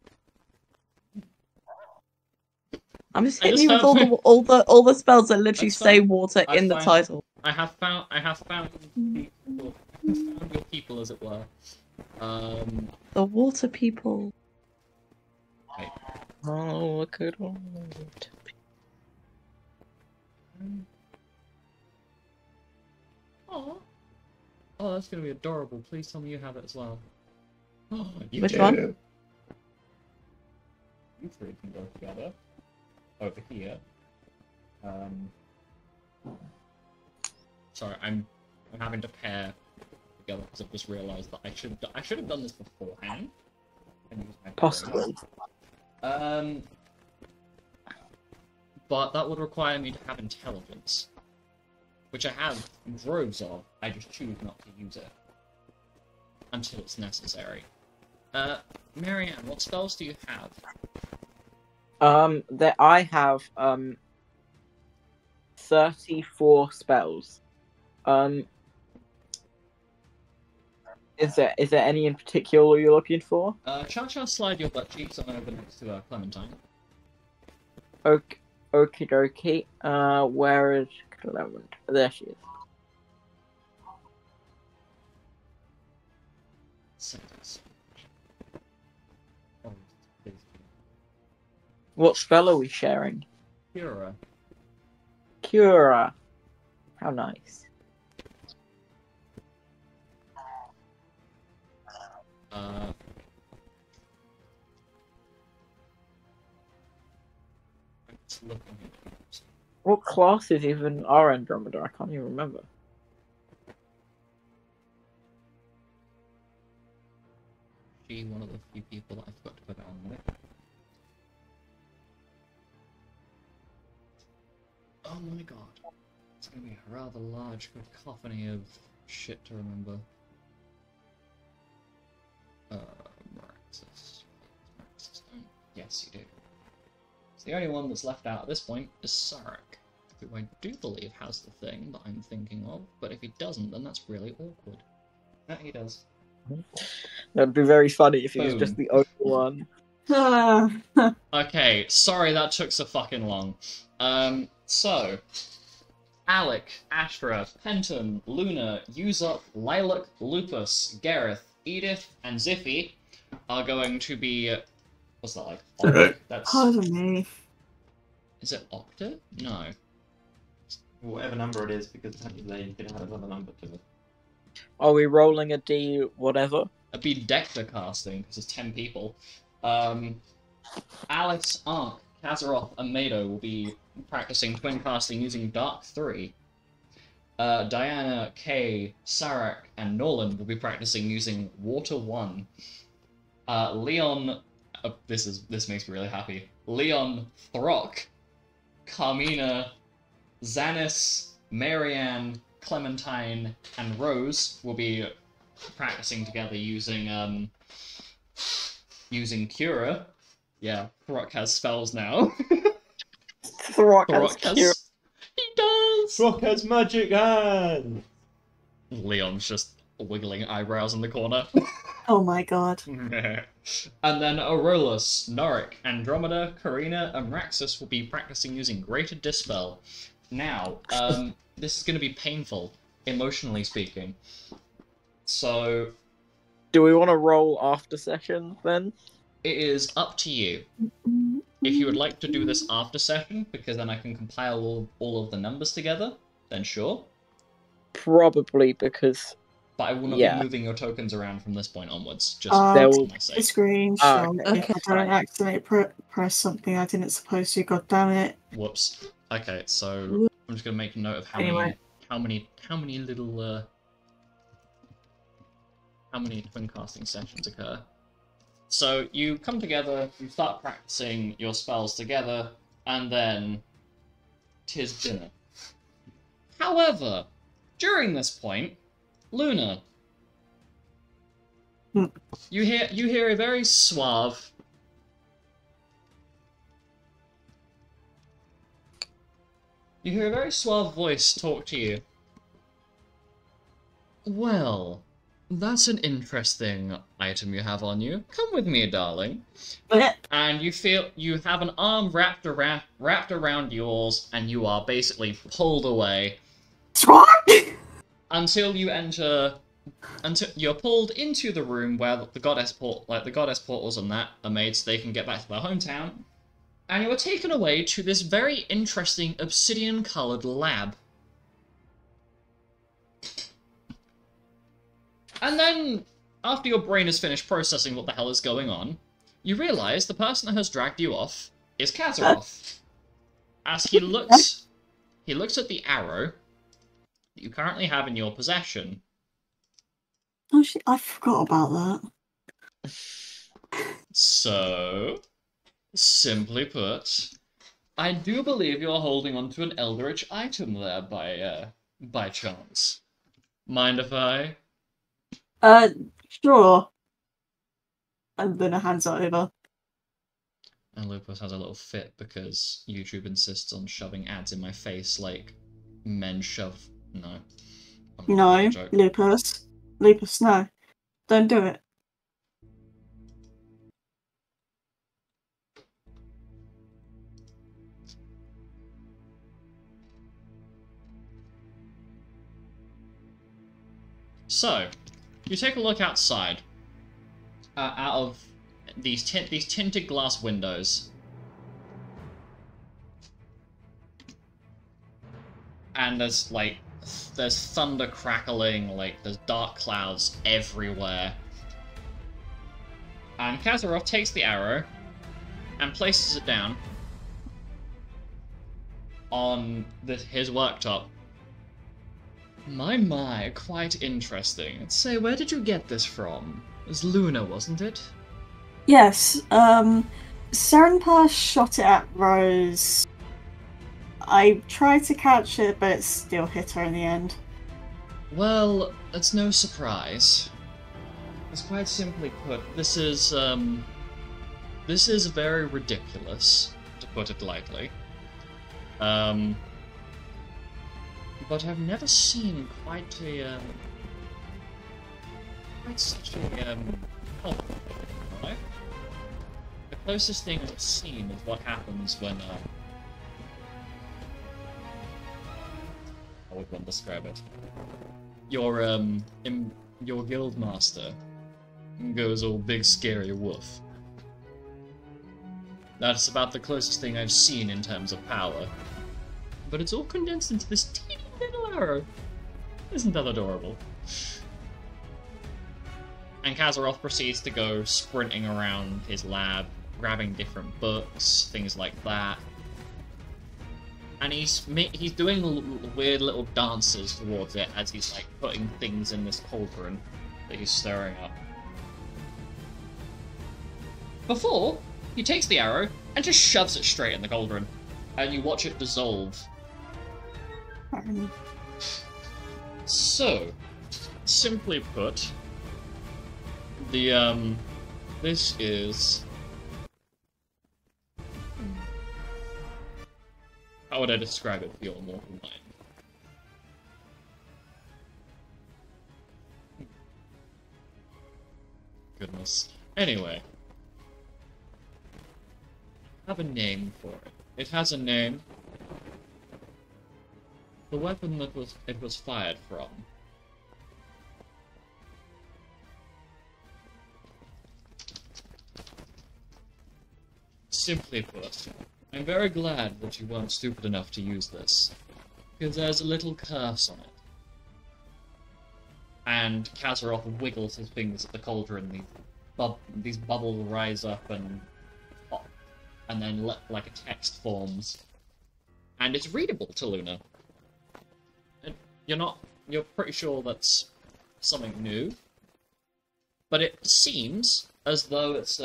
[SPEAKER 4] I'm just
[SPEAKER 1] I
[SPEAKER 4] hitting
[SPEAKER 1] just
[SPEAKER 4] you with
[SPEAKER 1] found-
[SPEAKER 4] all the spells that literally
[SPEAKER 1] That's
[SPEAKER 4] say
[SPEAKER 1] fine.
[SPEAKER 4] water
[SPEAKER 1] I
[SPEAKER 4] in the
[SPEAKER 1] find-
[SPEAKER 4] title.
[SPEAKER 1] I have found people, found your people, as it were.
[SPEAKER 4] The water people.
[SPEAKER 1] Wait.
[SPEAKER 5] Oh, look at all.
[SPEAKER 1] Oh, that's gonna be adorable. Please tell me you have it as well. You
[SPEAKER 4] Which
[SPEAKER 1] do.
[SPEAKER 4] one?
[SPEAKER 1] You three can go together. Over here. Sorry, I'm having to pair together because I've just realised that I should have done this beforehand. And use my
[SPEAKER 5] Possibly.
[SPEAKER 1] But that would require me to have intelligence, which I have droves of. I just choose not to use it until it's necessary. Marianne, what spells do you have?
[SPEAKER 5] That I have 34 spells. Is there any in particular you're looking for?
[SPEAKER 1] Cha-cha, slide your butt cheeks on over next to Clementine.
[SPEAKER 5] Okie dokie. Where is Clement? There she is.
[SPEAKER 1] Sentence. Oh, please.
[SPEAKER 5] What spell are we sharing?
[SPEAKER 1] Cura.
[SPEAKER 5] Cura. How nice.
[SPEAKER 2] It's looking at.
[SPEAKER 5] What class is even our Andromeda? I can't even remember.
[SPEAKER 1] She, one of the few people that I forgot to put it on with. Oh my god. It's gonna be a rather large cacophony of shit to remember. Maraxis. Yes, you do. So the only one that's left out at this point is Sarek, who I do believe has the thing that I'm thinking of, but if he doesn't, then that's really awkward. No, he does.
[SPEAKER 5] That'd be very funny if he was
[SPEAKER 1] Boom.
[SPEAKER 5] just the only one.
[SPEAKER 1] Okay, sorry that took so fucking long. So... Alec, Astra, Penton, Luna, Usopp, Lilac, Lupus, Gareth, Edith, and Ziffy are going to be... What's that like? Octa? That's...
[SPEAKER 3] Pardon me.
[SPEAKER 1] Is it Octa? No.
[SPEAKER 2] Whatever number it is, because technically you could have another number to it.
[SPEAKER 5] Are we rolling a D whatever?
[SPEAKER 1] It'd be Dector casting, because it's 10 people. Alex, Ark, Kazaroth, and Mado will be practicing twin casting using Dark 3. Diana, Kay, Sarek, and Nolan will be practicing using Water 1. Leon, this makes me really happy. Leon, Throck, Carmina, Xanis, Marianne, Clementine, and Rose will be practicing together using using Cura. Yeah, Throck has spells now.
[SPEAKER 5] Throck has
[SPEAKER 1] Throck
[SPEAKER 5] Cura.
[SPEAKER 1] He does!
[SPEAKER 2] Throck has magic hand!
[SPEAKER 1] Leon's just wiggling eyebrows in the corner.
[SPEAKER 3] Oh my god.
[SPEAKER 1] And then Aurolus, Norik, Andromeda, Karina, and Raxus will be practicing using Greater Dispel. Now, this is going to be painful, emotionally speaking. So,
[SPEAKER 5] Do we want to roll after session then?
[SPEAKER 1] it is up to you. If you would like to do this after session, because then I can compile all of the numbers together, then sure.
[SPEAKER 5] Probably because
[SPEAKER 1] But I will not
[SPEAKER 5] Yeah.
[SPEAKER 1] be moving your tokens around from this point onwards, just
[SPEAKER 5] There
[SPEAKER 1] for
[SPEAKER 5] will-
[SPEAKER 1] my
[SPEAKER 3] The
[SPEAKER 1] sake.
[SPEAKER 3] screenshot
[SPEAKER 5] okay.
[SPEAKER 3] if I don't accidentally press something I didn't supposed to, god damn it.
[SPEAKER 1] Whoops. Okay, so I'm just gonna make a note of how
[SPEAKER 3] Anyway.
[SPEAKER 1] many little how many twin casting sessions occur. So you come together, you start practicing your spells together, and then 'tis dinner. However, during this point, Luna,
[SPEAKER 3] Hmm.
[SPEAKER 1] you hear a very suave voice talk to you. Well, That's an interesting item you have on you. Come with me, darling. And you feel you have an arm wrapped around yours, and you are basically pulled away until you enter. Until you're pulled into the room where the goddess portals and that are made, so they can get back to their hometown, and you are taken away to this very interesting obsidian-colored lab. And then, after your brain has finished processing what the hell is going on, you realize the person that has dragged you off is Kazaroth. As he looks at the arrow that you currently have in your possession.
[SPEAKER 3] Oh shit, I forgot about that.
[SPEAKER 1] So, simply put, I do believe you're holding onto an eldritch item there by chance. Mind if I?
[SPEAKER 3] Sure. And then her hands are over.
[SPEAKER 1] And Lupus has a little fit because YouTube insists on shoving ads in my face like men shove. No.
[SPEAKER 3] No, Lupus. Lupus, no. Don't do it.
[SPEAKER 1] So, you take a look outside. Out of these tinted glass windows. And there's thunder crackling, there's dark clouds everywhere. And Kazaroff takes the arrow and places it down on his worktop. My, quite interesting. Say, where did you get this from? It was Luna, wasn't it?
[SPEAKER 3] Yes, Serenpa shot it at Rose. I tried to catch it, but it still hit her in the end.
[SPEAKER 1] Well, it's no surprise. It's quite simply put, this is very ridiculous, to put it lightly. But I've never seen quite such a, right? The closest thing I've seen is what happens when, how would one describe it? Your guild master goes all big scary wolf. That's about the closest thing I've seen in terms of power. But it's all condensed into this teeny little arrow. Isn't that adorable? And Kazaroth proceeds to go sprinting around his lab, grabbing different books, things like that. And he's doing weird little dances towards it as he's putting things in this cauldron that he's stirring up. Before, he takes the arrow and just shoves it straight in the cauldron, and you watch it dissolve. So, simply put, this is... How would I describe it for your mortal mind? Goodness. Anyway. I have a name for it. It has a name. The weapon that it was fired from. Simply put, I'm very glad that you weren't stupid enough to use this, because there's a little curse on it. And Kazaroth wiggles his fingers at the cauldron, these bubbles rise up and pop, and then a text forms. And it's readable to Luna. And you're pretty sure that's something new, but it seems as though it's,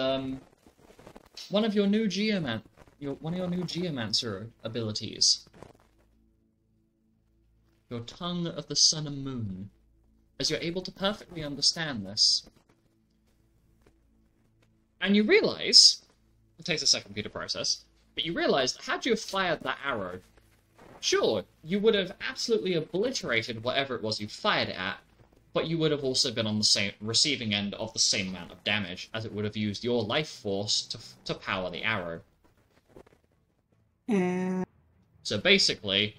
[SPEAKER 1] one of your new geomancer abilities. Your tongue of the sun and moon. As you're able to perfectly understand this. And you realize, it takes a second for you to process, but you realize that had you have fired that arrow, sure, you would have absolutely obliterated whatever it was you fired it at, but you would have also been on the same receiving end of the same amount of damage, as it would have used your life force to power the arrow.
[SPEAKER 3] Yeah.
[SPEAKER 1] So basically,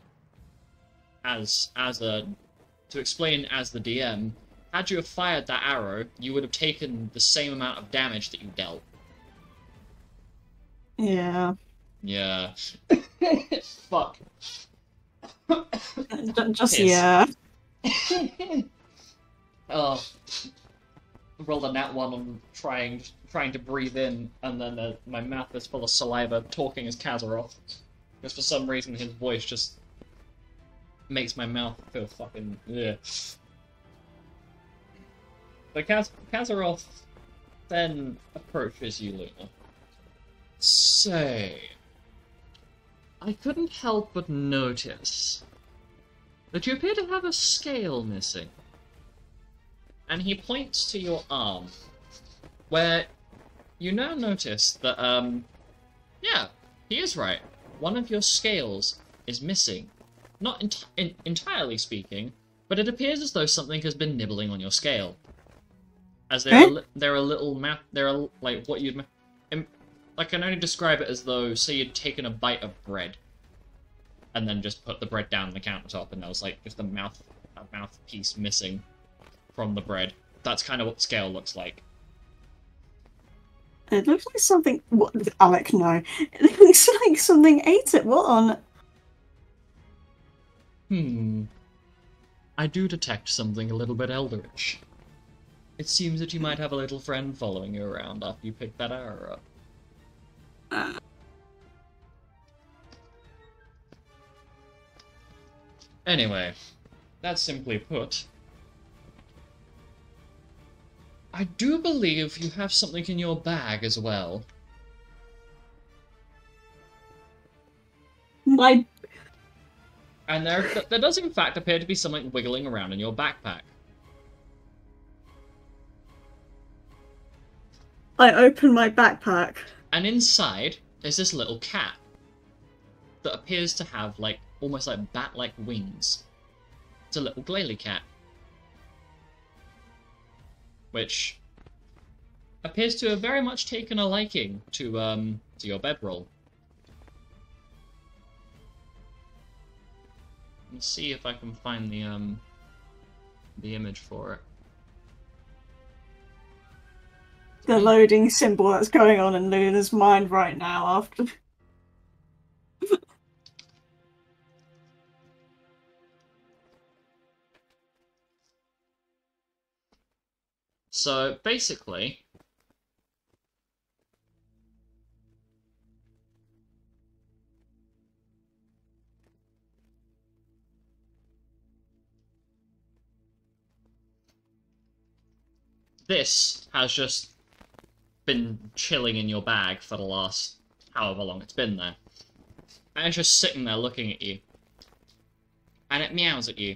[SPEAKER 1] to explain as the DM, had you have fired that arrow, you would have taken the same amount of damage that you dealt.
[SPEAKER 3] Yeah.
[SPEAKER 1] Yeah. Fuck.
[SPEAKER 3] Just,
[SPEAKER 1] Piss.
[SPEAKER 3] yeah.
[SPEAKER 1] Oh. Rolled a nat 1 on trying to breathe in, and then my mouth is full of saliva talking as Kazaroth. Because for some reason his voice just makes my mouth feel fucking... Ugh. But Kazaroth then approaches you, Luna. Say, I couldn't help but notice that you appear to have a scale missing. And he points to your arm, where you now notice that, yeah, he is right. One of your scales is missing. Not entirely speaking, but it appears as though something has been nibbling on your scale. As there are little there are like what you'd I can only describe it as though, say you'd taken a bite of bread, and then just put the bread down on the countertop, and there was like just a mouthpiece missing from the bread. That's kind of what the scale looks like.
[SPEAKER 3] It looks like something... What? Alec, no. It looks like something ate it. What on...
[SPEAKER 1] I do detect something a little bit eldritch. It seems that you might have a little friend following you around after you pick that arrow up. Anyway, that's simply put. I do believe you have something in your bag as well.
[SPEAKER 3] My...
[SPEAKER 1] And there does in fact appear to be something wiggling around in your backpack.
[SPEAKER 3] I open my backpack.
[SPEAKER 1] And inside is this little cat that appears to have like almost like bat-like wings. It's a little glalie cat, which appears to have very much taken a liking to your bedroll. Let's see if I can find the image for it.
[SPEAKER 3] The loading symbol that's going on in Luna's mind right now after...
[SPEAKER 1] So, basically... this has just been chilling in your bag for the last however long it's been there. And it's just sitting there looking at you. And it meows at you.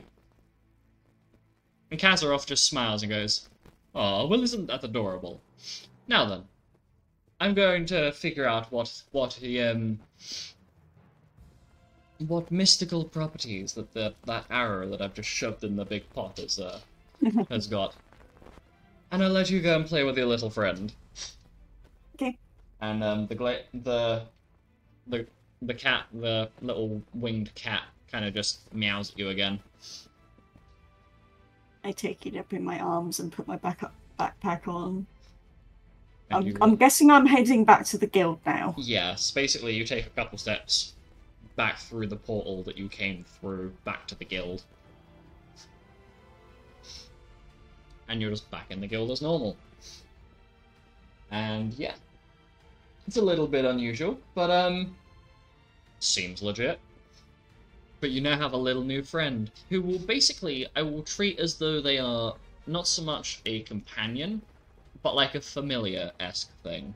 [SPEAKER 1] And Kazaroff just smiles and goes, "Oh, well, isn't that adorable? Now then, I'm going to figure out what mystical properties that arrow that I've just shoved in the big pot has got. And I'll let you go and play with your little friend."
[SPEAKER 3] Okay.
[SPEAKER 1] And the cat, the little winged cat, kind of just meows at you again.
[SPEAKER 3] I take it up in my arms and put my backpack on.
[SPEAKER 1] And
[SPEAKER 3] I'm guessing I'm heading back to the guild now.
[SPEAKER 1] Yes, basically you take a couple steps back through the portal that you came through, back to the guild. And you're just back in the guild as normal. And yeah. It's a little bit unusual, but seems legit. But you now have a little new friend, who will basically, I will treat as though they are not so much a companion, but like a familiar-esque thing.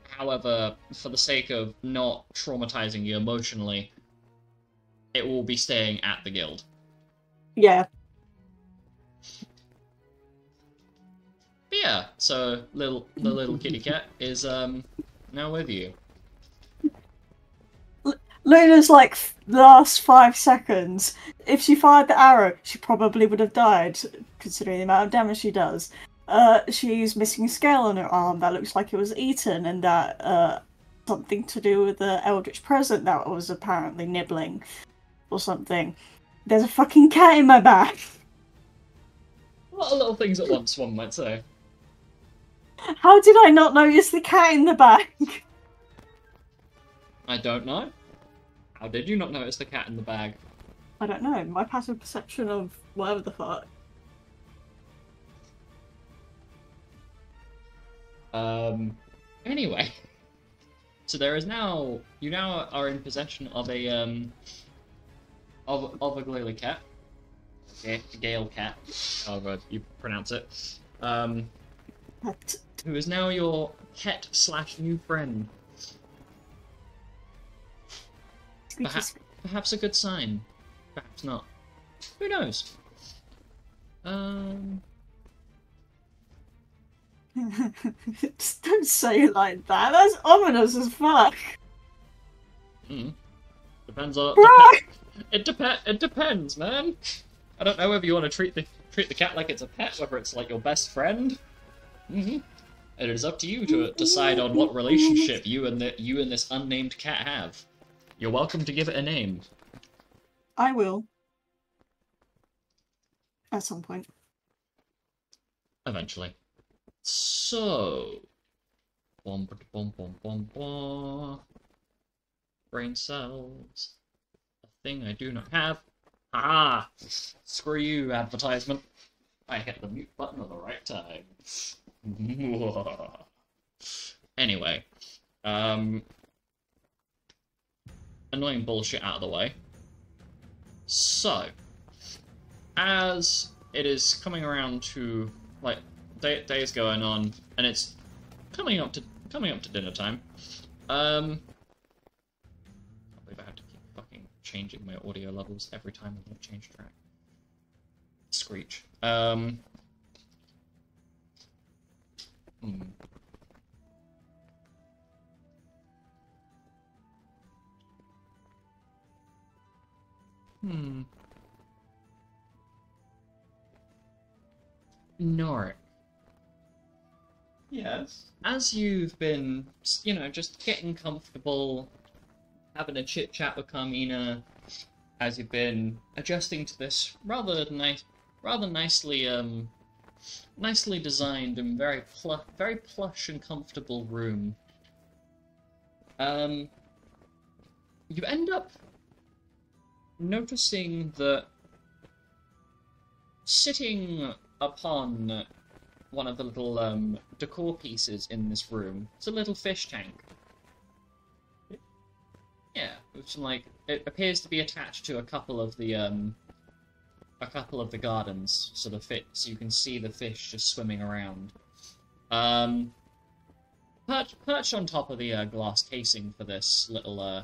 [SPEAKER 1] However, for the sake of not traumatizing you emotionally, it will be staying at the guild.
[SPEAKER 3] Yeah.
[SPEAKER 1] But yeah, so the little kitty cat is now with you.
[SPEAKER 3] Luna's like last 5 seconds. If she fired the arrow, she probably would have died, considering the amount of damage she does. She's missing a scale on her arm that looks like it was eaten, and that something to do with the eldritch present that was apparently nibbling or something. There's a fucking cat in my bag.
[SPEAKER 1] A lot of little things at once, one might say.
[SPEAKER 3] How did I not notice the cat in the bag?
[SPEAKER 1] I don't know. How did you not notice the cat in the bag?
[SPEAKER 3] I don't know. My passive perception of whatever the fuck.
[SPEAKER 1] Anyway. So there is now... You now are in possession of a, of a Glalie cat. Gale cat, however you pronounce it. Who is now your pet / new friend. Perhaps a good sign. Perhaps not. Who knows?
[SPEAKER 3] Just don't say it like that. That's ominous as fuck.
[SPEAKER 1] Depends on... It depends, man. I don't know whether you want to treat the cat like it's a pet, whether it's like your best friend. It is up to you to decide on what relationship you and this unnamed cat have. You're welcome to give it a name.
[SPEAKER 3] I will. At some point.
[SPEAKER 1] Eventually. So... Bom, bom, bom, bom, bom. Brain cells. A thing I do not have. Ah! Screw you, advertisement. I hit the mute button at the right time. Anyway. Annoying bullshit out of the way. So, as it is coming around to, like, days going on, and it's coming up to dinner time. I believe I have to keep fucking changing my audio levels every time I'm gonna change track. Screech. Norik.
[SPEAKER 2] Yes?
[SPEAKER 1] As you've been, just getting comfortable, having a chit-chat with Carmina, as you've been adjusting to this rather nicely designed and very plush and comfortable room, you end up noticing that sitting upon one of the little decor pieces in this room, it's a little fish tank. Yeah, which it appears to be attached to a couple of the gardens, so you can see the fish just swimming around. Perched on top of the glass casing for this little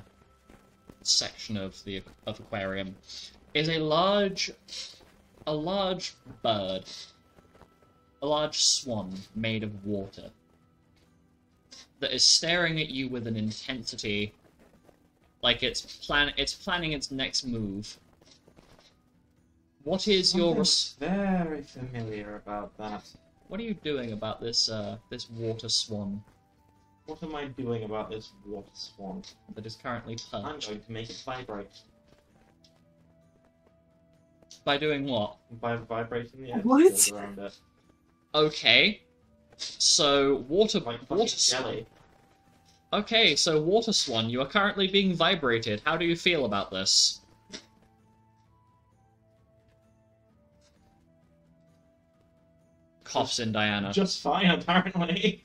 [SPEAKER 1] section of the aquarium is a large bird, a large swan made of water that is staring at you with an intensity like it's planning its next move. What is your
[SPEAKER 2] very familiar about that.
[SPEAKER 1] What are you doing about this this water swan
[SPEAKER 2] What am I doing about this water swan?
[SPEAKER 1] that is currently
[SPEAKER 2] I'm
[SPEAKER 1] perched?
[SPEAKER 2] going to make it vibrate.
[SPEAKER 1] By doing what?
[SPEAKER 2] By vibrating the
[SPEAKER 3] What?
[SPEAKER 2] earth around it.
[SPEAKER 1] Okay. So water
[SPEAKER 2] Like
[SPEAKER 1] water
[SPEAKER 2] fucking
[SPEAKER 1] swan.
[SPEAKER 2] jelly.
[SPEAKER 1] Okay, so water swan, you are currently being vibrated. How do you feel about this? Coughs in Diana.
[SPEAKER 2] Just fine, apparently.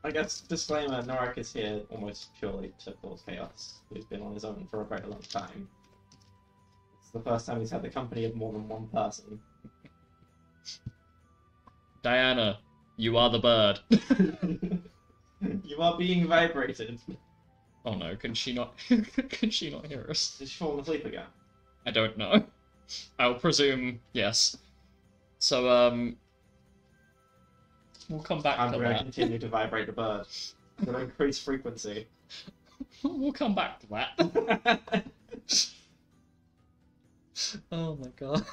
[SPEAKER 2] I guess, disclaimer, Norik is here almost purely to cause chaos. He's been on his own for a very long time. It's the first time he's had the company of more than one person.
[SPEAKER 1] Diana, you are the bird.
[SPEAKER 2] You are being vibrated.
[SPEAKER 1] Oh no, can she not can she not hear us?
[SPEAKER 2] Did she fall asleep again?
[SPEAKER 1] I don't know. I'll presume yes. So We'll come back
[SPEAKER 2] I'm
[SPEAKER 1] to
[SPEAKER 2] going to
[SPEAKER 1] that.
[SPEAKER 2] continue to vibrate the bird. I'm going to increase frequency.
[SPEAKER 1] We'll come back to that. Oh my god.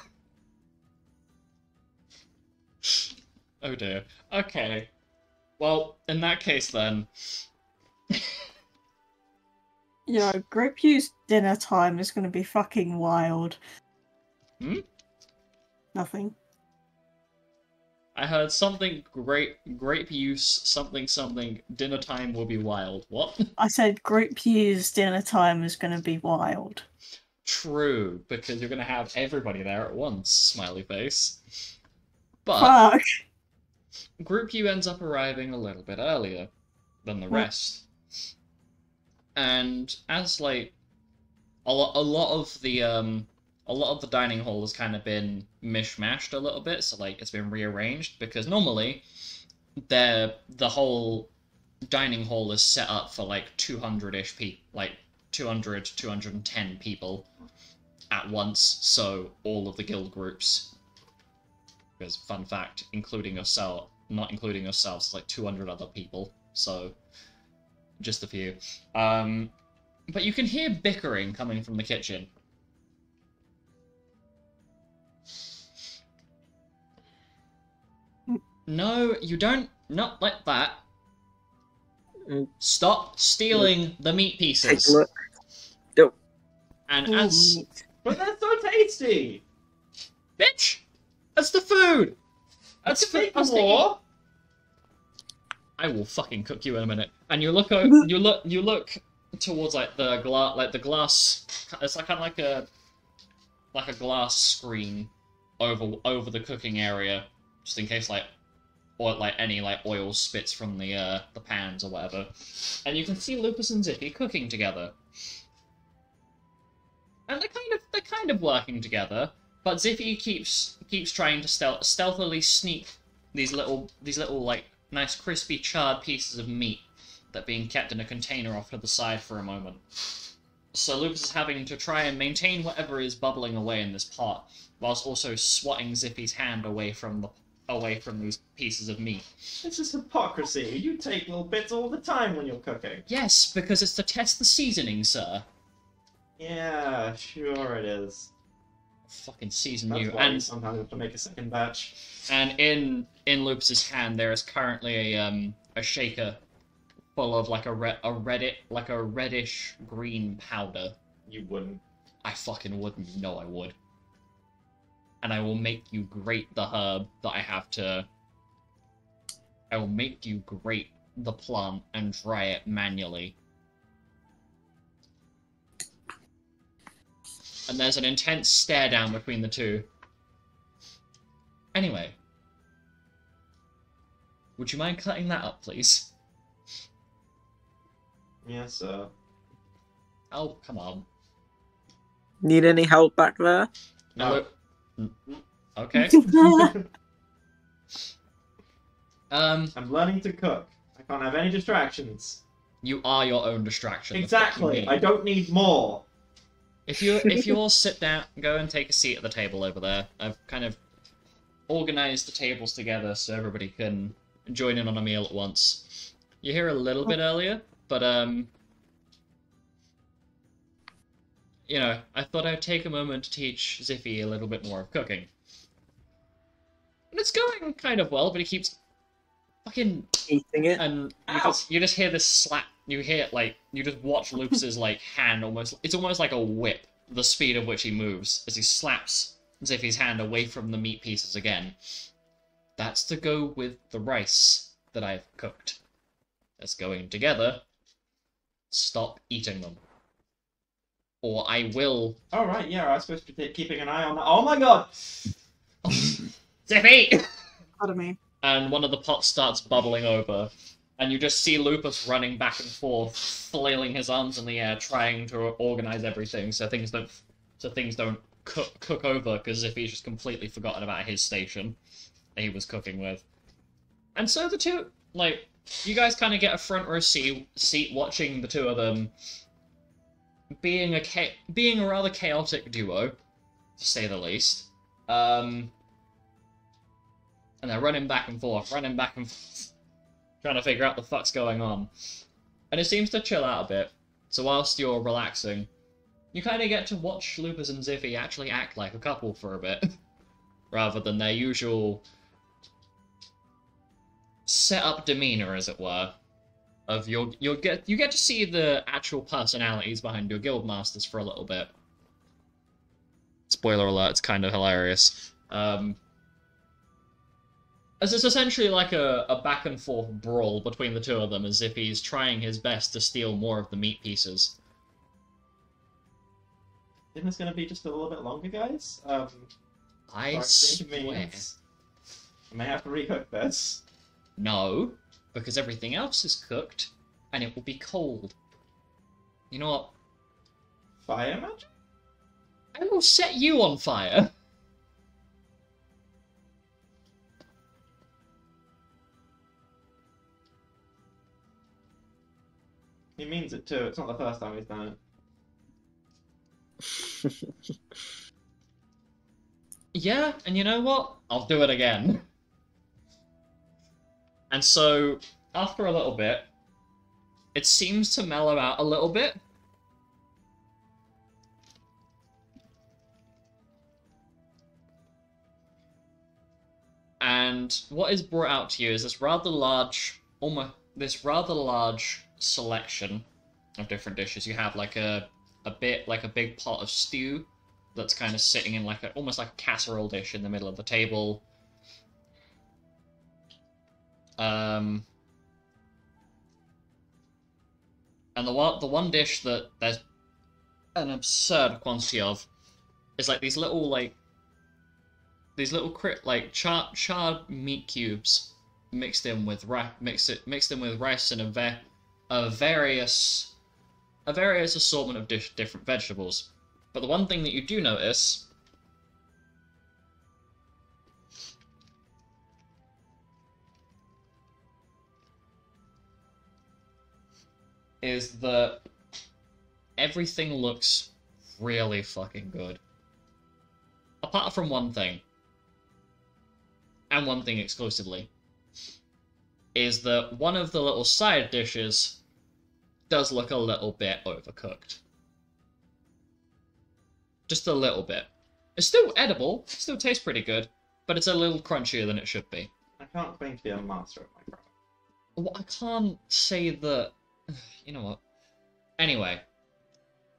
[SPEAKER 1] Oh dear. Okay. Well, in that case then.
[SPEAKER 3] Group use dinner time is going to be fucking wild.
[SPEAKER 1] Hmm?
[SPEAKER 3] Nothing.
[SPEAKER 1] I heard something grape use, something, dinner time will be wild. What?
[SPEAKER 3] I said group use dinner time is going to be wild.
[SPEAKER 1] True, because you're gonna have everybody there at once, smiley face. But
[SPEAKER 3] Fuck!
[SPEAKER 1] Group U ends up arriving a little bit earlier than the rest. And as like a lot of the dining hall has kind of been mishmashed a little bit, so like it's been rearranged because normally the whole dining hall is set up for like 200-ish people, like 200 to 210 people at once, so all of the guild groups, because fun fact, including yourself, not including yourselves, it's like 200 other people, so just a few. But you can hear bickering coming from the kitchen. No, you don't. Not like that. Stop stealing the meat
[SPEAKER 5] Take a
[SPEAKER 1] pieces.
[SPEAKER 5] look. Don't.
[SPEAKER 1] And
[SPEAKER 3] Ooh,
[SPEAKER 1] as...
[SPEAKER 3] meat.
[SPEAKER 2] But that's so tasty!
[SPEAKER 1] Bitch! That's the food! That's
[SPEAKER 2] Make
[SPEAKER 1] that's the
[SPEAKER 2] more!
[SPEAKER 1] I will fucking cook you in a minute. And you look towards like the glass. It's like kind of like a glass screen over the cooking area, just in case any oil spits from the pans or whatever. And you can see Lupus and Zippy cooking together. And they're kind of working together, but Zippy keeps trying to stealthily sneak these little like nice crispy charred pieces of meat that are being kept in a container off to the side for a moment. So Lupus is having to try and maintain whatever is bubbling away in this pot, whilst also swatting Zippy's hand away from these pieces of meat.
[SPEAKER 2] This is hypocrisy. You take little bits all the time when you're cooking.
[SPEAKER 1] Yes, because it's to test the seasoning, sir.
[SPEAKER 2] Yeah, sure it is.
[SPEAKER 1] Fucking season
[SPEAKER 2] That's
[SPEAKER 1] you.
[SPEAKER 2] why you
[SPEAKER 1] And
[SPEAKER 2] sometimes have to make a second batch.
[SPEAKER 1] and in Lupus's hand there is currently a shaker full of like a reddish green powder.
[SPEAKER 2] You wouldn't.
[SPEAKER 1] I fucking wouldn't. You know I would. And I will make you grate the herb that I have to... I will make you grate the plant and dry it manually. And there's an intense stare down between the two. Anyway. Would you mind cutting that up, please?
[SPEAKER 2] Yes, sir.
[SPEAKER 1] Oh, come on.
[SPEAKER 5] Need any help back there?
[SPEAKER 2] No.
[SPEAKER 1] Okay.
[SPEAKER 2] I'm learning to cook. I can't have any distractions.
[SPEAKER 1] You are your own distraction.
[SPEAKER 2] Exactly. I don't need more.
[SPEAKER 1] If you all sit down, go and take a seat at the table over there. I've kind of organized the tables together so everybody can join in on a meal at once. You're here a little bit earlier, but you know, I thought I'd take a moment to teach Ziffy a little bit more of cooking. And it's going kind of well, but he keeps fucking...
[SPEAKER 5] Eating it?
[SPEAKER 1] And
[SPEAKER 2] Ow!
[SPEAKER 1] you just hear this slap. You hear, like, you just watch Lupus's, like, hand almost... It's almost like a whip, the speed of which he moves, as he slaps Ziffy's hand away from the meat pieces again. That's to go with the rice that I've cooked. That's going together. Stop eating them. Or I will...
[SPEAKER 2] Oh, right, yeah, I was supposed to be keeping an eye on that. Oh my god!
[SPEAKER 1] Ziffy!
[SPEAKER 3] Pardon me.
[SPEAKER 1] And one of the pots starts bubbling over. And you just see Lupus running back and forth, flailing his arms in the air, trying to organize everything so things don't cook over, because Ziffy's just completely forgotten about his station that he was cooking with. And so the two, like, you guys kind of get a front row seat watching the two of them being a rather chaotic duo, to say the least. And they're running back and forth, trying to figure out the fuck's going on. And it seems to chill out a bit. So whilst you're relaxing, you kind of get to watch Lupus and Ziffy actually act like a couple for a bit. Rather than their usual set-up demeanor, as it were. Of you get to see the actual personalities behind your guild masters for a little bit. Spoiler alert, it's kind of hilarious. As it's essentially like a back and forth brawl between the two of them, as if he's trying his best to steal more of the meat pieces.
[SPEAKER 2] Dinner's gonna be just a little bit longer, guys.
[SPEAKER 1] I
[SPEAKER 2] sorry for the
[SPEAKER 1] swear.
[SPEAKER 2] inconvenience. I may have to recook this.
[SPEAKER 1] No, because everything else is cooked, and it will be cold. You know what?
[SPEAKER 2] Fire magic?
[SPEAKER 1] I will set you on fire.
[SPEAKER 2] He means it too. It's not the first time he's done it.
[SPEAKER 1] Yeah, and you know what? I'll do it again. And so, after a little bit, it seems to mellow out a little bit. And what is brought out to you is this rather large selection of different dishes. You have like a big pot of stew that's kind of sitting in almost like a casserole dish in the middle of the table. And the one dish that there's an absurd quantity of is like these little charred meat cubes mixed in with rice and a various assortment of different vegetables. But the one thing that you do notice is that everything looks really fucking good. Apart from one thing, and one thing exclusively, is that one of the little side dishes does look a little bit overcooked. Just a little bit. It's still edible, still tastes pretty good, but it's a little crunchier than it should be.
[SPEAKER 2] I can't claim to be a master of my craft.
[SPEAKER 1] Well, I can't say that... You know what? Anyway,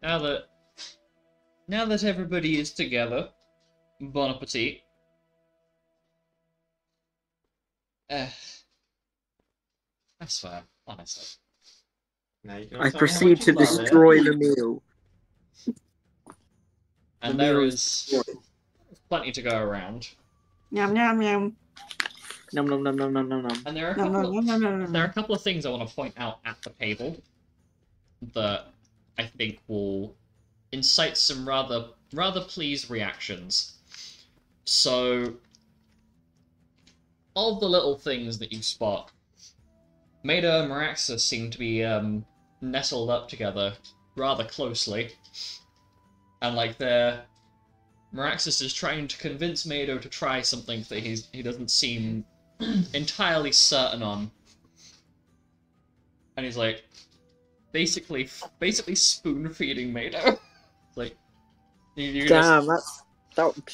[SPEAKER 1] now that everybody is together, bon appetit. I swear, honestly.
[SPEAKER 2] Now you can
[SPEAKER 5] I
[SPEAKER 2] also
[SPEAKER 5] proceed to destroy the meal.
[SPEAKER 1] And
[SPEAKER 5] The
[SPEAKER 1] there
[SPEAKER 5] meal
[SPEAKER 1] is plenty to go around.
[SPEAKER 3] Yum yum yum.
[SPEAKER 5] Nom nom nom nom nom nom nom.
[SPEAKER 1] And there are a
[SPEAKER 3] Nom
[SPEAKER 1] couple
[SPEAKER 3] nom
[SPEAKER 1] of,
[SPEAKER 3] nom nom nom.
[SPEAKER 1] there are a couple of things I want to point out at the table that I think will incite some rather pleased reactions. So, of the little things that you spot, Maida and Maraxus seem to be nestled up together rather closely. And Maraxus is trying to convince Mado to try something that he doesn't seem entirely certain on. And he's like, basically spoon feeding Mado. Like, you
[SPEAKER 5] Damn,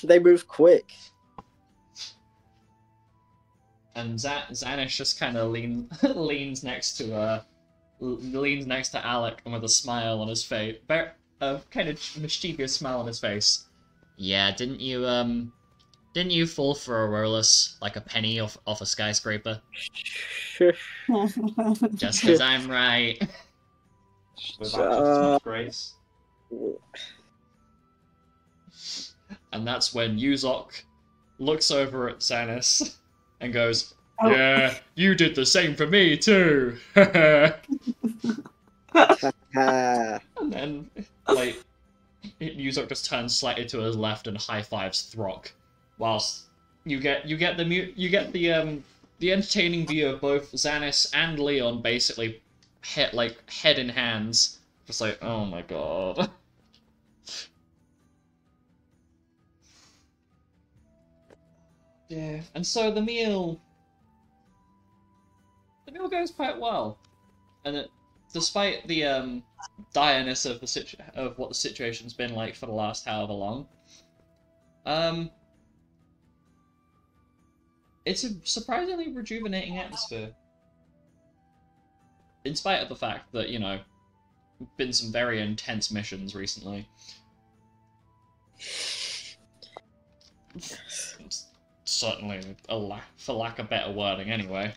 [SPEAKER 5] they move quick.
[SPEAKER 1] And Zanish just kind of leans next to Alec, and with a smile on his face, a kind of mischievous smile on his face. Yeah, didn't you fall for a Rolus like a penny off a skyscraper? Just as I'm right.
[SPEAKER 2] Without just much grace.
[SPEAKER 1] And that's when Yuzok looks over at Xanis and goes,
[SPEAKER 3] Oh.
[SPEAKER 1] "Yeah, you did the same for me too."
[SPEAKER 5] Ah.
[SPEAKER 1] And then, Yuzok just turns slightly to his left and high fives Throck, whilst you get the entertaining view of both Xanis and Leon basically head in hands, just like, oh my god. Yeah, and so the meal goes quite well, and despite the direness of of what the situation's been like for the last however long, it's a surprisingly rejuvenating atmosphere. In spite of the fact that, been some very intense missions recently. Certainly, for lack of better wording, anyway.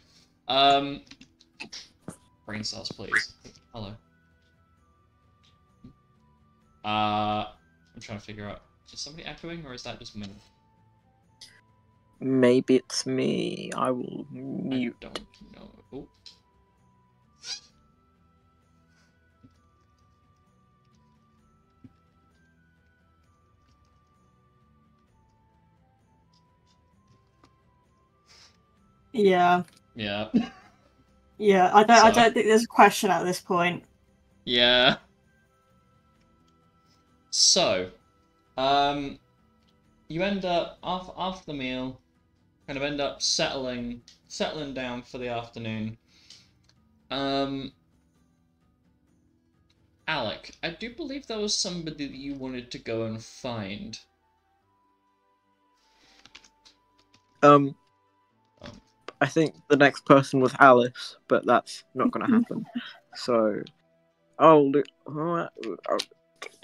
[SPEAKER 1] Brain cells, please. Hello. I'm trying to figure out, is somebody echoing, or is that just me?
[SPEAKER 5] Maybe it's me. I will mute.
[SPEAKER 1] I don't know. Oh.
[SPEAKER 3] Yeah.
[SPEAKER 1] Yeah.
[SPEAKER 3] Yeah, I don't think there's a question at this point.
[SPEAKER 1] Yeah. So, you end up after the meal, kind of end up settling down for the afternoon. Alec, I do believe there was somebody that you wanted to go and find.
[SPEAKER 5] I think the next person was Alice, but that's not going to happen. So,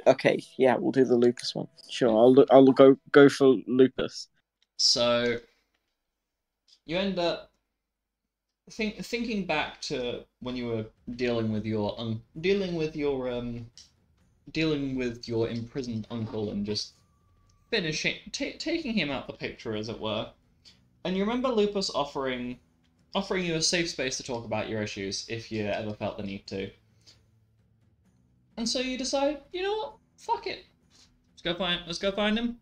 [SPEAKER 5] okay, yeah, we'll do the Lupus one. Sure, I'll go for Lupus.
[SPEAKER 1] So, you end up thinking back to when you were dealing with your imprisoned uncle and just taking him out the picture, as it were. And you remember Lupus offering you a safe space to talk about your issues if you ever felt the need to. And so you decide, you know what? Fuck it. Let's go find him.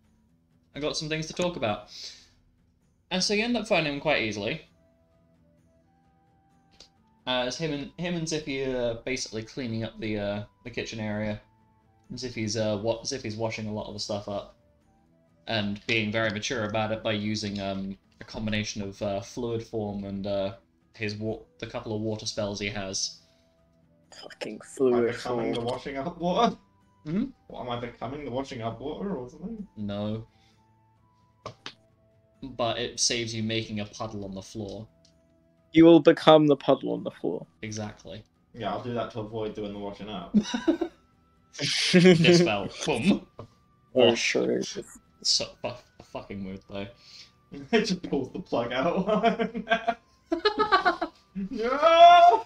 [SPEAKER 1] I got some things to talk about. And so you end up finding him quite easily. As him and Zippy are basically cleaning up the kitchen area. Zippy's washing a lot of the stuff up. And being very mature about it by using a combination of fluid form and the couple of water spells he has.
[SPEAKER 5] Fucking fluid
[SPEAKER 2] becoming
[SPEAKER 5] form.
[SPEAKER 2] the washing up water?
[SPEAKER 1] Hmm?
[SPEAKER 2] What, am I becoming the washing up water or something?
[SPEAKER 1] No. But it saves you making a puddle on the floor.
[SPEAKER 5] You will become the puddle on the floor.
[SPEAKER 1] Exactly.
[SPEAKER 2] Yeah, I'll do that to avoid doing the washing up.
[SPEAKER 1] This spell. Boom.
[SPEAKER 5] Oh,
[SPEAKER 1] Wash.
[SPEAKER 5] sure.
[SPEAKER 1] So fucking mood though.
[SPEAKER 2] It just pulls the plug out. No!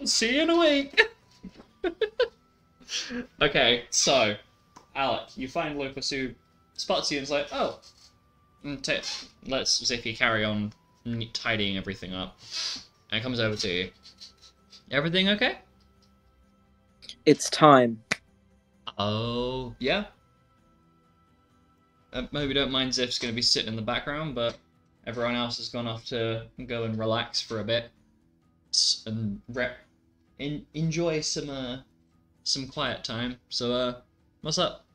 [SPEAKER 1] See you in a week. Okay, so Alec, you find Lupus, who spots you and is like, "Oh, let's Zippy carry on tidying everything up," and comes over to you. Everything okay?
[SPEAKER 5] It's time.
[SPEAKER 1] Oh, yeah. Maybe don't mind Ziff's going to be sitting in the background, but everyone else has gone off to go and relax for a bit and enjoy some quiet time. So, what's up?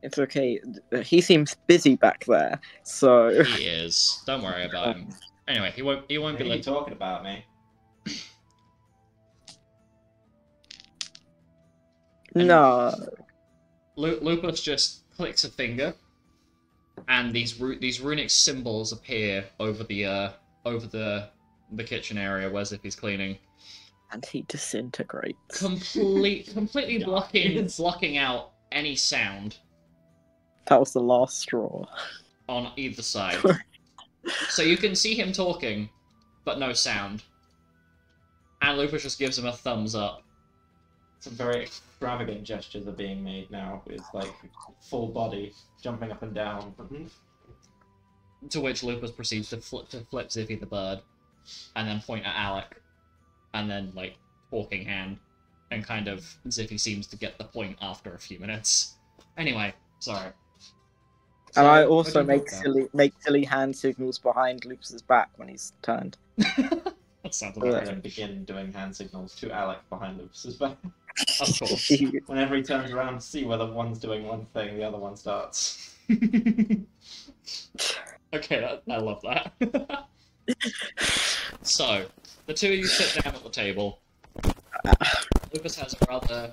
[SPEAKER 5] It's okay. He seems busy back there, so...
[SPEAKER 1] He is. Don't worry about him. Anyway, he won't be
[SPEAKER 2] What are you
[SPEAKER 1] like...
[SPEAKER 2] talking about me?
[SPEAKER 5] No.
[SPEAKER 1] Lupus just clicks a finger, and these runic symbols appear over the kitchen area where Zippy's cleaning.
[SPEAKER 5] And he disintegrates.
[SPEAKER 1] Completely blocking out any sound
[SPEAKER 5] That was the last straw.
[SPEAKER 1] on either side. So you can see him talking, but no sound. And Lupus just gives him a thumbs up.
[SPEAKER 2] Some very extravagant gestures are being made now, with like full body jumping up and down.
[SPEAKER 1] To which Lupus proceeds to flip Zippy the bird, and then point at Alec, and then like talking hand, and kind of Zippy seems to get the point after a few minutes. Anyway, sorry.
[SPEAKER 5] And I
[SPEAKER 1] So,
[SPEAKER 5] also
[SPEAKER 1] what do you
[SPEAKER 5] make silly hand signals behind Lupus's back when he's turned.
[SPEAKER 1] That sounds
[SPEAKER 2] I
[SPEAKER 1] about
[SPEAKER 2] then
[SPEAKER 1] right.
[SPEAKER 2] begin doing hand signals to Alec behind Lupus's back.
[SPEAKER 1] Of course.
[SPEAKER 2] Whenever he turns around to see whether one's doing one thing, the other one starts.
[SPEAKER 1] Okay, I love that. So, the two of you sit down at the table. Lucas has a rather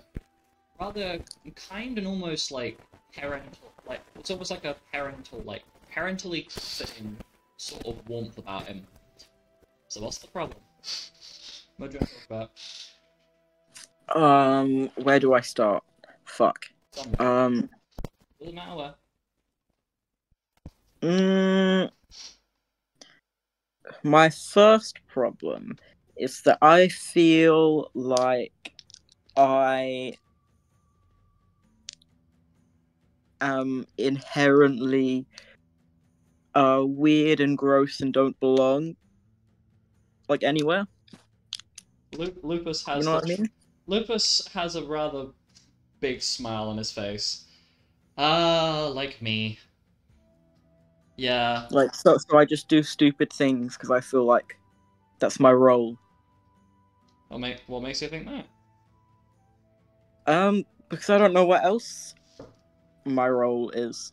[SPEAKER 1] kind and almost like parental, like it's almost like a parental, like parentally comforting sort of warmth about him. So what's the problem? What do you want to talk about?
[SPEAKER 5] Where do I start? Fuck.
[SPEAKER 1] Somewhere. Doesn't matter where.
[SPEAKER 5] My first problem is that I feel like I am inherently weird and gross and don't belong like anywhere.
[SPEAKER 1] Lupus has
[SPEAKER 5] You know what I mean?
[SPEAKER 1] Lupus has a rather big smile on his face. Ah, like me. Yeah.
[SPEAKER 5] Like so I just do stupid things because I feel like that's my role.
[SPEAKER 1] What makes you think that?
[SPEAKER 5] Because I don't know what else my role is.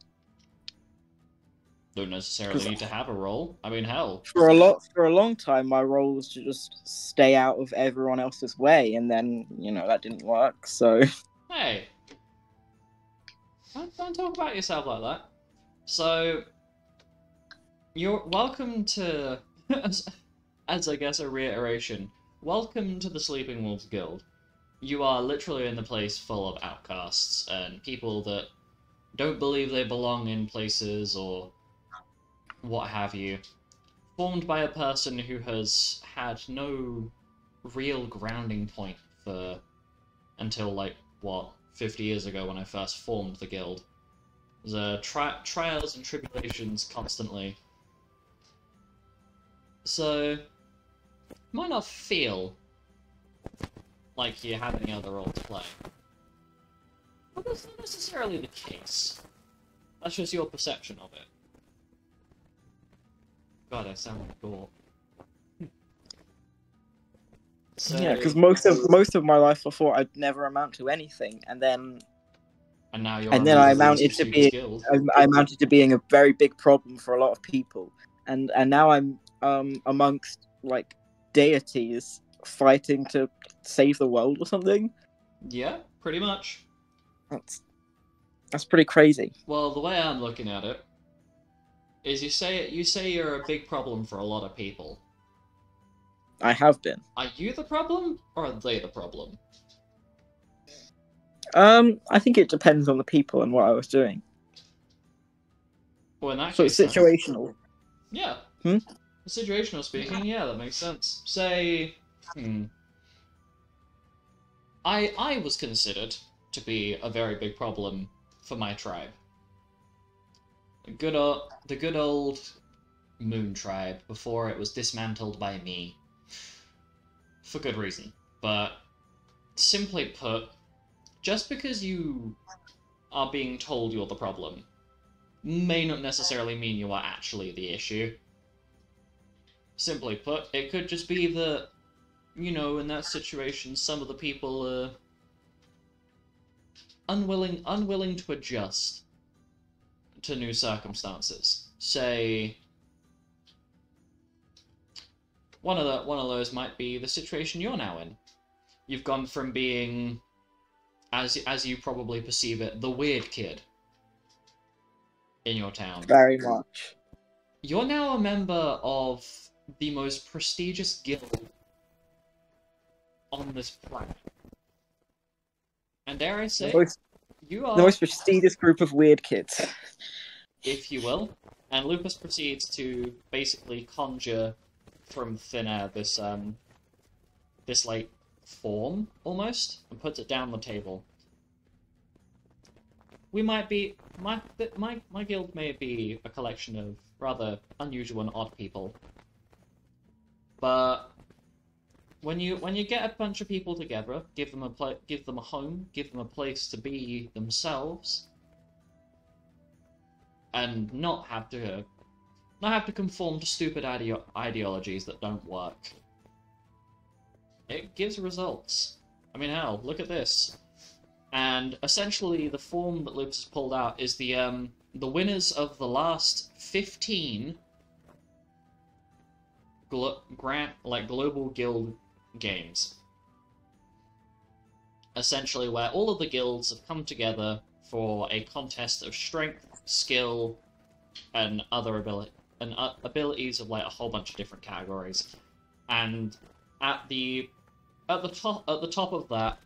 [SPEAKER 1] Don't necessarily need to have a role. I mean, hell.
[SPEAKER 5] For a long time, my role was to just stay out of everyone else's way, and then that didn't work. So
[SPEAKER 1] Hey, don't talk about yourself like that. So, you're welcome to, as I guess a reiteration, welcome to the Sleeping Wolves Guild. You are literally in the place full of outcasts and people that don't believe they belong in places or what have you. Formed by a person who has had no real grounding point until, like, what, 50 years ago when I first formed the guild. There's trials and tribulations constantly. So, might not feel like you have any other role to play. But that's not necessarily the case. That's just your perception of it. God, I sound like a dork. So,
[SPEAKER 5] yeah, because most of my life I thought I'd never amount to anything, and then
[SPEAKER 1] now you're
[SPEAKER 5] I amounted to being a very big problem for a lot of people, and now I'm amongst like deities fighting to save the world or something.
[SPEAKER 1] Yeah, pretty much.
[SPEAKER 5] That's pretty crazy.
[SPEAKER 1] Well, the way I'm looking at it is you say you're a big problem for a lot of people.
[SPEAKER 5] I have been.
[SPEAKER 1] Are you the problem, or are they the problem?
[SPEAKER 5] I think it depends on the people and what I was doing.
[SPEAKER 1] Well, in that
[SPEAKER 5] So
[SPEAKER 1] case,
[SPEAKER 5] it's situational.
[SPEAKER 1] Yeah.
[SPEAKER 5] Hmm?
[SPEAKER 1] Situational speaking, yeah, that makes sense. Say, I was considered to be a very big problem for my tribe. The good old Moon tribe before it was dismantled by me. For good reason. But simply put, just because you are being told you're the problem may not necessarily mean you are actually the issue. Simply put, it could just be that, in that situation, some of the people are unwilling to adjust to new circumstances. Say, one of those might be the situation you're now in. You've gone from being, as you probably perceive it, the weird kid in your town.
[SPEAKER 5] Very much.
[SPEAKER 1] You're now a member of the most prestigious guild on this planet. And dare I say, you are
[SPEAKER 5] the most prestigious group of weird kids,
[SPEAKER 1] if you will. And Lupus proceeds to basically conjure from thin air this like form almost, and puts it down the table. We might be my guild may be a collection of rather unusual and odd people, but when you get a bunch of people together, give them a home, give them a place to be themselves, and not have to conform to stupid ideologies that don't work. It gives results. I mean, hell, look at this. And essentially, the form that Lupus has pulled out is the the winners of the last 15 global guild games. Essentially, where all of the guilds have come together for a contest of strength, skill, and other abilities of like a whole bunch of different categories. And at the top of that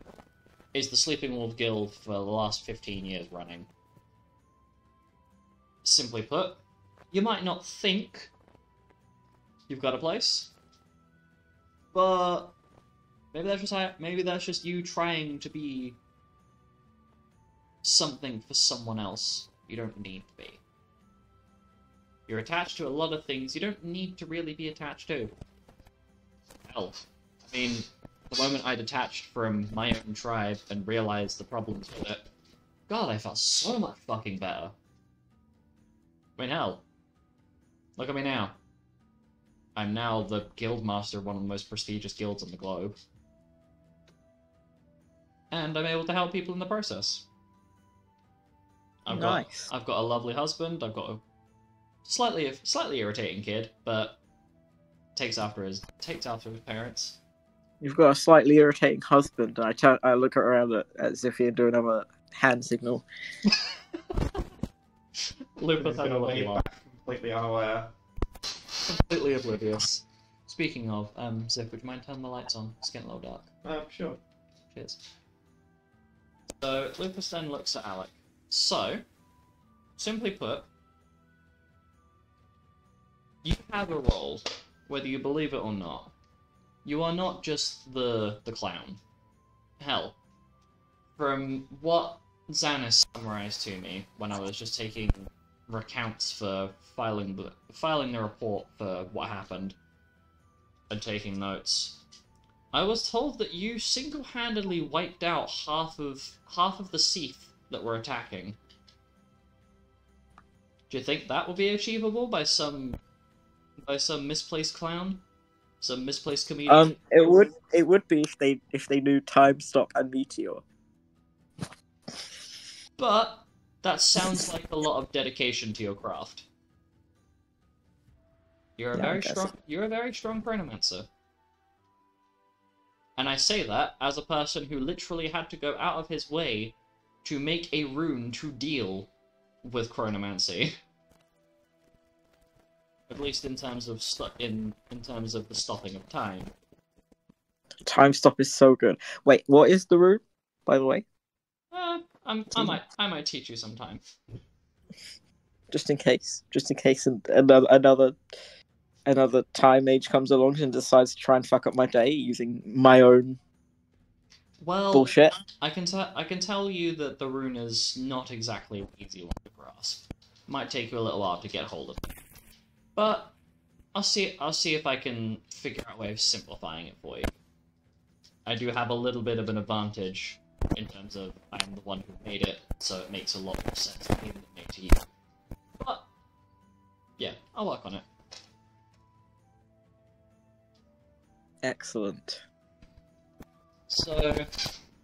[SPEAKER 1] is the Sleeping Wolf Guild for the last 15 years running. Simply put, you might not think you've got a place, but maybe that's just you trying to be something for someone else you don't need to be. You're attached to a lot of things you don't need to really be attached to. Hell, I mean, the moment I detached from my own tribe and realized the problems with it, God, I felt so much fucking better. I mean, hell, look at me now. I'm now the guild master of one of the most prestigious guilds on the globe. And I'm able to help people in the process. I've got a lovely husband, I've got a slightly irritating kid, but takes after his parents.
[SPEAKER 5] You've got a slightly irritating husband, and I look around at Ziffy and do another hand signal.
[SPEAKER 1] Lupus, I know what you are.
[SPEAKER 2] Completely unaware.
[SPEAKER 1] Completely oblivious. Speaking of, Ziff, would you mind turning the lights on? It's getting a little dark.
[SPEAKER 2] Sure.
[SPEAKER 1] Cheers. So, Lupus then looks at Alec. So, simply put, you have a role, whether you believe it or not. You are not just the clown. Hell, from what Xanis summarized to me when I was just taking recounts for filing the report for what happened and taking notes, I was told that you single-handedly wiped out half of the Seath that were attacking. Do you think that will be achievable by some misplaced clown? Some misplaced comedian?
[SPEAKER 5] It would be if they knew Time Stop and Meteor.
[SPEAKER 1] But that sounds like a lot of dedication to your craft. You're a very strong chronomancer. And I say that as a person who literally had to go out of his way to make a rune to deal with chronomancy. At least in terms of in terms of the stopping of time.
[SPEAKER 5] Time Stop is so good. Wait, what is the rune, by the way?
[SPEAKER 1] I might teach you sometime.
[SPEAKER 5] Just in case another time mage comes along and decides to try and fuck up my day using my own bullshit.
[SPEAKER 1] I can tell you that the rune is not exactly an easy one to grasp. Might take you a little while to get hold of it. But I'll see if I can figure out a way of simplifying it for you. I do have a little bit of an advantage in terms of I'm the one who made it, so it makes a lot more sense to me than it makes to you. But yeah, I'll work on it.
[SPEAKER 5] Excellent.
[SPEAKER 1] So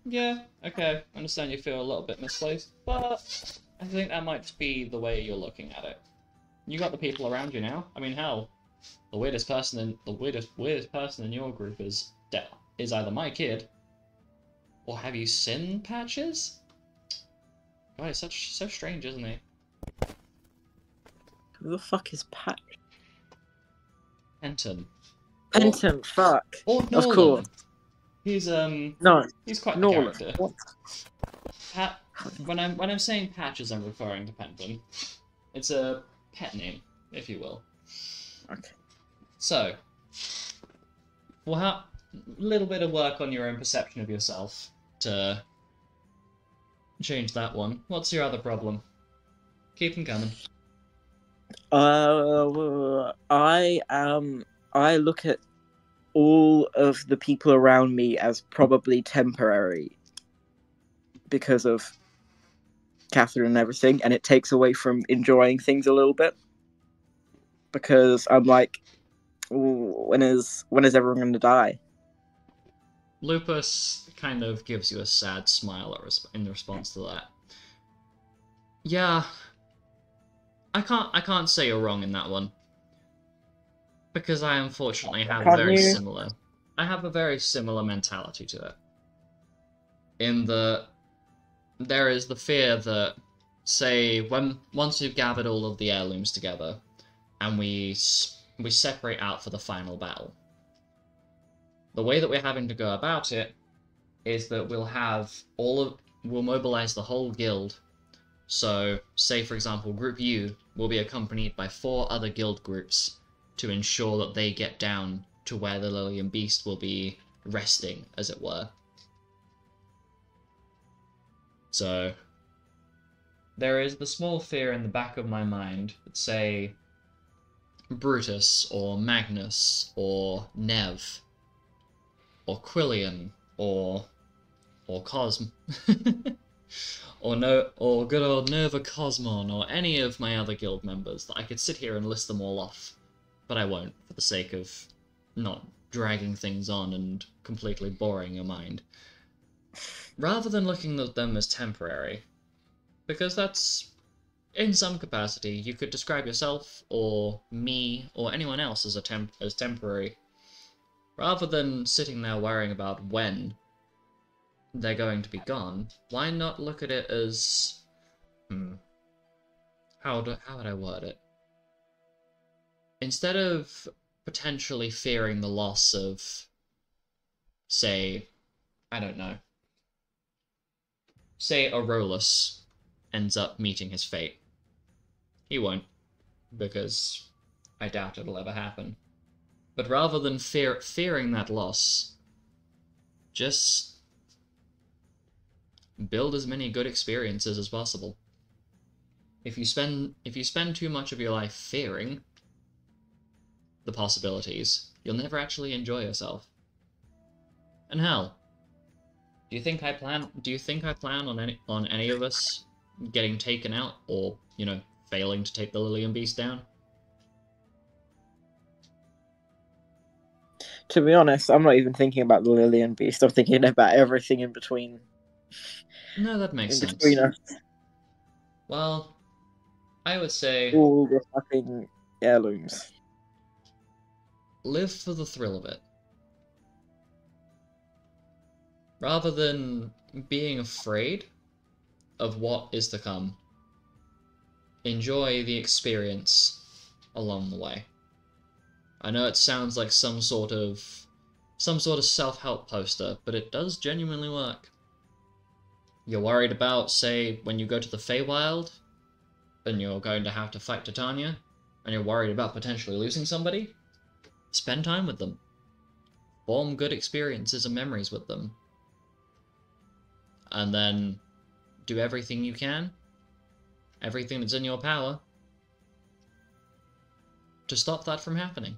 [SPEAKER 1] yeah, okay, I understand you feel a little bit misplaced, but I think that might be the way you're looking at it. You got the people around you now. I mean, hell, the weirdest person in your group is either my kid, or have you seen Patches? God, he's so strange, isn't he?
[SPEAKER 5] Who the fuck is Patch?
[SPEAKER 1] Penton.
[SPEAKER 5] Penton, fuck.
[SPEAKER 1] Or Norland.
[SPEAKER 5] Of course.
[SPEAKER 1] He's
[SPEAKER 5] No.
[SPEAKER 1] He's quite
[SPEAKER 5] Norland.
[SPEAKER 1] a character. What? When I'm saying Patches, I'm referring to Penton. It's a pet name, if you will.
[SPEAKER 5] Okay.
[SPEAKER 1] So, we'll have a little bit of work on your own perception of yourself to change that one. What's your other problem? Keep them coming.
[SPEAKER 5] I look at all of the people around me as probably temporary because of Catherine and everything, and it takes away from enjoying things a little bit. Because I'm like, when is everyone going to die?
[SPEAKER 1] Lupus kind of gives you a sad smile in response to that. Yeah, I can't say you're wrong in that one. Because I unfortunately have
[SPEAKER 5] Can't
[SPEAKER 1] very
[SPEAKER 5] you?
[SPEAKER 1] similar. I have a very similar mentality to it. In that there is the fear that, say, once we've gathered all of the heirlooms together, and we separate out for the final battle, the way that we're having to go about it is that we'll mobilize the whole guild. So, say for example, Group U will be accompanied by 4 other guild groups to ensure that they get down to where the Lillian Beast will be resting, as it were. So, there is the small fear in the back of my mind that, say, Brutus, or Magnus, or Nev, or Quillian, or Cosm, or good old Nova Cosmon, or any of my other guild members, that I could sit here and list them all off, but I won't, for the sake of not dragging things on and completely boring your mind. Rather than looking at them as temporary, because that's, in some capacity, you could describe yourself, or me, or anyone else as as temporary. Rather than sitting there worrying about when they're going to be gone, why not look at it as... How would I word it? Instead of potentially fearing the loss of, say, I don't know, say Aurolus ends up meeting his fate. He won't, because I doubt it'll ever happen. But rather than fearing that loss, just build as many good experiences as possible. If you spend too much of your life fearing the possibilities, you'll never actually enjoy yourself. And hell, do you think I plan on any of us getting taken out, or, you know, failing to take the Lillian Beast down?
[SPEAKER 5] To be honest, I'm not even thinking about the Lillian Beast. I'm thinking about everything in between.
[SPEAKER 1] No, that makes sense.
[SPEAKER 5] Between us.
[SPEAKER 1] Well, I would say...
[SPEAKER 5] all the fucking heirlooms.
[SPEAKER 1] Live for the thrill of it. Rather than being afraid of what is to come, enjoy the experience along the way. I know it sounds like some sort of self-help poster, but it does genuinely work. You're worried about, say, when you go to the Feywild, and you're going to have to fight Titania, and you're worried about potentially losing somebody? Spend time with them. Form good experiences and memories with them. And then do everything you can, everything that's in your power, to stop that from happening.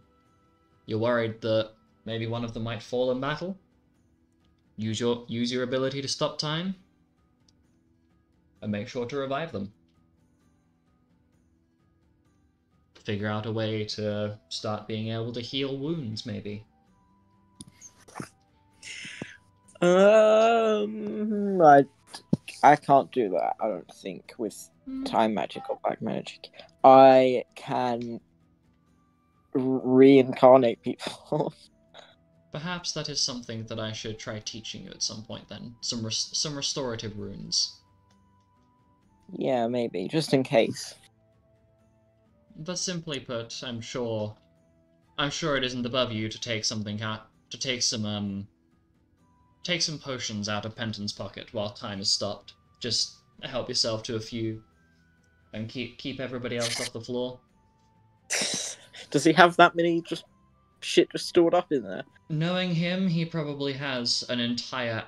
[SPEAKER 1] You're worried that maybe one of them might fall in battle? Use your ability to stop time, and make sure to revive them. Figure out a way to start being able to heal wounds, maybe.
[SPEAKER 5] I can't do that, I don't think, with time magic or black magic. I can reincarnate people.
[SPEAKER 1] Perhaps that is something that I should try teaching you at some point then. Some restorative runes.
[SPEAKER 5] Yeah, maybe, just in case.
[SPEAKER 1] But simply put, I'm sure it isn't above you to take some potions out of Penton's pocket while time is stopped. Just help yourself to a few, and keep everybody else off the floor.
[SPEAKER 5] Does he have that many shit just stored up in there?
[SPEAKER 1] Knowing him, he probably has an entire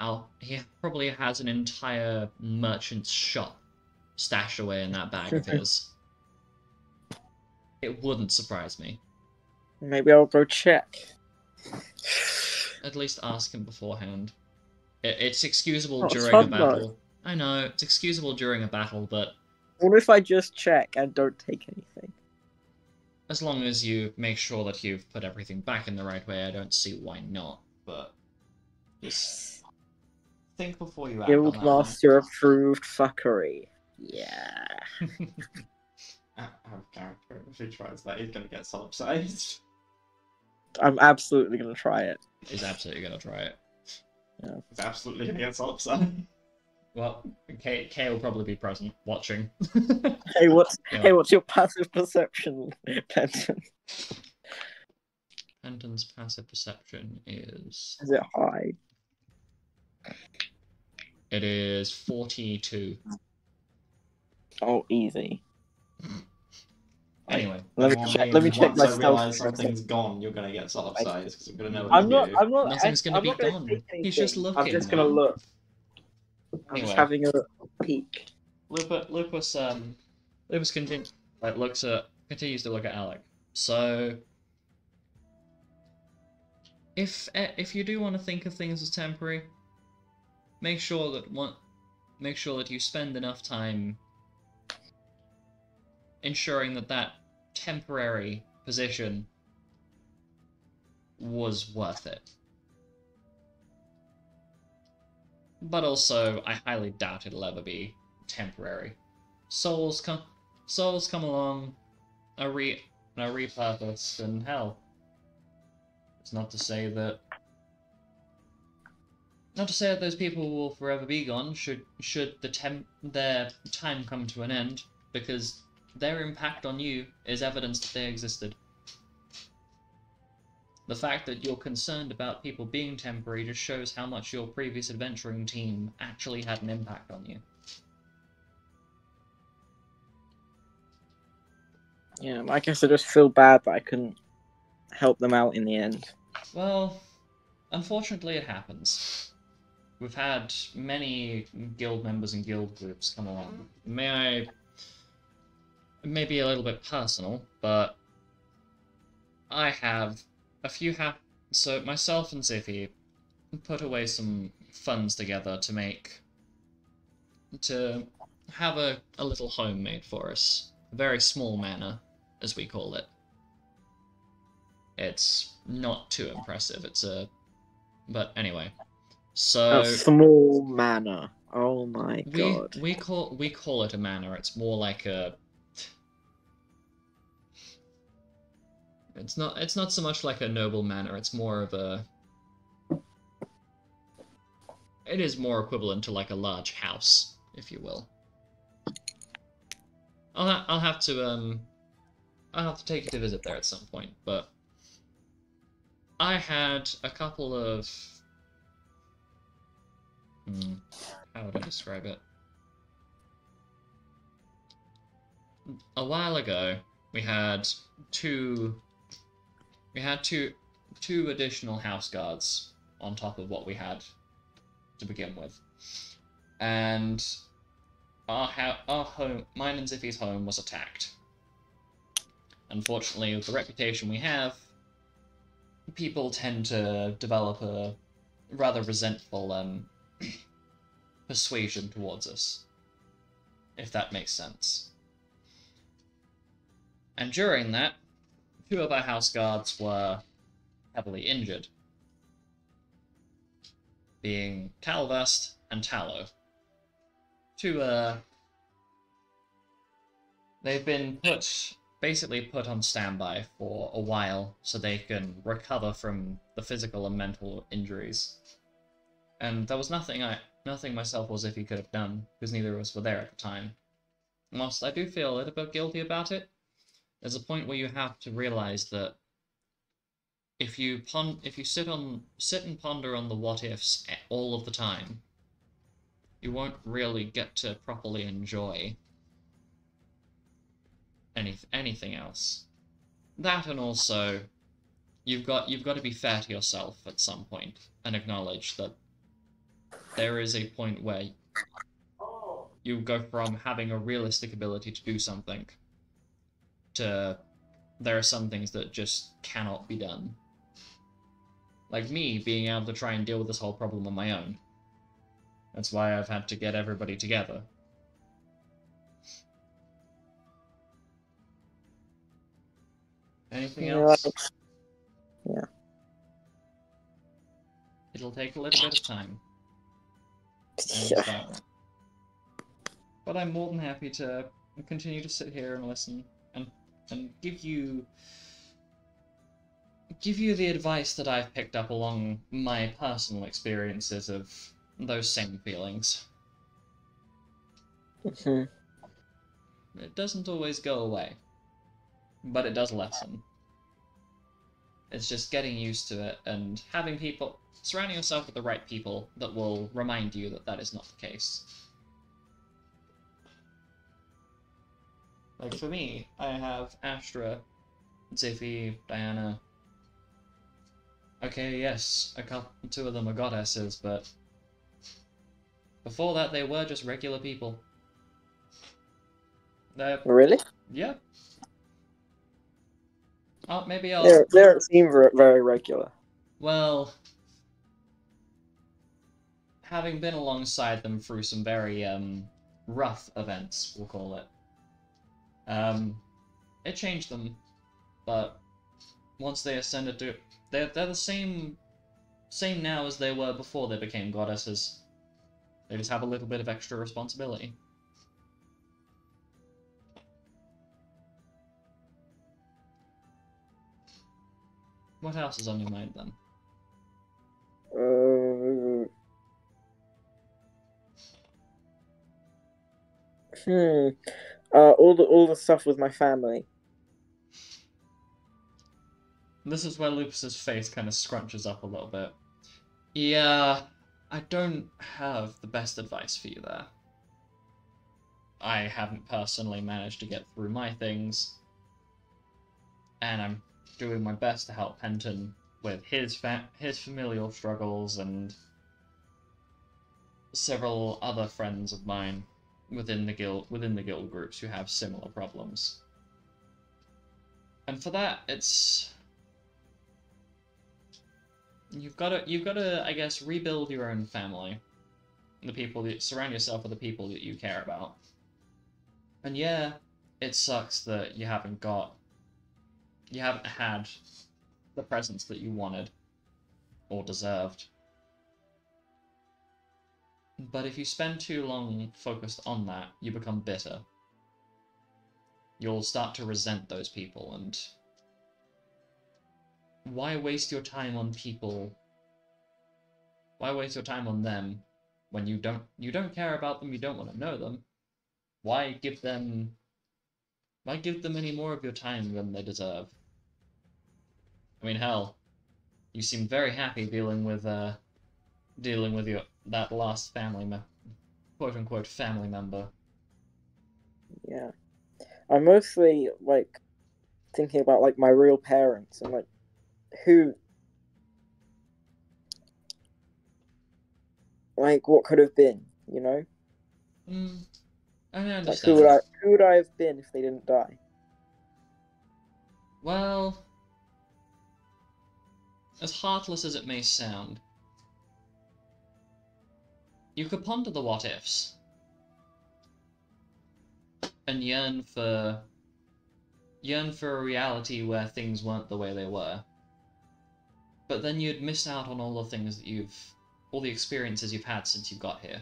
[SPEAKER 1] merchant's shop stashed away in that bag of his. It wouldn't surprise me.
[SPEAKER 5] Maybe I'll go check.
[SPEAKER 1] At least ask him beforehand. It's excusable
[SPEAKER 5] It's
[SPEAKER 1] during
[SPEAKER 5] fun,
[SPEAKER 1] a battle.
[SPEAKER 5] though.
[SPEAKER 1] I know, it's excusable during a battle, but...
[SPEAKER 5] What if I just check and don't take anything?
[SPEAKER 1] As long as you make sure that you've put everything back in the right way, I don't see why not, but... Just... think before you act on that one.
[SPEAKER 5] Guildmaster approved fuckery. Yeah.
[SPEAKER 2] out of character. If he tries that, he's gonna get solipsized.
[SPEAKER 5] I'm absolutely gonna try it.
[SPEAKER 1] He's absolutely gonna try it.
[SPEAKER 5] Yeah.
[SPEAKER 2] He's absolutely gonna get solipsized.
[SPEAKER 1] Well, Kay will probably be present, watching.
[SPEAKER 5] Hey, what's
[SPEAKER 1] Yeah.
[SPEAKER 5] hey, what's your passive perception, Penton?
[SPEAKER 1] Penton's passive perception is...
[SPEAKER 5] Is it high?
[SPEAKER 1] It is 42.
[SPEAKER 5] Oh, easy.
[SPEAKER 1] Anyway,
[SPEAKER 5] Let me check my
[SPEAKER 2] Once I
[SPEAKER 5] stealth.
[SPEAKER 2] realize something's gone, you're gonna get solipsized because I'm gonna know what
[SPEAKER 5] I'm
[SPEAKER 2] you
[SPEAKER 5] not.
[SPEAKER 2] do.
[SPEAKER 5] I'm not.
[SPEAKER 1] nothing's gonna
[SPEAKER 5] I'm
[SPEAKER 1] be
[SPEAKER 5] not gonna
[SPEAKER 1] gone.
[SPEAKER 5] take
[SPEAKER 1] He's just
[SPEAKER 5] anything.
[SPEAKER 1] looking.
[SPEAKER 5] I'm just gonna
[SPEAKER 1] man.
[SPEAKER 5] look. I'm
[SPEAKER 1] Anyway.
[SPEAKER 5] just having a peek.
[SPEAKER 1] Lupus continues to look at Alec. So, if you do want to think of things as temporary, make sure that you spend enough time ensuring that temporary position was worth it. But also, I highly doubt it'll ever be temporary. Souls come along, are repurposed, and hell, it's not to say that those people will forever be gone. Should their time come to an end, because their impact on you is evidence that they existed. The fact that you're concerned about people being temporary just shows how much your previous adventuring team actually had an impact on you.
[SPEAKER 5] Yeah, I guess I just feel bad that I couldn't help them out in the end.
[SPEAKER 1] Well, unfortunately it happens. We've had many guild members and guild groups come along. It may be a little bit personal, but I have so myself and Ziffy put away some funds together to have a little home made for us. A very small manor, as we call it. It's not too impressive. But anyway. So
[SPEAKER 5] A small manor. Oh my god.
[SPEAKER 1] we call it a manor. It's more like a... It's not so much like a noble manor, it's more of a... It is more equivalent to like a large house, if you will. I'll have to take you to visit there at some point, but I had a couple of... how would I describe it? A while ago, we had two additional house guards on top of what we had to begin with, and our home, mine and Ziffy's home, was attacked. Unfortunately, with the reputation we have, people tend to develop a rather resentful persuasion towards us, if that makes sense. And during that, two of our house guards were heavily injured, being Talvast and Tallow. They've been basically put on standby for a while so they can recover from the physical and mental injuries. And there was nothing myself or Ziffy could have done, because neither of us were there at the time. Whilst I do feel a little bit guilty about it, there's a point where you have to realize that if you sit and ponder on the what ifs all of the time, you won't really get to properly enjoy anything else. That, and also you've got to be fair to yourself at some point and acknowledge that there is a point where you go from having a realistic ability to do something to there are some things that just cannot be done. Like me being able to try and deal with this whole problem on my own. That's why I've had to get everybody together. Anything else?
[SPEAKER 5] Yeah.
[SPEAKER 1] It'll take a little bit of time.
[SPEAKER 5] Yeah.
[SPEAKER 1] But I'm more than happy to and continue to sit here and listen and give you the advice that I've picked up along my personal experiences of those same feelings.
[SPEAKER 5] Mhm.
[SPEAKER 1] It doesn't always go away, but it does lessen. It's just getting used to it and having people, surrounding yourself with the right people that will remind you that that is not the case. Like for me, I have Astra, Ziffy, Diana. Okay, yes, two of them are goddesses, but before that they were just regular people.
[SPEAKER 5] Really?
[SPEAKER 1] Yeah. Maybe
[SPEAKER 5] They
[SPEAKER 1] I'll...
[SPEAKER 5] they don't seem very regular.
[SPEAKER 1] Well, having been alongside them through some very, rough events, we'll call it, it changed them, but once they ascended to... They're the same now as they were before they became goddesses. They just have a little bit of extra responsibility. What else is on your mind, then?
[SPEAKER 5] All the stuff with my family.
[SPEAKER 1] This is where Lupus's face kind of scrunches up a little bit. Yeah, I don't have the best advice for you there. I haven't personally managed to get through my things, and I'm doing my best to help Penton with his familial struggles and several other friends of mine within the guild groups who have similar problems. And for that, you've got to, I guess, rebuild your own family. The people that surround yourself with the people that you care about. And yeah, it sucks that you haven't had the presents that you wanted or deserved. But if you spend too long focused on that, you become bitter. You'll start to resent those people, and why waste your time on people? Why waste your time on them when you don't care about them, you don't want to know them? Why give them any more of your time than they deserve? I mean, hell, you seem very happy dealing with that last quote unquote family member.
[SPEAKER 5] Yeah, I'm mostly like thinking about like my real parents and like who, like what could have been, you know?
[SPEAKER 1] I understand.
[SPEAKER 5] Like who would I have been if they didn't die?
[SPEAKER 1] Well, as heartless as it may sound, you could ponder the what ifs and yearn for a reality where things weren't the way they were. But then you'd miss out on all the things that all the experiences you've had since you got here.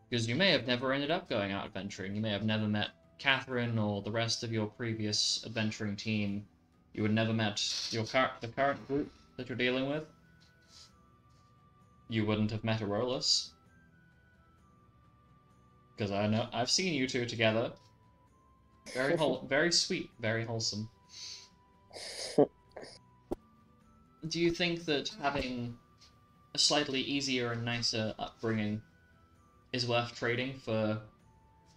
[SPEAKER 1] Because you may have never ended up going out adventuring. You may have never met Catherine or the rest of your previous adventuring team. You would never met the current group that you're dealing with. You wouldn't have met Aurolus. Because I've seen you two together. Very sweet, very wholesome. Do you think that having a slightly easier and nicer upbringing is worth trading for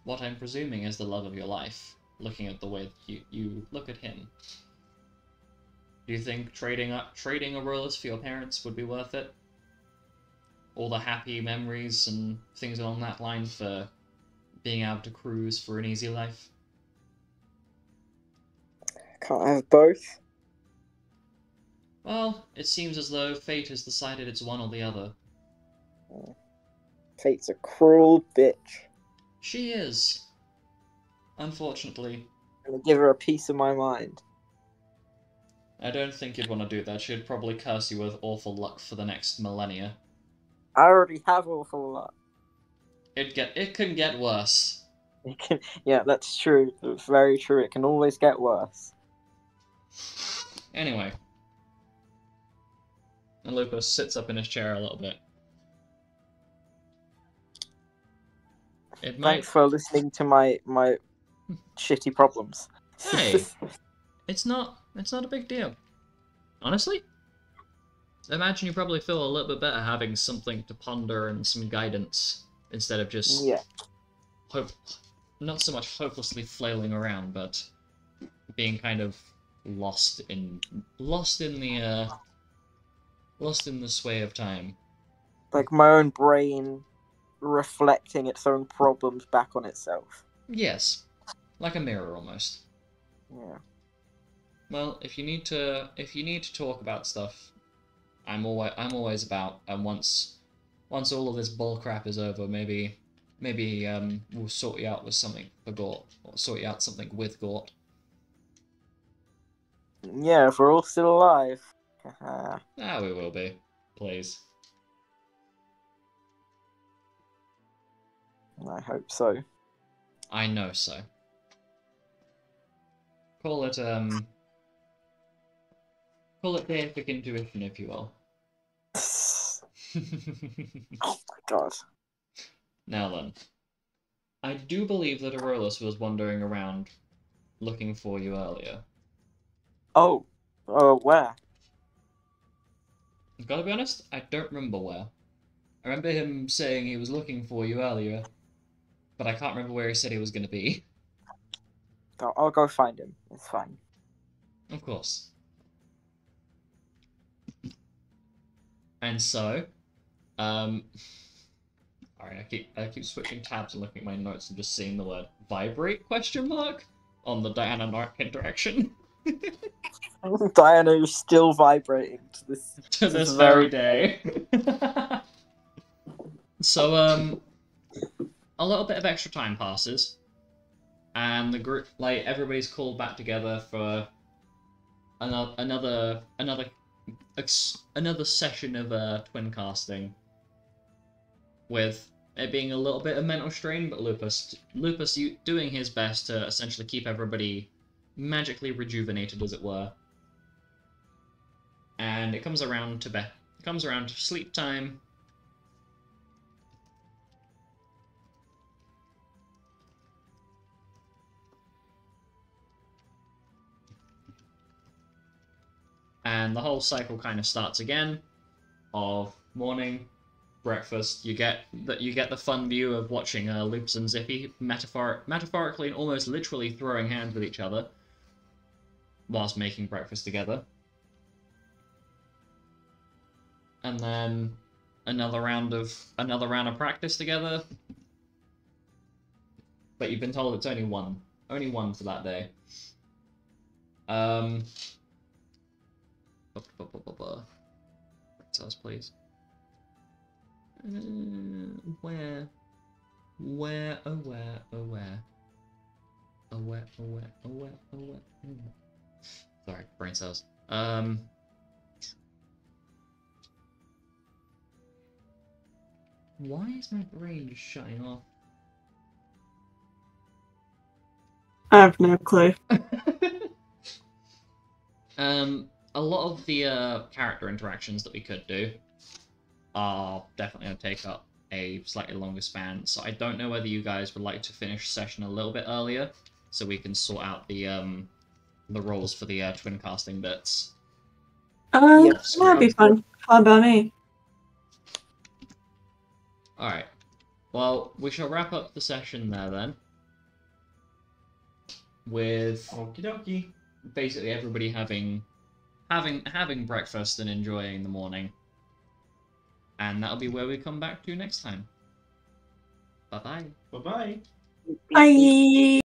[SPEAKER 1] what I'm presuming is the love of your life, looking at the way that you look at him? Do you think trading Aurolus for your parents would be worth it? All the happy memories and things along that line for being able to cruise for an easy life?
[SPEAKER 5] Can't I have both?
[SPEAKER 1] Well, it seems as though fate has decided it's one or the other.
[SPEAKER 5] Fate's a cruel bitch.
[SPEAKER 1] She is. Unfortunately.
[SPEAKER 5] I'm gonna give her a piece of my mind.
[SPEAKER 1] I don't think you'd want to do that. She'd probably curse you with awful luck for the next millennia.
[SPEAKER 5] I already have awful luck.
[SPEAKER 1] It can get worse.
[SPEAKER 5] It can, yeah, that's true. It's very true. It can always get worse.
[SPEAKER 1] Anyway. And Lupus sits up in his chair a little bit. It might...
[SPEAKER 5] Thanks for listening to my shitty problems.
[SPEAKER 1] Hey, it's not a big deal. Honestly, imagine you probably feel a little bit better having something to ponder and some guidance instead of just not so much hopelessly flailing around, but being kind of lost in the sway of time.
[SPEAKER 5] Like my own brain reflecting its own problems back on itself.
[SPEAKER 1] Yes, like a mirror almost.
[SPEAKER 5] Yeah.
[SPEAKER 1] Well, if you need to talk about stuff, I'm always about. And once all of this bull crap is over, maybe we'll sort you out with something for Gort, or sort you out something with Gort.
[SPEAKER 5] Yeah, if we're all still alive.
[SPEAKER 1] We will be. Please.
[SPEAKER 5] I hope so.
[SPEAKER 1] I know so. Call it deific intuition, if you will.
[SPEAKER 5] Oh my god.
[SPEAKER 1] Now then, I do believe that Aurelus was wandering around looking for you earlier.
[SPEAKER 5] Oh, where?
[SPEAKER 1] Gotta be honest, I don't remember where. I remember him saying he was looking for you earlier, but I can't remember where he said he was going to be.
[SPEAKER 5] I'll go find him. It's fine.
[SPEAKER 1] Of course. And so, alright, I keep switching tabs and looking at my notes and just seeing the word vibrate ? On the Diana Narc interaction.
[SPEAKER 5] Diana is still vibrating
[SPEAKER 1] to this very day. So, a little bit of extra time passes, and the group, like, everybody's called back together for another session of twin casting, with it being a little bit of mental strain, but Lupus doing his best to essentially keep everybody magically rejuvenated, as it were. And it comes around to sleep time. And the whole cycle kind of starts again of morning, breakfast. You get the fun view of watching Loops and Zippy metaphorically and almost literally throwing hands with each other whilst making breakfast together. And then another round of practice together. But you've been told it's only one for that day. Tell us, please. Where? Sorry, brain cells. Why is my brain just shutting off?
[SPEAKER 3] I have no clue.
[SPEAKER 1] A lot of the character interactions that we could do are definitely going to take up a slightly longer span, so I don't know whether you guys would like to finish session a little bit earlier, so we can sort out the roles for the twin casting bits.
[SPEAKER 3] That'd be fun. Fine by me.
[SPEAKER 1] Alright. Well, we shall wrap up the session there then. With
[SPEAKER 2] Okie dokie.
[SPEAKER 1] basically everybody having breakfast and enjoying the morning. And that'll be where we come back to next time. Bye-bye.
[SPEAKER 2] Bye-bye.
[SPEAKER 3] Bye.